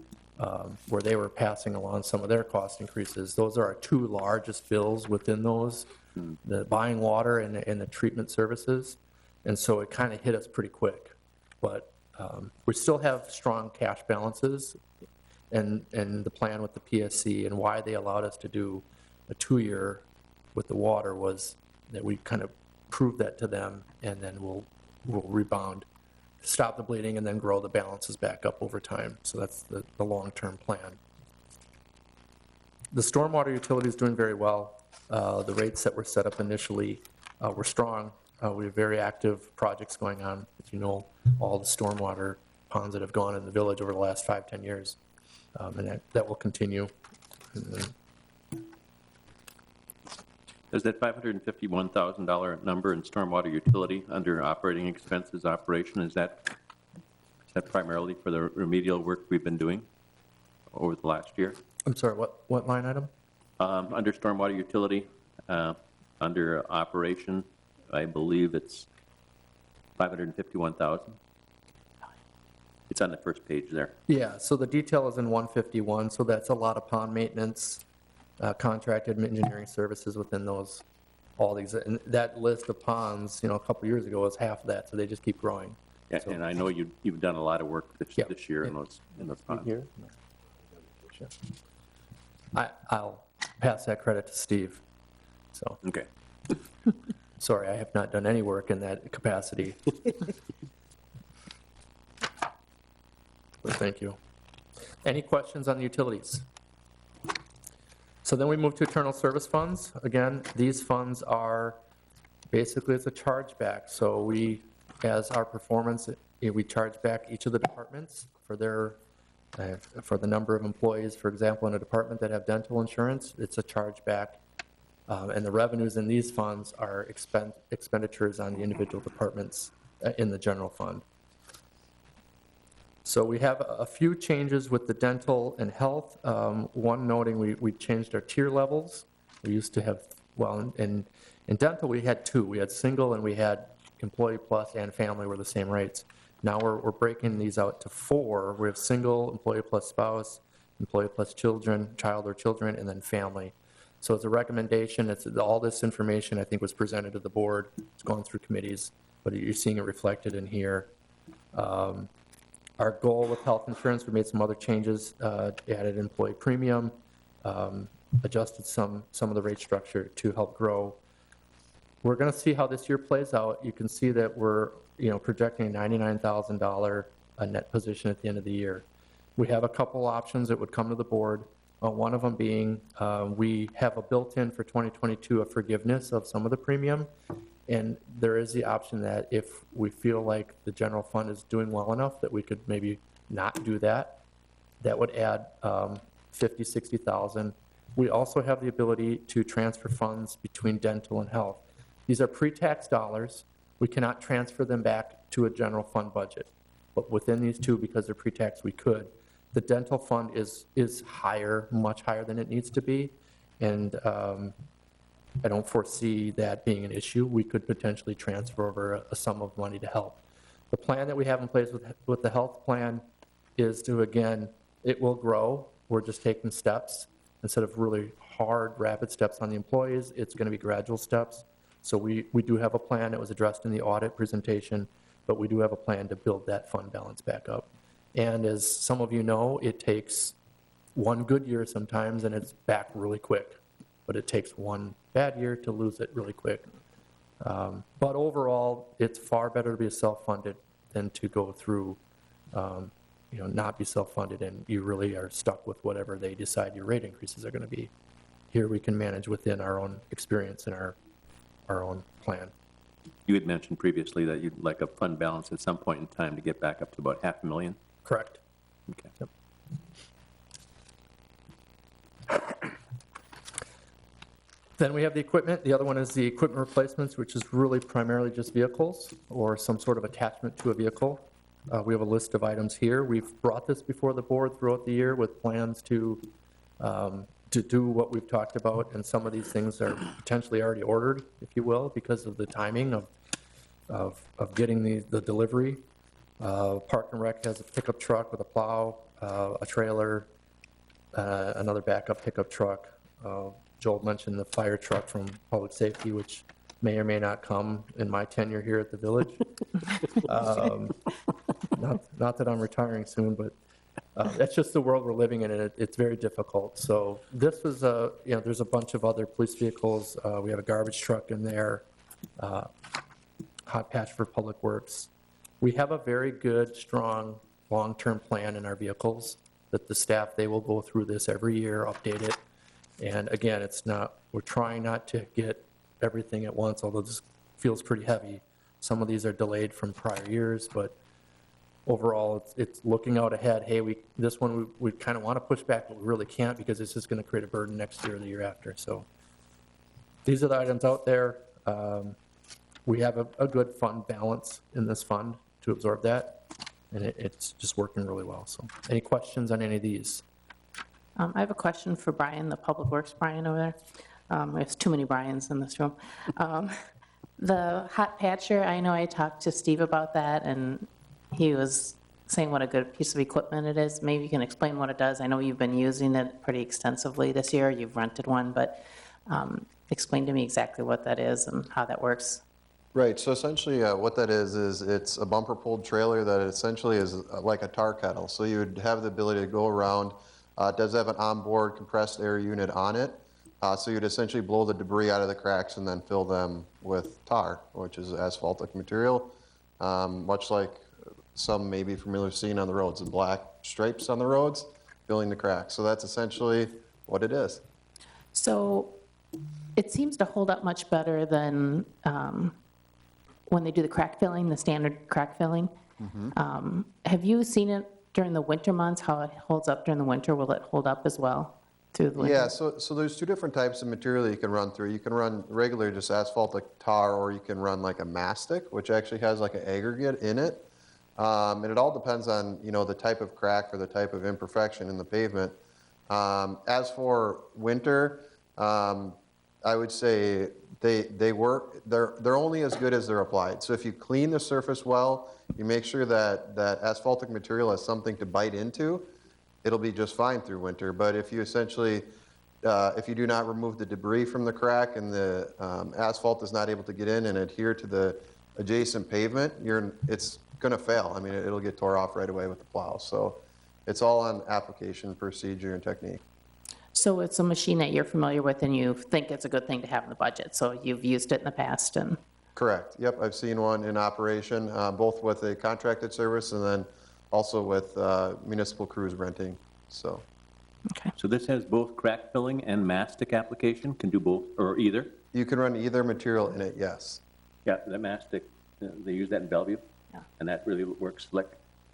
where they were passing along some of their cost increases. Those are our two largest bills within those, the buying water and the treatment services. And so it kind of hit us pretty quick. But we still have strong cash balances, and the plan with the PSC and why they allowed us to do a 2-year with the water was that we kind of proved that to them, and then we'll rebound, stop the bleeding, and then grow the balances back up over time. So that's the long-term plan. The stormwater utility is doing very well. The rates that were set up initially were strong. We have very active projects going on. As you know, all the stormwater ponds that have gone in the village over the last 5-10 years. And that will continue. Does that $551,000 number in stormwater utility under operating expenses operation, is that primarily for the remedial work we've been doing over the last year? I'm sorry, what line item? Under stormwater utility, under operation, I believe it's 551,000. It's on the first page there. Yeah, so the detail is in 151, so that's a lot of pond maintenance, contracted engineering services within those, all these, and that list of ponds, a couple years ago was half of that, so they just keep growing. Yeah, So- and I know you've done a lot of work Yep. this year in those ponds. Here? Sure. I'll pass that credit to Steve, so, Okay. sorry, I have not done any work in that capacity. But thank you. Any questions on the utilities? So then we move to internal service funds. Again, these funds are, basically it's a chargeback. So we, as our performance, we charge back each of the departments for their, for the number of employees, for example, in a department that have dental insurance, it's a chargeback. And the revenues in these funds are expenditures on the individual departments in the general fund. So we have a few changes with the dental and health. One noting we changed our tier levels. We used to have, well, in dental, we had two. We had single and we had employee plus and family were the same rates. Now we're breaking these out to four. We have single, employee plus spouse, employee plus children, child or children, and then family. So as a recommendation, it's all this information I think was presented to the board. It's gone through committees, but you're seeing it reflected in here. Our goal with health insurance, we made some other changes, added employee premium, adjusted some of the rate structure to help grow. We're going to see how this year plays out. You can see that we're projecting a $99,000 net position at the end of the year. We have a couple options that would come to the board. One of them being we have a built-in for 2022 a forgiveness of some of the premium. And there is the option that if we feel like the general fund is doing well enough that we could maybe not do that, that would add 50, 60,000. We also have the ability to transfer funds between dental and health. These are pre-tax dollars. We cannot transfer them back to a general fund budget. But within these two, because they're pre-tax, we could. The dental fund is higher, much higher than it needs to be. And I don't foresee that being an issue. We could potentially transfer over a sum of money to help. The plan that we have in place with the health plan is to, again, it will grow. We're just taking steps. Instead of really hard, rapid steps on the employees, it's going to be gradual steps. So we do have a plan that was addressed in the audit presentation, but we do have a plan to build that fund balance back up. And as some of you know, it takes one good year sometimes and it's back really quick. But it takes one bad year to lose it really quick. But overall, it's far better to be self-funded than to go through, not be self-funded and you really are stuck with whatever they decide your rate increases are going to be. Here we can manage within our own experience and our own plan. You had mentioned previously that you'd like a fund balance at some point in time to get back up to about $500,000. Correct. Okay. Yep. Then we have the equipment. The other one is the equipment replacements, which is really primarily just vehicles or some sort of attachment to a vehicle. We have a list of items here. We've brought this before the board throughout the year with plans to do what we've talked about, and some of these things are potentially already ordered, if you will, because of the timing of getting the delivery. Park and Rec has a pickup truck with a plow, a trailer, another backup pickup truck. Joel mentioned the fire truck from Public Safety, which may or may not come in my tenure here at the village. Not that I'm retiring soon, but that's just the world we're living in, and it's very difficult. So this is there's a bunch of other police vehicles. We have a garbage truck in there, hot patch for Public Works. We have a very good, strong, long-term plan in our vehicles that the staff, they will go through this every year, update it. And again, we're trying not to get everything at once, although this feels pretty heavy. Some of these are delayed from prior years, but overall, it's looking out ahead. Hey, this one we kind of want to push back, but we really can't because it's just going to create a burden next year or the year after. So these are the items out there. We have a good fund balance in this fund to absorb that, and it's just working really well. So any questions on any of these? I have a question for Brian, the Public Works Brian over there. There's too many Brians in this room. The hot patcher, I know I talked to Steve about that, and he was saying what a good piece of equipment it is. Maybe you can explain what it does. I know you've been using it pretty extensively this year. You've rented one, but explain to me exactly what that is and how that works. Right, so essentially what that is it's a bumper pulled trailer that essentially is like a tar kettle. So you would have the ability to go around. It does have an onboard compressed air unit on it. So you'd essentially blow the debris out of the cracks and then fill them with tar, which is asphaltic material, much like some may be familiar with seeing on the roads, the black stripes on the roads, filling the cracks. So that's essentially what it is. So it seems to hold up much better than when they do the crack filling, the standard crack filling. Have you seen it during the winter months, how it holds up during the winter? Will it hold up as well through the winter? Yeah, so there's two different types of material that you can run through. You can run regular just asphaltic tar, or you can run like a mastic, which actually has like an aggregate in it. And it all depends on, you know, the type of crack or the type of imperfection in the pavement. As for winter, I would say they're only as good as they're applied. So if you clean the surface well, you make sure that asphaltic material has something to bite into, it'll be just fine through winter. But if you essentially, if you do not remove the debris from the crack and the asphalt is not able to get in and adhere to the adjacent pavement, it's going to fail. I mean, it'll get tore off right away with the plow. So it's all on application, procedure, and technique. So it's a machine that you're familiar with and you think it's a good thing to have in the budget. So you've used it in the past and... Correct. Yep, I've seen one in operation, both with a contracted service and then also with municipal crews renting. So. Okay. So this has both crack filling and mastic application, can do both, or either? You can run either material in it, yes. Yeah, the mastic, they use that in Bellevue, Yeah. and that really works slick.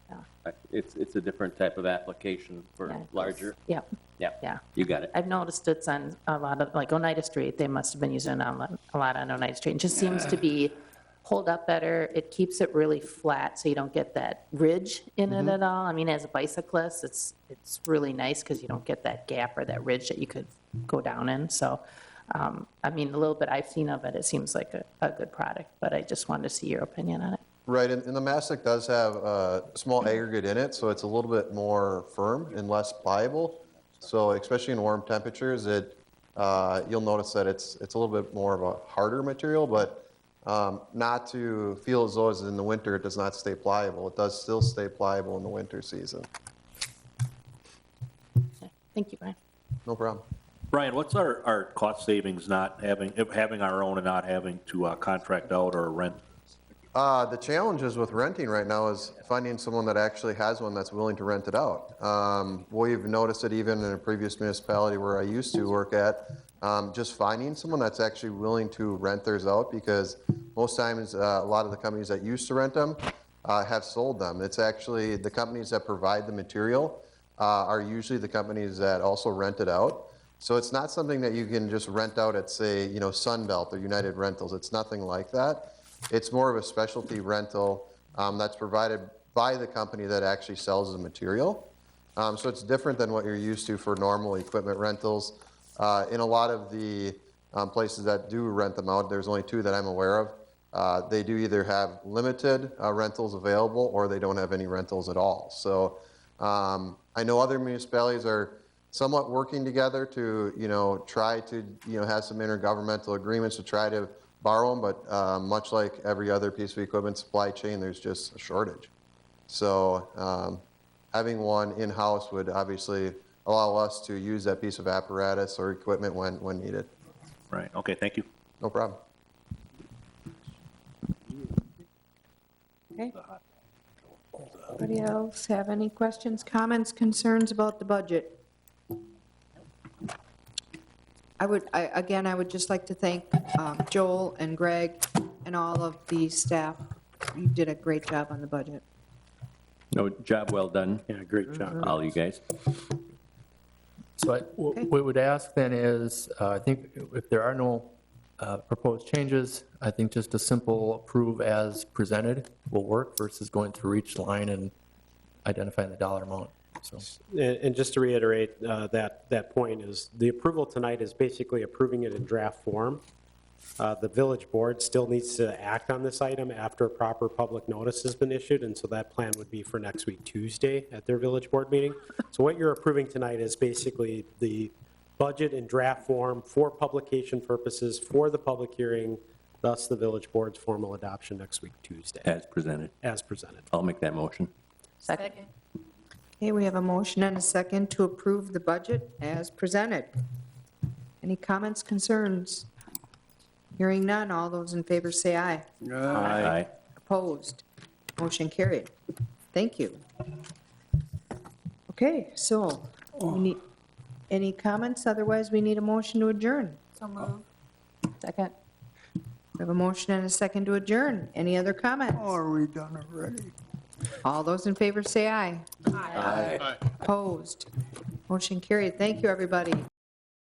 Yeah. It's a different type of application for larger. Yep. Yeah, Yeah. you got it. I've noticed it's on a lot of, like Oneida Street, they must have been using it on a lot on Oneida Street. It just seems to be hold up better. It keeps it really flat so you don't get that ridge in it at all. I mean, as a bicyclist, it's really nice because you don't get that gap or that ridge that you could go down in. So, I mean, the little bit I've seen of it, it seems like a good product, but I just wanted to see your opinion on it. Right, and the mastic does have a small aggregate in it, so it's a little bit more firm and less pliable. So especially in warm temperatures, you'll notice that it's a little bit more of a harder material, but not to feel as though as in the winter it does not stay pliable. It does still stay pliable in the winter season. Okay. Thank you, Brian. No problem. Brian, what's our cost savings not having our own and not having to contract out or rent? The challenges with renting right now is finding someone that actually has one that's willing to rent it out. We've noticed it even in a previous municipality where I used to work at, just finding someone that's actually willing to rent theirs out, because most times a lot of the companies that used to rent them have sold them. It's actually the companies that provide the material are usually the companies that also rent it out. So it's not something that you can just rent out at, say, Sunbelt or United Rentals. It's nothing like that. It's more of a specialty rental that's provided by the company that actually sells the material. So it's different than what you're used to for normal equipment rentals. In a lot of the places that do rent them out, there's only two that I'm aware of. They do either have limited rentals available or they don't have any rentals at all. So I know other municipalities are somewhat working together to, try to, have some intergovernmental agreements to try to borrow them, but much like every other piece of equipment supply chain, there's just a shortage. So having one in-house would obviously allow us to use that piece of apparatus or equipment when needed. Right, okay, thank you. No problem. Okay. Anybody else have any questions, comments, concerns about the budget? I would just like to thank Joel and Greg and all of the staff. You did a great job on the budget. No, job well done. Yeah, great job. All you guys. So what we would ask then is, I think if there are no proposed changes, I think just a simple approve as presented will work versus going through each line and identifying the dollar amount. So, And just to reiterate, that point is, the approval tonight is basically approving it in draft form. The village board still needs to act on this item after a proper public notice has been issued, and so that plan would be for next week, Tuesday, at their village board meeting. So what you're approving tonight is basically the budget in draft form for publication purposes for the public hearing, thus the village board's formal adoption next week, Tuesday, As presented. as presented. I'll make that motion. Second. Okay, we have a motion and a second to approve the budget as presented. Any comments, concerns? Hearing none, all those in favor say aye. Aye. Opposed? Motion carried. Thank you. Okay, so we need, any comments? Otherwise, we need a motion to adjourn. So move. Second. We have a motion and a second to adjourn. Any other comments? Oh, are we done already? All those in favor say aye. Aye. Opposed? Motion carried. Thank you, everybody.